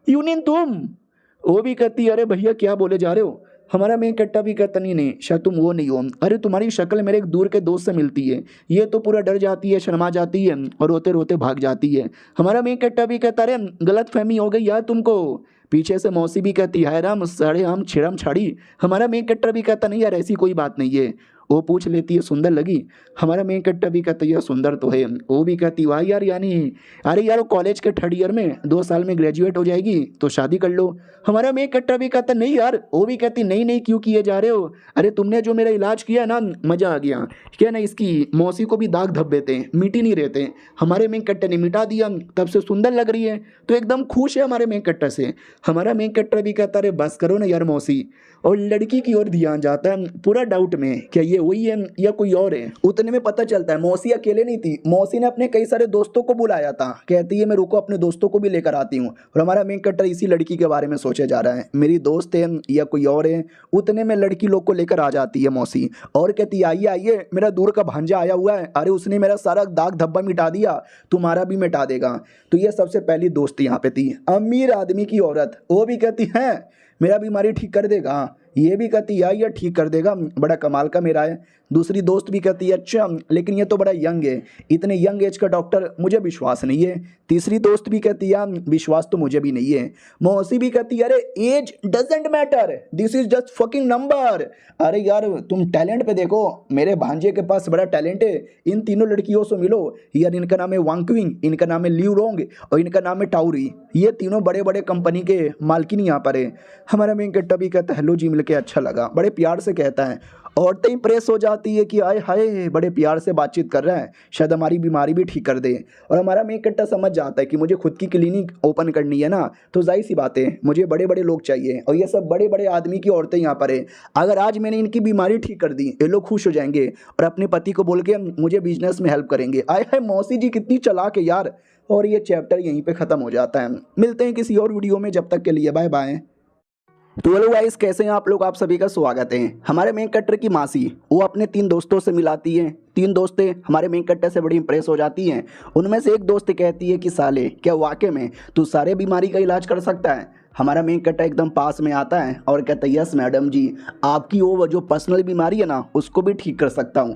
यूनिन तुम। वो भी कहती अरे भैया क्या बोले जा रहे हो। हमारा मेन कट्टा भी कहता नहीं शायद तुम वो नहीं हो, अरे तुम्हारी शक्ल मेरे एक दूर के दोस्त से मिलती है। ये तो पूरा डर जाती है, शर्मा जाती है और रोते रोते भाग जाती है। हमारा मेन कट्टा भी कहता अरे गलत फहमी हो गई यार तुमको। पीछे से मौसी भी कहती है राम साढ़े हम छिड़म छड़ी। हमारा मेन कट्टा भी कहता नहीं यार ऐसी कोई बात नहीं है। वो पूछ लेती है सुंदर लगी। हमारा मेन कट्टा भी कहता है यार सुंदर तो है। वो भी कहती वाह यार यानी अरे यार वो कॉलेज के थर्ड ईयर में 2 साल में ग्रेजुएट हो जाएगी तो शादी कर लो। हमारा मेन कट्टा भी कहता नहीं यार। वो भी कहती नहीं नहीं क्यों किए जा रहे हो, अरे तुमने जो मेरा इलाज किया ना मज़ा आ गया। क्या ना इसकी मौसी को भी दाग धब्बे थे, मिट ही नहीं रहते। हमारे मेन कट्टे ने मिटा दिया, तब से सुंदर लग रही है। तो एकदम खुश है हमारे मेन कट्टा से। हमारा मेन कट्टा भी कहता अरे बस करो ना यार मौसी। और लड़की की ओर ध्यान जाता है पूरा डाउट में क्या ये वही है या कोई और है। उतने में पता चलता है मौसी अकेले नहीं थी, मौसी ने अपने कई सारे दोस्तों को बुलाया था। कहती है मैं रुको अपने दोस्तों को भी लेकर आती हूँ। और हमारा मेन कट्टर इसी लड़की के बारे में सोचे जा रहा है मेरी दोस्त है या कोई और है। उतने में लड़की लोग को लेकर आ जाती है मौसी और कहती है आइए आइए मेरा दूर का भांजा आया हुआ है, अरे उसने मेरा सारा दाग धब्बा मिटा दिया, तुम्हारा भी मिटा देगा। तो ये सबसे पहली दोस्त यहाँ पे थी अमीर आदमी की औरत। वो भी कहती है मेरा बीमारी ठीक कर देगा। ये भी कहती है ये ठीक कर देगा, बड़ा कमाल का मेरा है। दूसरी दोस्त भी कहती है अच्छा लेकिन ये तो बड़ा यंग है, इतने यंग एज का डॉक्टर मुझे विश्वास नहीं है। तीसरी दोस्त भी कहती है विश्वास तो मुझे भी नहीं है। मौसी भी कहती है अरे age doesn't matter, this is just fucking number. अरे यार तुम टैलेंट पे देखो, मेरे भांजे के पास बड़ा टैलेंट है। इन तीनों लड़कियों से मिलो यार, इनका नाम है वांगक्विंग, इनका नाम है लिू रोंग और इनका नाम है टाउरी। ये तीनों बड़े बड़े कंपनी के मालकिन यहाँ पर है। हमारा मेन कट्टा भी कहता है हेलो जी मिलके अच्छा लगा, बड़े प्यार से कहता है। औरतें इंप्रेस हो जाती है कि आए हाय बड़े प्यार से बातचीत कर रहा है, शायद हमारी बीमारी भी ठीक कर दे। और हमारा मेन कट्टा समझ जाता है कि मुझे खुद की क्लिनिक ओपन करनी है ना, तो जाहिर सी बात है मुझे बड़े बड़े लोग चाहिए और ये सब बड़े बड़े आदमी की औरतें यहाँ पर है। अगर आज मैंने इनकी बीमारी ठीक कर दी ये लोग खुश हो जाएंगे और अपने पति को बोल के मुझे बिजनेस में हेल्प करेंगे। आए हाय मौसी जी कितनी चालाक है यार। और ये चैप्टर यहीं पे ख़त्म हो जाता है। मिलते हैं किसी और वीडियो में, जब तक के लिए बाय बाय। तो हेलो गाइस कैसे हैं आप लोग, आप सभी का स्वागत है। हमारे मेन कट्टर की मासी वो अपने 3 दोस्तों से मिलाती है। 3 दोस्तें हमारे मेन कट्टर से बड़ी इंप्रेस हो जाती हैं। उनमें से एक दोस्त कहती है कि साले क्या वाकई में तू सारे बीमारी का इलाज कर सकता है। हमारा मेन कट्टा एकदम पास में आता है और कहता है यस मैडम जी, आपकी वो जो पर्सनल बीमारी है ना उसको भी ठीक कर सकता हूँ।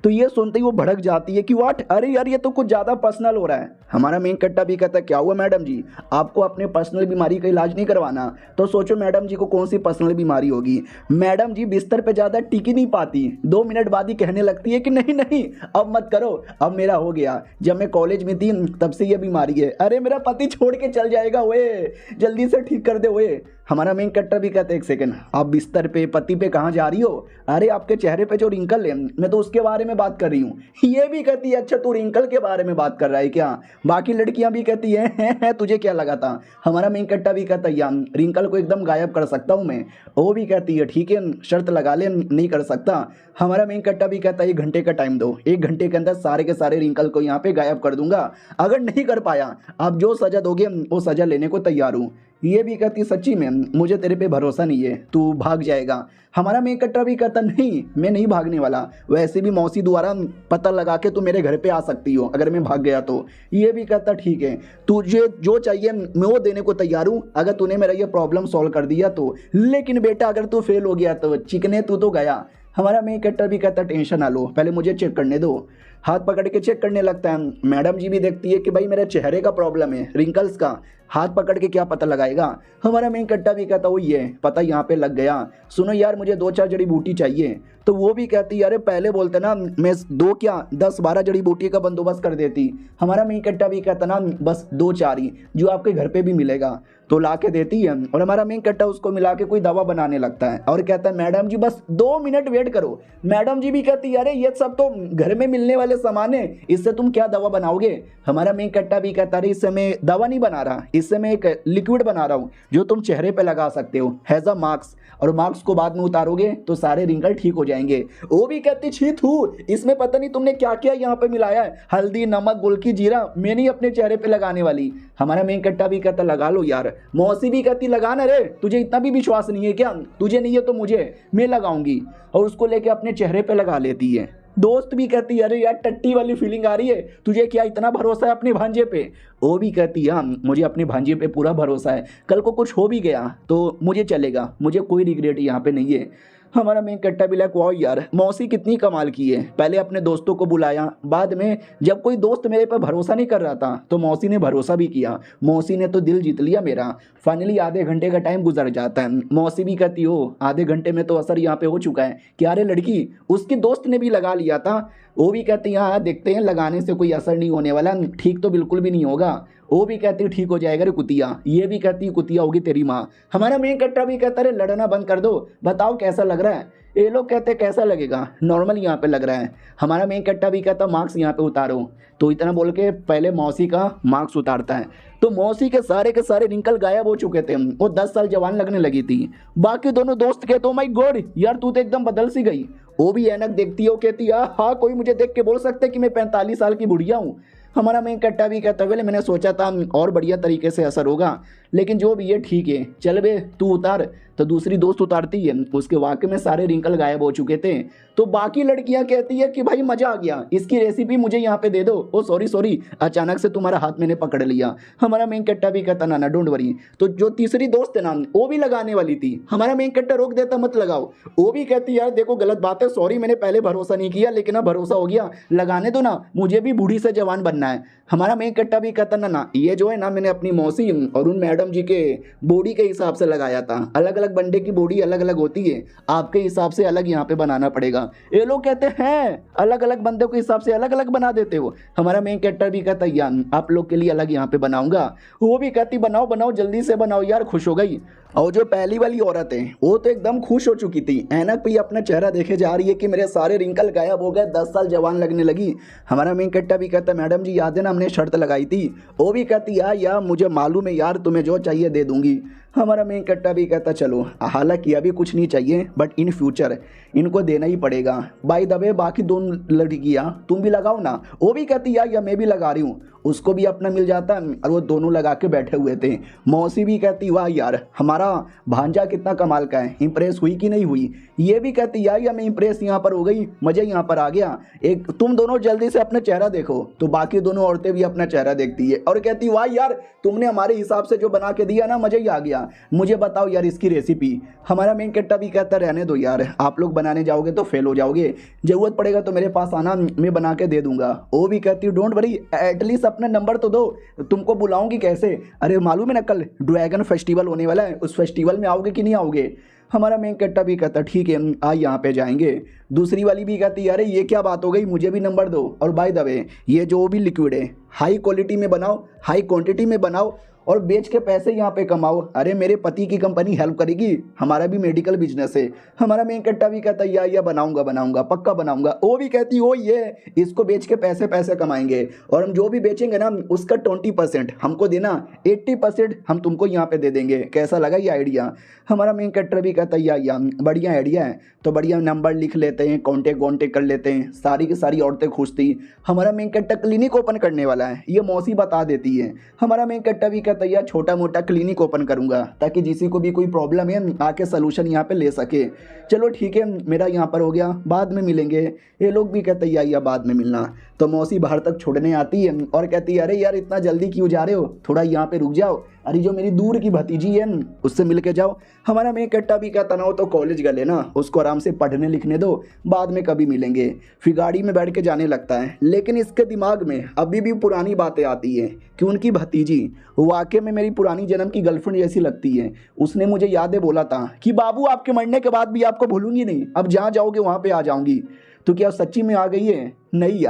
तो ये सुनते ही वो भड़क जाती है कि व्हाट, अरे यार ये तो कुछ ज़्यादा पर्सनल हो रहा है। हमारा मेन कट्टा भी कहता है क्या हुआ मैडम जी, आपको अपने पर्सनल बीमारी का इलाज नहीं करवाना। तो सोचो मैडम जी को कौन सी पर्सनल बीमारी होगी। मैडम जी बिस्तर पे ज़्यादा टिक ही नहीं पाती, 2 मिनट बाद ही कहने लगती है कि नहीं नहीं अब मत करो, अब मेरा हो गया, जब मैं कॉलेज में थी तब से ये बीमारी है। अरे मेरा पति छोड़ के चल जाएगा वे, जल्दी से ठीक कर दे वे। हमारा मेन कट्टर भी कहते हैं एक सेकंड, आप बिस्तर पे पति पे कहाँ जा रही हो, अरे आपके चेहरे पे जो रिंकल है मैं तो उसके बारे में बात कर रही हूँ। ये भी कहती है अच्छा तू रिंकल के बारे में बात कर रहा है क्या। बाकी लड़कियां भी कहती है तुझे क्या लगा था। हमारा मेन कट्टा भी कहता है यार रिंकल को एकदम गायब कर सकता हूँ मैं। वो भी कहती है ठीक है शर्त लगा ले, नहीं कर सकता। हमारा मेन कट्टा भी कहता है 1 घंटे का टाइम दो, 1 घंटे के अंदर सारे के सारे रिंकल को यहाँ पे गायब कर दूंगा। अगर नहीं कर पाया आप जो सजा दोगे वो सजा लेने को तैयार हूँ। ये भी कहती सच्ची में मुझे तेरे पे भरोसा नहीं है, तू भाग जाएगा। हमारा मेन कट्टा भी कहता नहीं मैं नहीं भागने वाला, वैसे भी मौसी द्वारा पता लगा के तू मेरे घर पे आ सकती हो अगर मैं भाग गया तो। ये भी कहता ठीक है तुझे जो चाहिए मैं वो देने को तैयार हूँ अगर तूने मेरा ये प्रॉब्लम सॉल्व कर दिया तो, लेकिन बेटा अगर तू फेल हो गया तो चिकने तू तो गया। हमारा मेन कट्टर भी कहता टेंशन ना लो, पहले मुझे चेक करने दो। हाथ पकड़ के चेक करने लगता है। मैडम जी भी देखती है कि भाई मेरे चेहरे का प्रॉब्लम है, रिंकल्स का, हाथ पकड़ के क्या पता लगाएगा। हमारा मेन कट्टा भी कहता वही है पता यहाँ पे लग गया, सुनो यार मुझे 2-4 जड़ी बूटी चाहिए। तो वो भी कहती है अरे पहले बोलते ना मैं 2 क्या 10-12 जड़ी बूटी का बंदोबस्त कर देती। हमारा मेन कट्टा भी कहता ना बस 2-4 ही जो आपके घर पे भी मिलेगा, तो ला के देती है। और हमारा मेन कट्टा उसको मिला के कोई दवा बनाने लगता है और कहता है मैडम जी बस 2 मिनट वेट करो। मैडम जी भी कहती है अरे ये सब तो घर में मिलने वाले सामान है, इससे तुम क्या दवा बनाओगे। हमारा मेन कट्टा भी कहता है इससे मैं दवा नहीं बना रहा, इससे मैं एक लिक्विड बना रहा हूँ जो तुम चेहरे पे लगा सकते हो हैज अ मार्क्स, और मार्क्स को बाद में उतारोगे तो सारे रिंकल ठीक हो जाएंगे। वो भी कहती छी थू, इसमें पता नहीं तुमने क्या क्या यहाँ पे मिलाया है, हल्दी नमक गुलकी जीरा, मैं नहीं अपने चेहरे पे लगाने वाली। हमारा मेन कट्टा भी कहता लगा लो यार। मौसी भी कहती लगाना रे, तुझे इतना भी विश्वास नहीं है क्या, तुझे नहीं है तो मुझे, मैं लगाऊंगी। और उसको लेके अपने चेहरे पे लगा लेती है। दोस्त भी कहती है अरे यार टट्टी वाली फीलिंग आ रही है, तुझे क्या इतना भरोसा है अपने भांजे पे। वो भी कहती है मुझे अपने भांजे पे पूरा भरोसा है, कल को कुछ हो भी गया तो मुझे चलेगा, मुझे कोई रिग्रेट यहाँ पे नहीं है। हमारा मेन कट्टा भी लाइक वाह यार मौसी कितनी कमाल की है, पहले अपने दोस्तों को बुलाया, बाद में जब कोई दोस्त मेरे पर भरोसा नहीं कर रहा था तो मौसी ने भरोसा भी किया, मौसी ने तो दिल जीत लिया मेरा। फाइनली आधे घंटे का टाइम गुजर जाता है, मौसी भी कहती हो आधे घंटे में तो असर यहाँ पे हो चुका है कि अरे लड़की उसकी दोस्त ने भी लगा लिया था, वो भी कहती है हाँ देखते हैं लगाने से कोई असर नहीं होने वाला, ठीक तो बिल्कुल भी नहीं होगा। वो भी कहती ठीक हो जाएगा रे कुतिया, ये भी कहती कुतिया होगी तेरी माँ। हमारा मेन कट्टा भी कहता रे लड़ना बंद कर दो, बताओ कैसा लग रहा है। ये लोग कहते कैसा लगेगा, नॉर्मल यहाँ पे लग रहा है। हमारा मेन कट्टा भी कहता मार्क्स यहाँ पे उतारो, तो इतना बोल के पहले मौसी का मार्क्स उतारता है, तो मौसी के सारे रिंकल गायब हो चुके थे, वो 10 साल जवान लगने लगी थी। बाकी दोनों दोस्त कहते ओ माय गॉड यार तू तो एकदम बदल सी गई। वो भी ऐनक देखती हो कहती हाँ कोई मुझे देख के बोल सकते कि मैं 45 साल की बुढ़िया हूँ। हमारा मेन कट्टा भी कहता है मैंने सोचा था और बढ़िया तरीके से असर होगा, लेकिन जो भी है ठीक है चल बे तू उतार। तो दूसरी दोस्त उतारती है, उसके वाकई में सारे रिंकल गायब हो चुके थे। तो बाकी लड़कियां कहती है कि भाई मजा आ गया, इसकी रेसिपी मुझे यहाँ पे दे दो। ओ सॉरी अचानक से तुम्हारा हाथ मैंने पकड़ लिया। हमारा मेन कट्टा भी कहता ना डोंट वरी। तो जो तीसरी दोस्त है ना वो भी लगाने वाली थी, हमारा मेन कट्टा रोक देता मत लगाओ। वो भी कहती यार देखो गलत बात है, सॉरी मैंने पहले भरोसा नहीं किया लेकिन अब भरोसा हो गया, लगाने दो ना, मुझे भी बूढ़ी से जवान बनना है। हमारा मेन कट्टा भी कहता ना ये जो है ना मैंने अपनी मौसी और उन मैडम जी के बॉडी के हिसाब से लगाया था, अलग अलग बंदे की बॉडी अलग अलग होती है, आपके हिसाब से अलग यहाँ पे बनाना पड़ेगा। ये लोग कहते हैं अलग अलग बंदों के हिसाब से अलग अलग बना देते हो। हमारा मेन कैरेक्टर भी कहता है यार आप लोग के लिए अलग यहाँ पे बनाऊंगा। वो भी कहती बनाओ बनाओ जल्दी से बनाओ यार, खुश हो गई। और जो पहली वाली औरत है वो तो एकदम खुश हो चुकी थी, ऐनक पे अपना चेहरा देखे जा रही है कि मेरे सारे रिंकल गायब हो गए, 10 साल जवान लगने लगी। हमारा मेन कैरेक्टर भी कहता है मैडम जी याद है ना हमने शर्त लगाई थी। वो भी कहती यार मुझे मालूम है यार, तुम्हें जो चाहिए दे दूंगी। हमारा मेन कट्टा भी कहता चलो हालांकि अभी कुछ नहीं चाहिए बट इन फ्यूचर इनको देना ही पड़ेगा। बाय द वे बाकी दोनों लड़कियाँ तुम भी लगाओ ना। वो भी कहती यार मैं भी लगा रही हूँ, उसको भी अपना मिल जाता और वो दोनों लगा के बैठे हुए थे। मौसी भी कहती वाह यार हमारा भांजा कितना कमाल का है, इंप्रेस हुई कि नहीं हुई। ये भी कहती यार मैं इंप्रेस यहाँ पर हो गई, मज़ा यहाँ पर आ गया। एक तुम दोनों जल्दी से अपना चेहरा देखो। तो बाकी दोनों औरतें भी अपना चेहरा देखती है और कहती वाह यार तुमने हमारे हिसाब से जो बना के दिया ना मज़ा ही आ गया, मुझे बताओ यार इसकी रेसिपी। हमारा मेन कट्टा भी कहता रहने दो यार, आप लोग बनाने जाओगे तो फेल हो जाओगे, ज़रूरत पड़ेगा तो मेरे पास आना, मैं बना के दे दूंगा। वो भी कहती डोंट वरी एटलीस्ट अपना नंबर तो दो, तुमको बुलाऊंगी कैसे, अरे मालूम है ना कल ड्रैगन फेस्टिवल होने वाला है, उस फेस्टिवल में आओगे कि नहीं आओगे। हमारा मेन कट्टा भी कहता ठीक है आज यहाँ पे जाएंगे। दूसरी वाली भी कहती अरे ये क्या बात हो गई, मुझे भी नंबर दो। और बाय द वे ये जो भी लिक्विड है हाई क्वालिटी में बनाओ, हाई क्वांटिटी में बनाओ और बेच के पैसे यहाँ पे कमाओ। अरे मेरे पति की कंपनी हेल्प करेगी, हमारा भी मेडिकल बिजनेस है। हमारा मेन कट्टा भी कहता है या बनाऊंगा पक्का बनाऊंगा। वो भी कहती हो ये इसको बेच के पैसे कमाएंगे और हम जो भी बेचेंगे ना उसका 20% हमको देना, 80% हम तुमको यहाँ पे दे देंगे। कैसा लगा ये आइडिया। हमारा मेन कट्टर भी कहता है या बढ़िया आइडिया है, तो बढ़िया नंबर लिख लेते हैं, कॉन्टेक्ट कर लेते हैं। सारी की सारी औरतें खुश थी। हमारा मेन कट्टा क्लिनिक ओपन करने वाला है, ये मौसी बता देती है। हमारा मेन कट्टा भी कहता है छोटा मोटा क्लिनिक ओपन करूंगा ताकि जिसी को भी कोई प्रॉब्लम है आके सलूशन यहाँ पे ले सके। चलो ठीक है मेरा यहाँ पर हो गया, बाद में मिलेंगे। ये लोग भी कहते हैं या बाद में मिलना। तो मौसी बाहर तक छोड़ने आती है और कहती है अरे यार इतना जल्दी क्यों जा रहे हो, थोड़ा यहाँ पे रुक जाओ, अरे जो मेरी दूर की भतीजी है उससे मिल के जाओ। हमारा मेन कट्टा भी कहता ना हो तो कॉलेज गए ना, उसको आराम से पढ़ने लिखने दो, बाद में कभी मिलेंगे। फिर गाड़ी में बैठ के जाने लगता है, लेकिन इसके दिमाग में अभी भी पुरानी बातें आती हैं कि उनकी भतीजी वाकई में मेरी पुरानी जन्म की गर्लफ्रेंड जैसी लगती है। उसने मुझे यादें बोला था कि बाबू आपके मरने के बाद भी आपको भूलूंगी नहीं, अब जहाँ जाओगे वहाँ पे आ जाऊँगी। तो क्या सच्ची में आ गई है? नहीं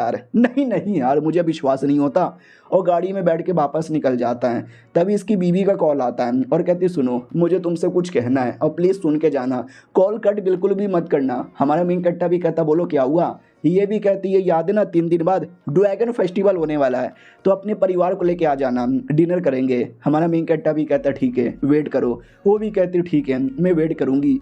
यार मुझे विश्वास नहीं होता। और गाड़ी में बैठ के वापस निकल जाता है। तभी इसकी बीवी का कॉल आता है और कहती सुनो मुझे तुमसे कुछ कहना है और प्लीज़ सुन के जाना, कॉल कट बिल्कुल भी मत करना। हमारा मेन कट्टा भी कहता बोलो क्या हुआ। ये भी कहती है याद है ना 3 दिन बाद ड्रैगन फेस्टिवल होने वाला है, तो अपने परिवार को लेके आ जाना, डिनर करेंगे। हमारा मेन कट्टा भी कहता ठीक है वेट करो। वो भी कहती ठीक है मैं वेट करूँगी।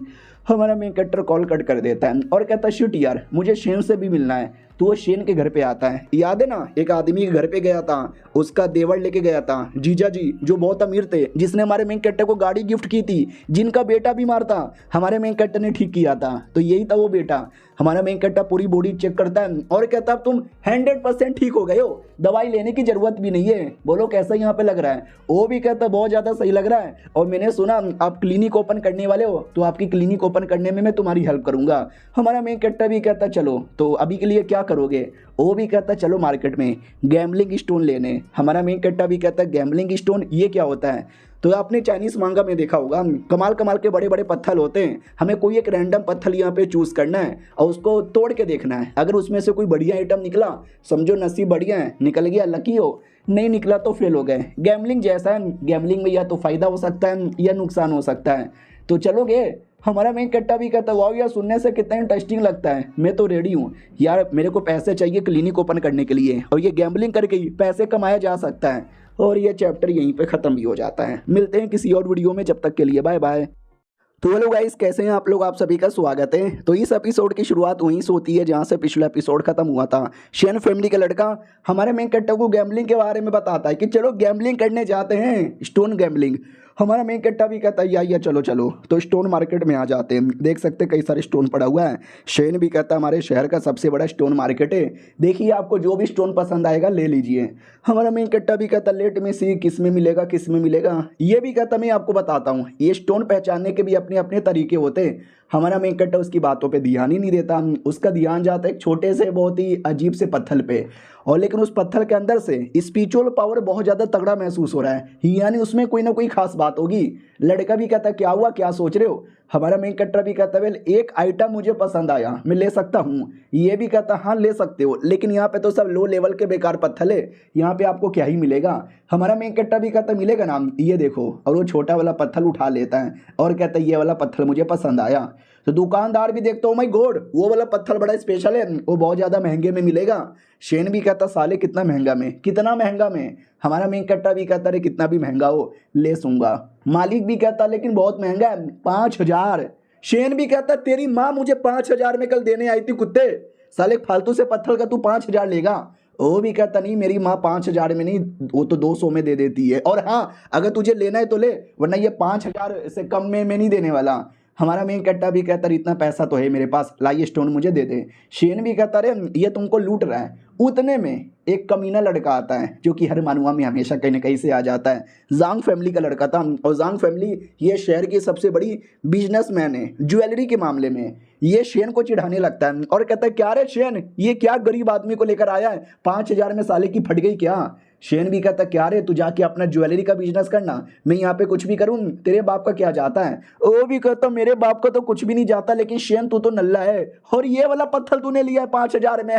हमारा मेन कट्टर कॉल कट कर देता है और कहता शिट यार मुझे शेन से भी मिलना है। तो वो शेन के घर पे आता है। याद है ना, एक आदमी के घर पे गया था, उसका देवर लेके गया था, जीजा जी जो बहुत अमीर थे, जिसने हमारे मेन कैरेक्टर को गाड़ी गिफ्ट की थी, जिनका बेटा बीमार था, हमारे मेन कैरेक्टर ने ठीक किया था। तो यही था वो बेटा। हमारा मेन कैरेक्टर पूरी बॉडी चेक करता है और कहता है अब तुम 100% ठीक हो गए हो, दवाई लेने की जरूरत भी नहीं है। बोलो कैसा यहाँ पे लग रहा है? वो भी कहता है बहुत ज़्यादा सही लग रहा है, और मैंने सुना आप क्लिनिक ओपन करने वाले हो, तो आपकी क्लिनिक ओपन करने में मैं तुम्हारी हेल्प करूंगा। हमारा मेन कैरेक्टर भी कहता चलो, तो अभी के लिए क्या करोगे? वो भी कहता चलो मार्केट में गैम्बलिंग स्टोन लेने। हमारा मेन कैरेक्टर भी कहता है गैम्बलिंग स्टोन ये क्या होता है? तो आपने चाइनीज मांगा में देखा होगा, कमाल कमाल के बड़े बड़े पत्थर होते हैं, हमें कोई एक रैंडम पत्थर यहाँ पे चूज करना है और उसको तोड़ के देखना है। अगर उसमें से कोई बढ़िया आइटम निकला, समझो नसीब बढ़िया है, निकल गया लकी हो, नहीं निकला तो फेल हो गए। गैम्बलिंग जैसा है, गैम्बलिंग में या तो फायदा हो सकता है या नुकसान हो सकता है। तो चलोगे? हमारा मेन कट्टा भी कहता है वाह यार सुनने से कितना इंटरेस्टिंग लगता है, मैं तो रेडी हूँ यार, मेरे को पैसे चाहिए क्लिनिक ओपन करने के लिए, और ये गैम्बलिंग करके ही पैसे कमाया जा सकता है। और ये चैप्टर यहीं पे ख़त्म भी हो जाता है। मिलते हैं किसी और वीडियो में, जब तक के लिए बाय बाय। तो हेलो गाइस, कैसे हैं आप लोग? आप सभी का स्वागत है। तो इस एपिसोड की शुरुआत वहीं से होती है जहां से पिछला एपिसोड खत्म हुआ था। शेन फैमिली का लड़का हमारे मेन कैरेक्टर को गैम्बलिंग के बारे में बताता है कि चलो गैम्बलिंग करने जाते हैं, स्टोन गैम्बलिंग। हमारा मेन कैरेक्टर भी कहता है या चलो चलो। तो स्टोन मार्केट में आ जाते हैं, देख सकते हैं कई सारे स्टोन पड़ा हुआ है। शेन भी कहता है हमारे शहर का सबसे बड़ा स्टोन मार्केट है, देखिए आपको जो भी स्टोन पसंद आएगा ले लीजिए। हमारा मेन कैरेक्टर भी कहता है लेट में सी किस में मिलेगा किस में मिलेगा। ये भी कहता मैं आपको बताता हूँ, ये स्टोन पहचानने के भी अपने अपने तरीके होते हैं। हमारा मेन कैरेक्टर उसकी बातों पे ध्यान ही नहीं देता, उसका ध्यान जाता है एक छोटे से बहुत ही अजीब से पत्थर पे, और लेकिन उस पत्थर के अंदर से स्पिरिचुअल पावर बहुत ज़्यादा तगड़ा महसूस हो रहा है, यानी उसमें कोई ना कोई खास बात होगी। लड़का भी कहता क्या हुआ, क्या सोच रहे हो? हमारा मेन कैरेक्टर भी कहता वेल एक आइटम मुझे पसंद आया, मैं ले सकता हूँ? ये भी कहता हाँ ले सकते हो, लेकिन यहाँ पे तो सब लो लेवल के बेकार पत्थर है, यहाँ पे आपको क्या ही मिलेगा? हमारा मेन कैरेक्टर भी कहता मिलेगा ना, ये देखो, और वो छोटा वाला पत्थर उठा लेता है और कहता है ये वाला पत्थर मुझे पसंद आया। तो दुकानदार भी देखता हूँ माय गॉड वो वाला पत्थर बड़ा स्पेशल है, वो बहुत ज़्यादा महंगे में मिलेगा। शेन भी कहता साले कितना महंगा में, कितना महंगा में? हमारा मेन कैरेक्टर भी कहता रे कितना भी महंगा हो ले सूंगा। मालिक भी कहता लेकिन बहुत महंगा है, 5,000। शेन भी कहता तेरी माँ मुझे 5,000 में कल देने आई थी कुत्ते, साले फालतू से पत्थर का तू 5,000 लेगा? वो भी कहता नहीं मेरी माँ 5,000 में नहीं, वो तो 200 में दे देती है, और हाँ अगर तुझे लेना है तो ले, वरना ये 5,000 से कम में मैं नहीं देने वाला। हमारा मेन कैरेक्टर भी कहता इतना पैसा तो है मेरे पास, लाइए स्टोन मुझे दे दे। शेन भी कहता रे ये तुमको लूट रहा है। उतने में एक कमीना लड़का आता है जो कि हर मानुआ में हमेशा कहीं ना कहीं से आ जाता है। जांग फैमिली का लड़का था, और जांग फैमिली ये शहर की सबसे बड़ी बिजनेसमैन है ज्वेलरी के मामले में। ये शेन को चिढ़ाने लगता है और कहता है क्या रे शेन, ये क्या गरीब आदमी को लेकर आया है, 5,000 में साले की फट गई क्या? शेन भी कहता क्या रे तू जाके अपना ज्वेलरी का बिजनेस करना, मैं यहाँ पे कुछ भी करूँ, तेरे बाप का क्या जाता है? वो भी कहता मेरे बाप का तो कुछ भी नहीं जाता, लेकिन शेन तू तो नल्ला है, और ये वाला पत्थर तूने लिया है 5,000 में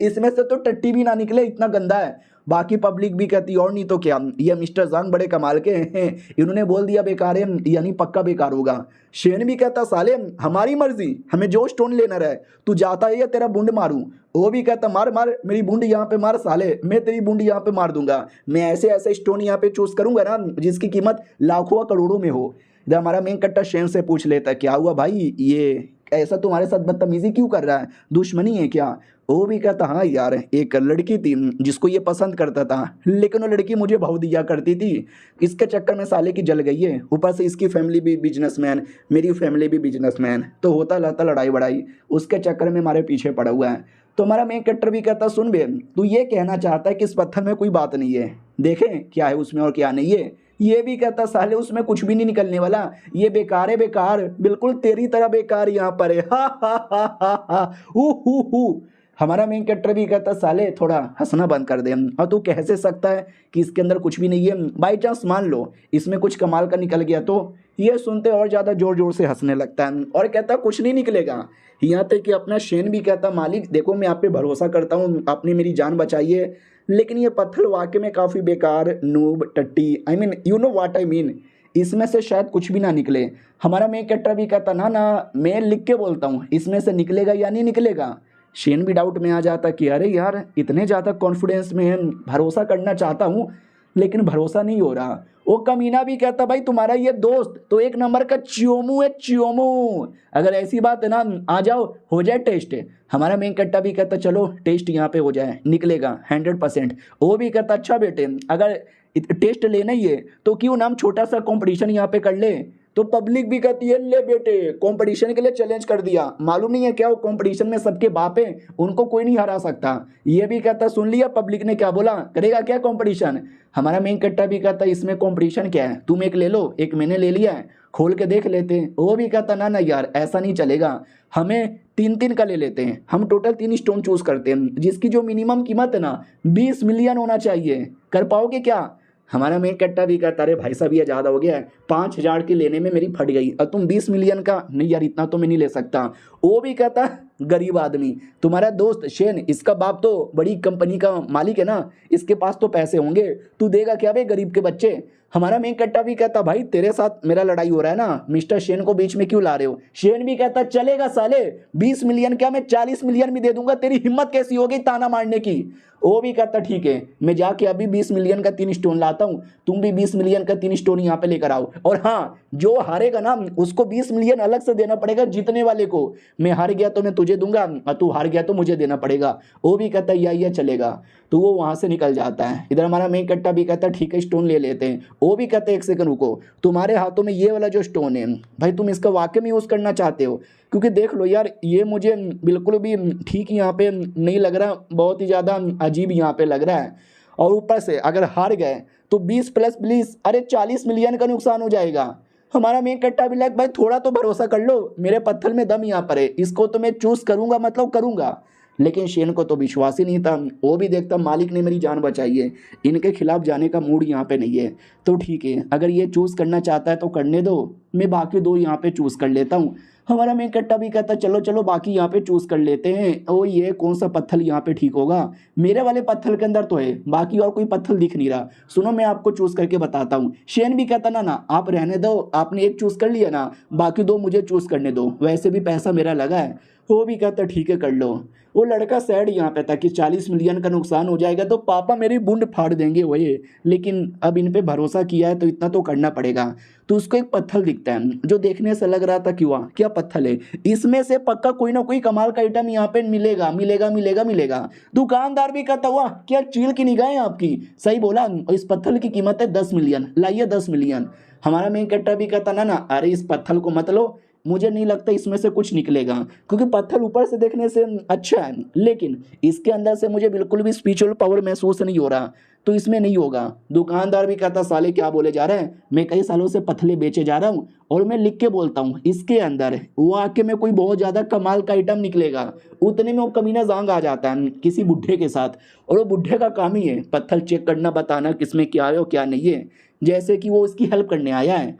इसमें से तो टट्टी भी ना निकले, इतना गंदा है। बाकी पब्लिक भी कहती और नहीं तो क्या, ये मिस्टर जांग बड़े कमाल के हैं, इन्होंने बोल दिया बेकार है, यानी पक्का बेकार होगा। शेन भी कहता साले हमारी मर्जी, हमें जो स्टोन लेना रहे, तू जाता है या तेरा बुंड मारूं? वो भी कहता मार मार मेरी बूंद यहाँ पे मार साले, मैं तेरी बूंद यहाँ पे मार दूंगा, मैं ऐसे ऐसे स्टोन यहाँ पे चूज करूंगा ना जिसकी कीमत लाखों करोड़ों में हो। इधर हमारा मेन कट्टा शेन से पूछ लेता क्या हुआ भाई, ये ऐसा तुम्हारे साथ बदतमीजी क्यों कर रहा है, दुश्मनी है क्या? वो भी कहता हाँ यार एक लड़की थी जिसको ये पसंद करता था, लेकिन वो लड़की मुझे भाव दिया करती थी, इसके चक्कर में साले की जल गई है, ऊपर से इसकी फैमिली भी बिजनेसमैन, मेरी फैमिली भी बिजनेसमैन, तो होता रहता लड़ाई बड़ाई, उसके चक्कर में हमारे पीछे पड़ा हुआ है। तो हमारा मेन कैरेक्टर भी कहता सुन बे तू ये कहना चाहता है कि इस पत्थर में कोई बात नहीं है, देखें क्या है उसमें और क्या नहीं है? ये भी कहता साले उसमें कुछ भी नहीं निकलने वाला, ये बेकार है, बेकार बिल्कुल तेरी तरह बेकार यहाँ पर है, हा हा हा हा हा हु। हमारा मेन कैरेक्टर भी कहता साले थोड़ा हंसना बंद कर दे, और तू कैसे सकता है कि इसके अंदर कुछ भी नहीं है, बाई चांस मान लो इसमें कुछ कमाल का निकल गया तो? ये सुनते और ज़्यादा जोर जोर से हंसने लगता है और कहता कुछ नहीं निकलेगा। यहाँ तक कि अपना शेन भी कहता मालिक देखो मैं आप पे भरोसा करता हूँ, आपने मेरी जान बचाई है, लेकिन ये पत्थर वाकई में काफ़ी बेकार, नूब, टट्टी, I mean you know what I mean, इसमें से शायद कुछ भी ना निकले। हमारा मेन कैरेक्टर भी कहता ना ना मैं लिख के बोलता हूँ इसमें से निकलेगा या नहीं निकलेगा। शेन भी डाउट में आ जाता कि अरे यार इतने ज़्यादा कॉन्फिडेंस में भरोसा करना चाहता हूँ, लेकिन भरोसा नहीं हो रहा। वो कमीना भी कहता भाई तुम्हारा ये दोस्त तो एक नंबर का च्योमू है, च्योमू। अगर ऐसी बात है ना, आ जाओ हो जाए टेस्ट। हमारा मेन कट्टा भी कहता चलो टेस्ट यहाँ पे हो जाए, निकलेगा 100%। वो भी कहता अच्छा बेटे, अगर टेस्ट लेना ही है तो क्यों ना हम छोटा सा कंपटीशन यहाँ पे कर ले। तो पब्लिक भी कहती है ले बेटे, कंपटीशन के लिए चैलेंज कर दिया, मालूम नहीं है क्या वो कंपटीशन में सबके बाप है, उनको कोई नहीं हरा सकता। ये भी कहता सुन लिया पब्लिक ने क्या बोला, करेगा क्या कंपटीशन। हमारा मेन कट्टा भी कहता इसमें कंपटीशन क्या है, तुम एक ले लो, एक मैंने ले लिया है, खोल के देख लेते हैं। वो भी कहता ना ना यार ऐसा नहीं चलेगा, हमें 3-3 का ले लेते हैं, हम टोटल 3 स्टोन चूज करते हैं जिसकी जो मिनिमम कीमत है ना 20 मिलियन होना चाहिए। कर पाओगे क्या। हमारा मेन कट्टा भी कहता अरे भाई साहब ये ज़्यादा हो गया है, 5,000 के लेने में मेरी फट गई, और तुम 20 मिलियन का, नहीं यार इतना तो मैं नहीं ले सकता। वो भी कहता गरीब आदमी, तुम्हारा दोस्त शेन, इसका बाप तो बड़ी कंपनी का मालिक है ना, इसके पास तो पैसे होंगे, तू देगा क्या बे गरीब के बच्चे। हमारा मेन कट्टा भी कहता भाई तेरे साथ मेरा लड़ाई हो रहा है ना, मिस्टर शेन को बीच में क्यों ला रहे हो। शेन भी कहता चलेगा साले, 20 मिलियन क्या मैं 40 मिलियन भी दे दूंगा, तेरी हिम्मत कैसी होगी ताना मारने की। वो भी कहता ठीक है, मैं जाके अभी 20 मिलियन का 3 स्टोन लाता हूँ, तुम भी 20 मिलियन का 3 स्टोन यहाँ पे लेकर आओ, और हाँ जो हारेगा ना उसको 20 मिलियन अलग से देना पड़ेगा जीतने वाले को। मैं हार गया तो मैं तुझे दूंगा, और तू हार गया तो मुझे देना पड़ेगा। वो भी कहता या चलेगा। तो वो वहां से निकल जाता है। इधर हमारा मेन कट्टा भी कहता ठीक है स्टोन ले लेते हैं। वो भी कहते एक सेकंड रुको, तुम्हारे हाथों में ये वाला जो स्टोन है भाई तुम इसका वाकई में यूज़ करना चाहते हो, क्योंकि देख लो यार ये मुझे बिल्कुल भी ठीक यहाँ पे नहीं लग रहा, बहुत ही ज़्यादा अजीब यहाँ पे लग रहा है। और ऊपर से अगर हार गए तो 20 प्लस 20 अरे 40 मिलियन का नुकसान हो जाएगा। हमारा मेन कट्टा भी लाइक भाई थोड़ा तो भरोसा कर लो, मेरे पत्थर में दम यहाँ पर है, इसको तो मैं चूज करूंगा मतलब करूंगा। लेकिन शेन को तो विश्वास ही नहीं था। वो भी देखता मालिक ने मेरी जान बचाई है, इनके खिलाफ जाने का मूड यहाँ पे नहीं है, तो ठीक है अगर ये चूज़ करना चाहता है तो करने दो, मैं बाकी 2 यहाँ पे चूज़ कर लेता हूँ। हमारा मेन कट्टा भी कहता चलो चलो बाकी यहाँ पे चूज़ कर लेते हैं। ओ ये कौन सा पत्थर यहाँ पे ठीक होगा, मेरे वाले पत्थर के अंदर तो है, बाकी और कोई पत्थर दिख नहीं रहा, सुनो मैं आपको चूज़ करके बताता हूँ। शेन भी कहता ना ना आप रहने दो, आपने एक चूज़ कर लिया ना, बाकी 2 मुझे चूज़ करने दो, वैसे भी पैसा मेरा लगा है। वो भी कहता ठीक है कर लो। वो लड़का सैड यहाँ पे था कि 40 मिलियन का नुकसान हो जाएगा तो पापा मेरी बूंद फाड़ देंगे वही, लेकिन अब इन पे भरोसा किया है तो इतना तो करना पड़ेगा। तो उसको एक पत्थर दिखता है जो देखने से लग रहा था कि वाह क्या पत्थर है, इसमें से पक्का कोई ना कोई कमाल का आइटम यहाँ पे मिलेगा मिलेगा मिलेगा मिलेगा। दुकानदार भी कहता हुआ क्या चील की निगाहें आपकी, सही बोला, और इस पत्थर की कीमत है 10 मिलियन, लाइए 10 मिलियन। हमारा मेन कट्टा भी कहता ना ना अरे इस पत्थर को मत लो, मुझे नहीं लगता इसमें से कुछ निकलेगा, क्योंकि पत्थर ऊपर से देखने से अच्छा है लेकिन इसके अंदर से मुझे बिल्कुल भी स्पिरिचुअल पावर महसूस नहीं हो रहा, तो इसमें नहीं होगा। दुकानदार भी कहता साले क्या बोले जा रहे हैं, मैं कई सालों से पत्थले बेचे जा रहा हूँ और मैं लिख के बोलता हूँ इसके अंदर वाकई में कोई बहुत ज़्यादा कमाल का आइटम निकलेगा। उतने में वो कमीना जांग आ जाता है किसी बुढ़े के साथ, और वो बुढ़े का काम ही है पत्थर चेक करना, बताना किसमें क्या है और क्या नहीं है, जैसे कि वो उसकी हेल्प करने आया है।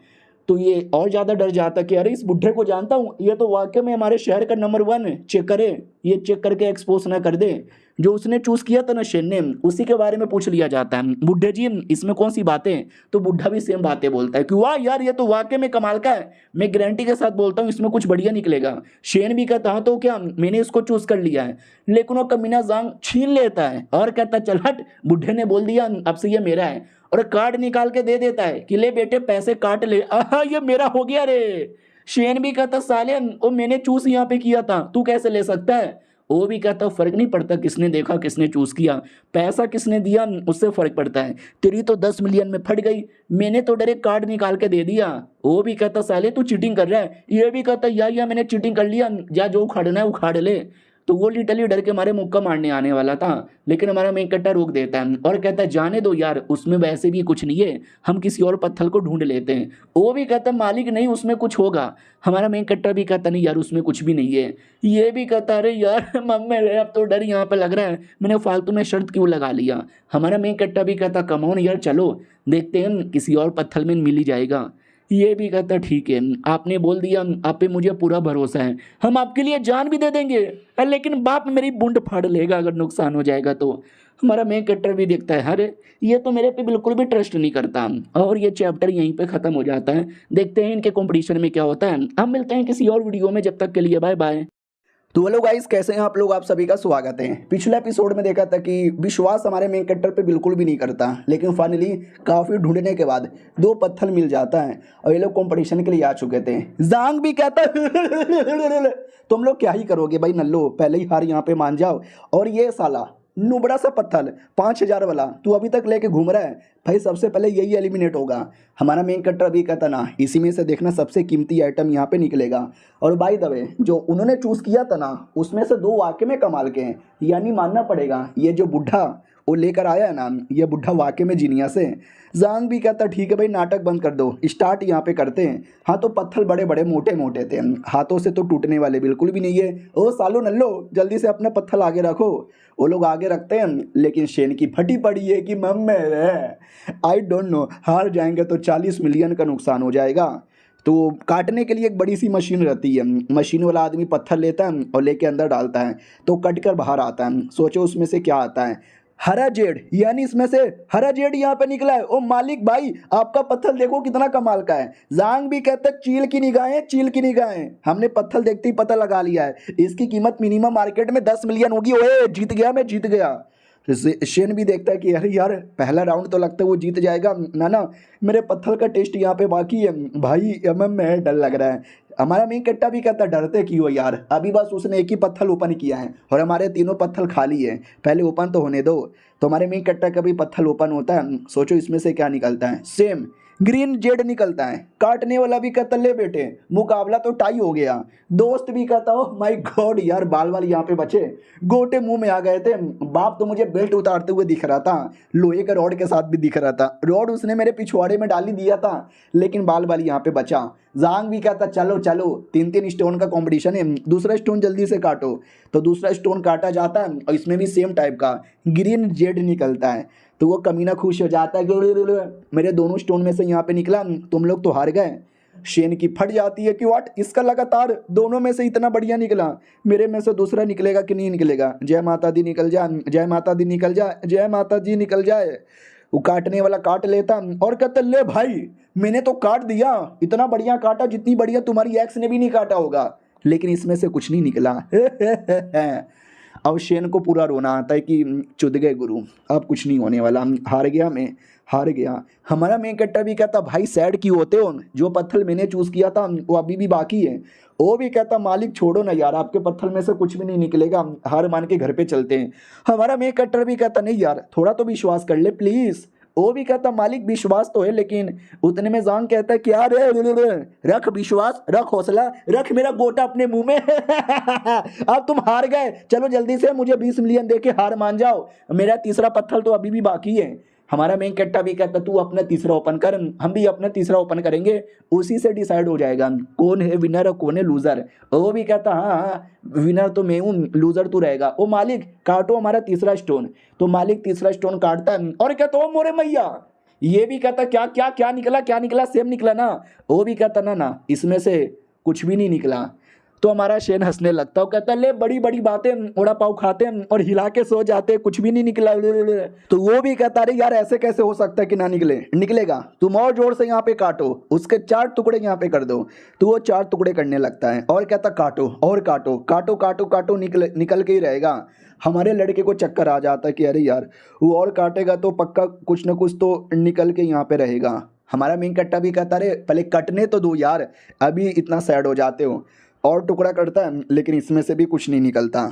तो ये और ज़्यादा डर जाता कि अरे इस बुढ़े को जानता हूँ, ये तो वाकई में हमारे शहर का नंबर 1 है, चेक करे, ये चेक करके एक्सपोज ना कर दे। जो उसने चूज़ किया था ना शेन ने, उसी के बारे में पूछ लिया जाता है, बुढ़े जी इसमें कौन सी बातें, तो बुढ़ा भी सेम बातें बोलता है कि वाह यार ये तो वाकई में कमाल का है, मैं गारंटी के साथ बोलता हूँ इसमें कुछ बढ़िया निकलेगा। शेन भी कहता हाँ तो क्या मैंने इसको चूज़ कर लिया है, लेकिन वो कमीना जांग छीन लेता है और कहता चल हट, बुढ़े ने बोल दिया अब से ये मेरा है, और कार्ड निकाल के दे देता है कि ले बेटे पैसे काट ले, आहा ये मेरा हो गया रे। शेन भी कहता साले वो मैंने चूज यहाँ पे किया था, तू कैसे ले सकता है। वो भी कहता फर्क नहीं पड़ता किसने देखा किसने चूज किया, पैसा किसने दिया उससे फर्क पड़ता है, तेरी तो 10 मिलियन में फट गई, मैंने तो डायरेक्ट कार्ड निकाल के दे दिया। वो भी कहता साले तू चीटिंग कर रहा है, ये भी कहता या मैंने चीटिंग कर लिया, जा जो उखाड़ना है उखाड़ ले। तो वो लिटरली डर के मारे मुक्का मारने आने वाला था, लेकिन हमारा मेन कट्टा रोक देता है और कहता है जाने दो यार उसमें वैसे भी कुछ नहीं है, हम किसी और पत्थर को ढूंढ लेते हैं। वो भी कहता है मालिक नहीं उसमें कुछ होगा। हमारा मेन कट्टा भी कहता नहीं यार उसमें कुछ भी नहीं है। ये भी कहता अरे यार मम्मी अब तो डर यहाँ पे लग रहा है, मैंने फालतू में शर्त क्यों लगा लिया। हमारा मेन कट्टा भी कहता कम ऑन यार चलो देखते हैं किसी और पत्थर में मिल ही जाएगा। ये भी कहता ठीक है आपने बोल दिया, आप पे मुझे पूरा भरोसा है, हम आपके लिए जान भी दे देंगे, लेकिन बाप मेरी बूंद फाड़ लेगा अगर नुकसान हो जाएगा तो। हमारा मेन कट्टर भी देखता है अरे ये तो मेरे पे बिल्कुल भी ट्रस्ट नहीं करता, और ये चैप्टर यहीं पे ख़त्म हो जाता है। देखते हैं इनके कंपटीशन में क्या होता है, हम मिलते हैं किसी और वीडियो में, जब तक के लिए बाय बाय। तो हेलो गाइस, कैसे हैं आप लोग। आप सभी का स्वागत है। पिछले एपिसोड में देखा था कि विश्वास हमारे मेन कैरेक्टर पे बिल्कुल भी नहीं करता, लेकिन फाइनली काफ़ी ढूंढने के बाद दो पत्थर मिल जाता है और ये लोग कंपटीशन के लिए आ चुके थे। जांग भी कहता तुम लोग क्या ही करोगे भाई नल्लो, पहले ही हार यहाँ पे मान जाओ। और ये साला नुबड़ा सा पत्थर 5,000 वाला तू अभी तक लेके घूम रहा है भाई, सबसे पहले यही एलिमिनेट होगा। हमारा मेन कैरेक्टर अभी कहता ना, इसी में से देखना सबसे कीमती आइटम यहाँ पे निकलेगा। और बाय द वे, जो उन्होंने चूज़ किया था ना, उसमें से दो वाकई में कमाल के हैं, यानी मानना पड़ेगा। ये जो बुढ़ा वो लेकर आया है ना, ये बुढ़ा वाकई में जीनियस है। जांग भी कहता ठीक है भाई, नाटक बंद कर दो, स्टार्ट यहाँ पे करते हैं। हाँ तो पत्थर बड़े बड़े मोटे मोटे थे, हाथों से तो टूटने वाले बिल्कुल भी नहीं है। ओ सालो नल्लो, जल्दी से अपने पत्थर आगे रखो। वो लोग आगे रखते हैं, लेकिन शेन की फटी पड़ी है कि मम्मे आई डोंट नो, हार जाएंगे तो 40 मिलियन का नुकसान हो जाएगा। तो काटने के लिए एक बड़ी सी मशीन रहती है, मशीन वाला आदमी पत्थर लेता है और लेके अंदर डालता है तो कट कर बाहर आता है। सोचो उसमें से क्या आता है, हरा जेड, यानी इसमें से हरा जेड यहाँ पे निकला है। ओ मालिक भाई, आपका पत्थर देखो कितना कमाल का है। जांग भी कहता है चील की निगाहें, चील की निगाहें। हमने पत्थर देखते ही पता लगा लिया है, इसकी कीमत मिनिमम मार्केट में 10 मिलियन होगी। ओए जीत गया, मैं जीत गया। शेन भी देखता है कि अरे यार, पहला राउंड तो लगता है वो जीत जाएगा ना ना, मेरे पत्थर का टेस्ट यहाँ पे बाकी है भाई, मैं डर लग रहा है। हमारा मेन कट्टा भी कहता डरते क्यों यार, अभी बस उसने एक ही पत्थर ओपन किया है और हमारे तीनों पत्थर खाली है, पहले ओपन तो होने दो। तो हमारे मेन कट्टा का भी पत्थर ओपन होता है, सोचो इसमें से क्या निकलता है। सेम ग्रीन जेड निकलता है। काटने वाला भी कहता ले बेटे, मुकाबला तो टाई हो गया। दोस्त भी कहता ओह माय गॉड यार, बाल वाल यहाँ पे बचे, गोटे मुंह में आ गए थे। बाप तो मुझे बेल्ट उतारते हुए दिख रहा था, लोहे के रॉड के साथ भी दिख रहा था, रॉड उसने मेरे पिछवाड़े में डाल ही दिया था, लेकिन बाल वाल यहाँ पे बचा। जांग भी कहता चलो चलो, 3-3 स्टोन का कंपटीशन है, दूसरा स्टोन जल्दी से काटो। तो दूसरा स्टोन काटा जाता है और इसमें भी सेम टाइप का ग्रीन जेड निकलता है। तो वो कमीना खुश हो जाता है, मेरे दोनों स्टोन में से यहाँ पे निकला, तुम लोग तो हार गए। शेन की फट जाती है कि व्हाट, इसका लगातार दोनों में से इतना बढ़िया निकला, मेरे में से दूसरा निकलेगा कि नहीं निकलेगा। जय माता दी निकल जाए, जय माता दी निकल जाए, जय माता जी निकल जाए। वो काटने वाला काट लेता और कहता ले भाई, मैंने तो काट दिया, इतना बढ़िया काटा जितनी बढ़िया तुम्हारी एक्स ने भी नहीं काटा होगा, लेकिन इसमें से कुछ नहीं निकला। अब शेन को पूरा रोना आता है कि चुद गए गुरु, अब कुछ नहीं होने वाला, हार गया मैं, हार गया। हमारा मेन कट्टा भी कहता भाई सैड क्यों होते हो, जो पत्थर मैंने चूज़ किया था वो अभी भी बाकी है। वो भी कहता मालिक छोड़ो ना यार, आपके पत्थर में से कुछ भी नहीं निकलेगा, हार मान के घर पे चलते हैं। हमारा मेन कट्टर भी कहता नहीं यार, थोड़ा तो विश्वास कर ले प्लीज़। वो भी कहता मालिक विश्वास तो है, लेकिन उतने में जांग कहता है क्या रे, रख विश्वास, रख हौसला, रख मेरा गोटा अपने मुंह में। अब तुम हार गए, चलो जल्दी से मुझे 20 मिलियन दे के हार मान जाओ, मेरा तीसरा पत्थर तो अभी भी बाकी है। हमारा मेन कट्टा भी कहता तू अपना तीसरा ओपन कर, हम भी अपना तीसरा ओपन करेंगे, उसी से डिसाइड हो जाएगा कौन है विनर और कौन है लूजर। वो भी कहता हाँ हाँ, विनर तो मैं हूँ, लूजर तू रहेगा। ओ मालिक काटो हमारा तीसरा स्टोन। तो मालिक तीसरा स्टोन काटता है और कहता ओ मोरे मैया, ये भी कहता क्या क्या क्या निकला, क्या निकला, सेम निकला ना। वो भी कहता ना ना, इसमें से कुछ भी नहीं निकला। तो हमारा शेन हंसने लगता है, कहता ले बड़ी बड़ी बातें, वड़ा पाव खाते हैं और हिला के सो जाते हैं, कुछ भी नहीं निकला। तो वो भी कहता अरे यार ऐसे कैसे हो सकता है कि ना निकले, निकलेगा, तुम और जोर से यहाँ पे काटो, उसके 4 टुकड़े यहाँ पे कर दो। तो वो 4 टुकड़े करने लगता है और कहता काटो और काटो, काटो काटो काटो, निकल के ही रहेगा। हमारे लड़के को चक्कर आ जाता है कि अरे यार, वो और काटेगा तो पक्का कुछ ना कुछ तो निकल के यहाँ पे रहेगा। हमारा मेन कट्टा भी कहता अरे पहले कटने तो दो यार, अभी इतना सैड हो जाते हो। और टुकड़ा करता है, लेकिन इसमें से भी कुछ नहीं निकलता।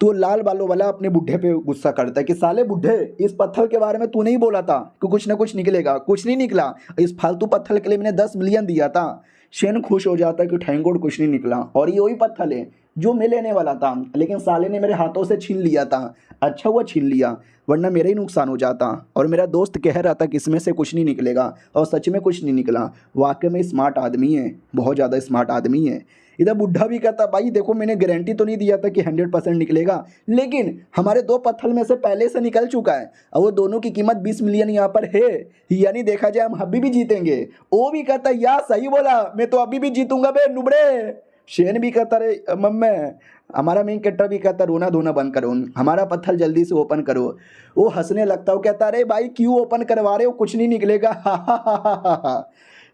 तो लाल बालों वाला अपने बुढ़े पे गुस्सा करता है कि साले बुढ़े, इस पत्थर के बारे में तू नहीं बोला था कि कुछ ना कुछ निकलेगा, कुछ नहीं निकला, इस फालतू पत्थर के लिए मैंने 10 मिलियन दिया था। शेन खुश हो जाता है कि थैंक गॉड कुछ नहीं निकला, और ये वही पत्थर है जो मैं लेने वाला था, लेकिन साले ने मेरे हाथों से छीन लिया था। अच्छा हुआ छीन लिया, वरना मेरा ही नुकसान हो जाता। और मेरा दोस्त कह रहा था कि इसमें से कुछ नहीं निकलेगा, और सच में कुछ नहीं निकला। वाकई में स्मार्ट आदमी है, बहुत ज़्यादा स्मार्ट आदमी है। इधर बुढ़ा भी कहता भाई देखो, मैंने गारंटी तो नहीं दिया था कि 100% निकलेगा, लेकिन हमारे 2 पत्थर में से पहले से निकल चुका है, और वो दोनों की कीमत 20 मिलियन यहाँ पर है, यानी देखा जाए हम अभी भी जीतेंगे। वो भी कहता यार सही बोला, मैं तो अभी भी जीतूंगा बे नुबड़े। शेन भी कहता रे मम्मे। हमारा मेन कैरेक्टर भी कहता रोना धोना बंद करो, हमारा पत्थर जल्दी से ओपन करो। वो हंसने लगता है, कहता अरे भाई क्यों ओपन करवा रहे हो, कुछ नहीं निकलेगा।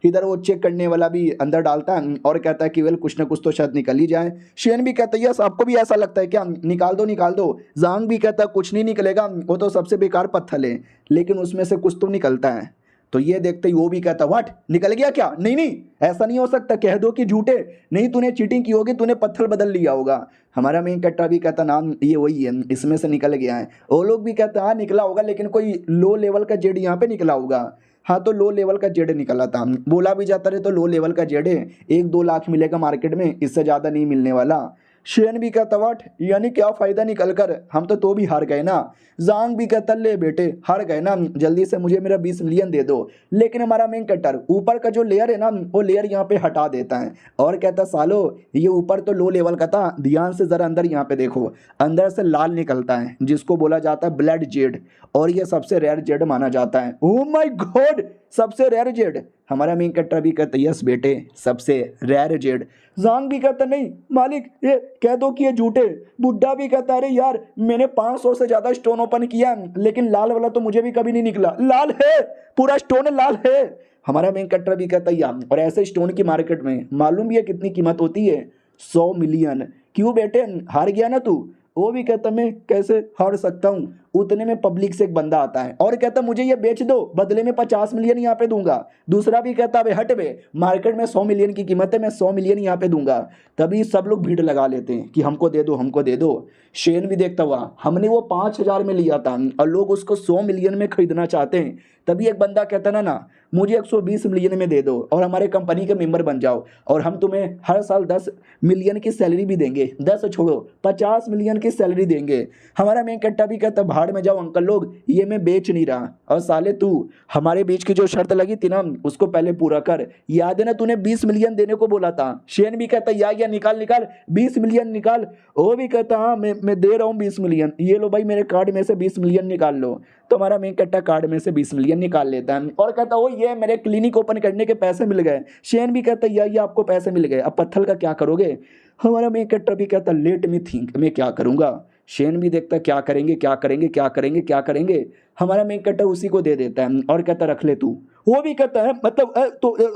इधर वो चेक करने वाला भी अंदर डालता है और कहता है कि वेल कुछ ना कुछ तो शायद निकल ही जाए। शेन भी कहता है यस आपको भी ऐसा लगता है क्या, निकाल दो निकाल दो। जांग भी कहता है कुछ नहीं निकलेगा, वो तो सबसे बेकार पत्थर है, लेकिन उसमें से कुछ तो निकलता है। तो ये देखते ही वो भी कहता व्हाट निकल गया क्या, नहीं नहीं ऐसा नहीं हो सकता, कह दो कि झूठे, नहीं तूने चीटिंग की होगी, तूने पत्थर बदल लिया होगा। हमारा मेन कट्टा भी कहता नाम ये वही है, इसमें से निकल गया है। वो लोग भी कहते हाँ निकला होगा, लेकिन कोई लो लेवल का जेड यहाँ पे निकला होगा। हाँ तो लो लेवल का जेड निकला था, बोला भी जाता रहे तो लो लेवल का जेड है, 1-2 लाख मिलेगा मार्केट में, इससे ज़्यादा नहीं मिलने वाला। शेन भी कहता वाट यानी क्या फ़ायदा निकल कर, हम तो भी हार गए ना। जांग भी कहता ले बेटे हार गए ना, जल्दी से मुझे मेरा 20 मिलियन दे दो। लेकिन हमारा मेन कट्टर ऊपर का जो लेयर है ना वो लेयर यहाँ पे हटा देता है और कहता सालो ये ऊपर तो लो लेवल का था, ध्यान से ज़रा अंदर यहाँ पे देखो, अंदर से लाल निकलता है जिसको बोला जाता है ब्लड जेड, और ये सबसे रेयर जेड माना जाता है। ओह माय गॉड सबसे रेयर जेड। हमारा मेन कट्टर भी कहता यस बेटे सबसे रेयर जेड। जांग भी कहता नहीं मालिक ये कह दो कि ये झूठे। बुड्ढा भी कहता अरे यार मैंने 500 से ज़्यादा स्टोन ओपन किया, लेकिन लाल वाला तो मुझे भी कभी नहीं निकला। लाल है, पूरा स्टोन लाल है। हमारा मेन कट्टर भी कहता यार, और ऐसे स्टोन की मार्केट में मालूम भी है कितनी कीमत होती है, 100 मिलियन। क्यों बेटे हार गया ना तू। वो भी कहता मैं कैसे हार सकता हूँ। उतने में पब्लिक से एक बंदा आता है और कहता मुझे ये बेच दो, बदले में 50 मिलियन यहाँ पे दूंगा। दूसरा भी कहता बे हट बे, मार्केट में 100 मिलियन की कीमत है, मैं 100 मिलियन यहाँ पे दूंगा। तभी सब लोग भीड़ लगा लेते हैं कि हमको दे दो हमको दे दो। शेन भी देखता हुआ हमने वो 5,000 में लिया था और लोग उसको 100 मिलियन में खरीदना चाहते हैं। तभी एक बंदा कहता ना मुझे 120 मिलियन में दे दो और हमारे कंपनी के मेंबर बन जाओ, और हम तुम्हें हर साल 10 मिलियन की सैलरी भी देंगे, 10 छोड़ो 50 मिलियन की सैलरी देंगे। हमारा मेन कट्टा भी कहता भाड़ में जाओ अंकल लोग, ये मैं बेच नहीं रहा, और साले तू हमारे बीच की जो शर्त लगी थी ना उसको पहले पूरा कर। याद है ना तूने 20 मिलियन देने को बोला था। शेन भी कहता या निकाल निकाल 20 मिलियन निकाल। वो भी कहता हाँ मैं दे रहा हूँ 20 मिलियन, ये लो भाई मेरे कार्ड में से 20 मिलियन निकाल लो। तो हमारा मेन कट्टा कार्ड में से 20 मिलियन निकाल लेता है और कहता वो ये मेरे क्लिनिक ओपन करने के पैसे मिल गए। शेन भी कहता ये आपको पैसे मिल गए, अब पत्थर का क्या करोगे। हमारा मेन कट्टा भी कहता लेट मी थिंक, मैं क्या करूँगा। शेन भी देखता क्या करेंगे क्या करेंगे क्या करेंगे क्या करेंगे। हमारा मेन कट्टा उसी को दे देता है और कहता रख ले तू। वो भी कहता है मतलब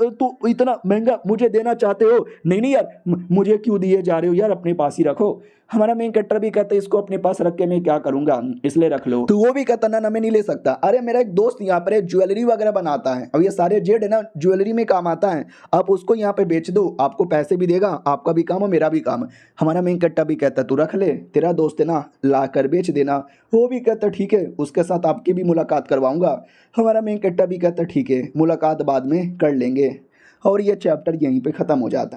तो इतना महंगा मुझे देना चाहते हो, नहीं नहीं यार मुझे क्यों दिए जा रहे हो यार, अपने पास ही रखो। हमारा मेन कट्टर भी कहता है इसको अपने पास रख के मैं क्या करूंगा, इसलिए रख लो। तो वो भी कहता ना मैं नहीं ले सकता, अरे मेरा एक दोस्त यहाँ पर ज्वेलरी वगैरह बनाता है, अब ये सारे जेड है ना ज्वेलरी में काम आता है, आप उसको यहाँ पे बेच दो, आपको पैसे भी देगा, आपका भी काम और मेरा भी काम। हमारा मेन कट्टा भी कहता तू रख ले, तेरा दोस्त है ना ला कर बेच देना। वो भी कहता ठीक है, उसके साथ आपकी भी मुलाकात करवाऊंगा। हमारा मेन कट्टा भी कहता ठीक है मुलाकात बाद में कर लेंगे। और ये चैप्टर यहीं पे ख़त्म हो जाता है।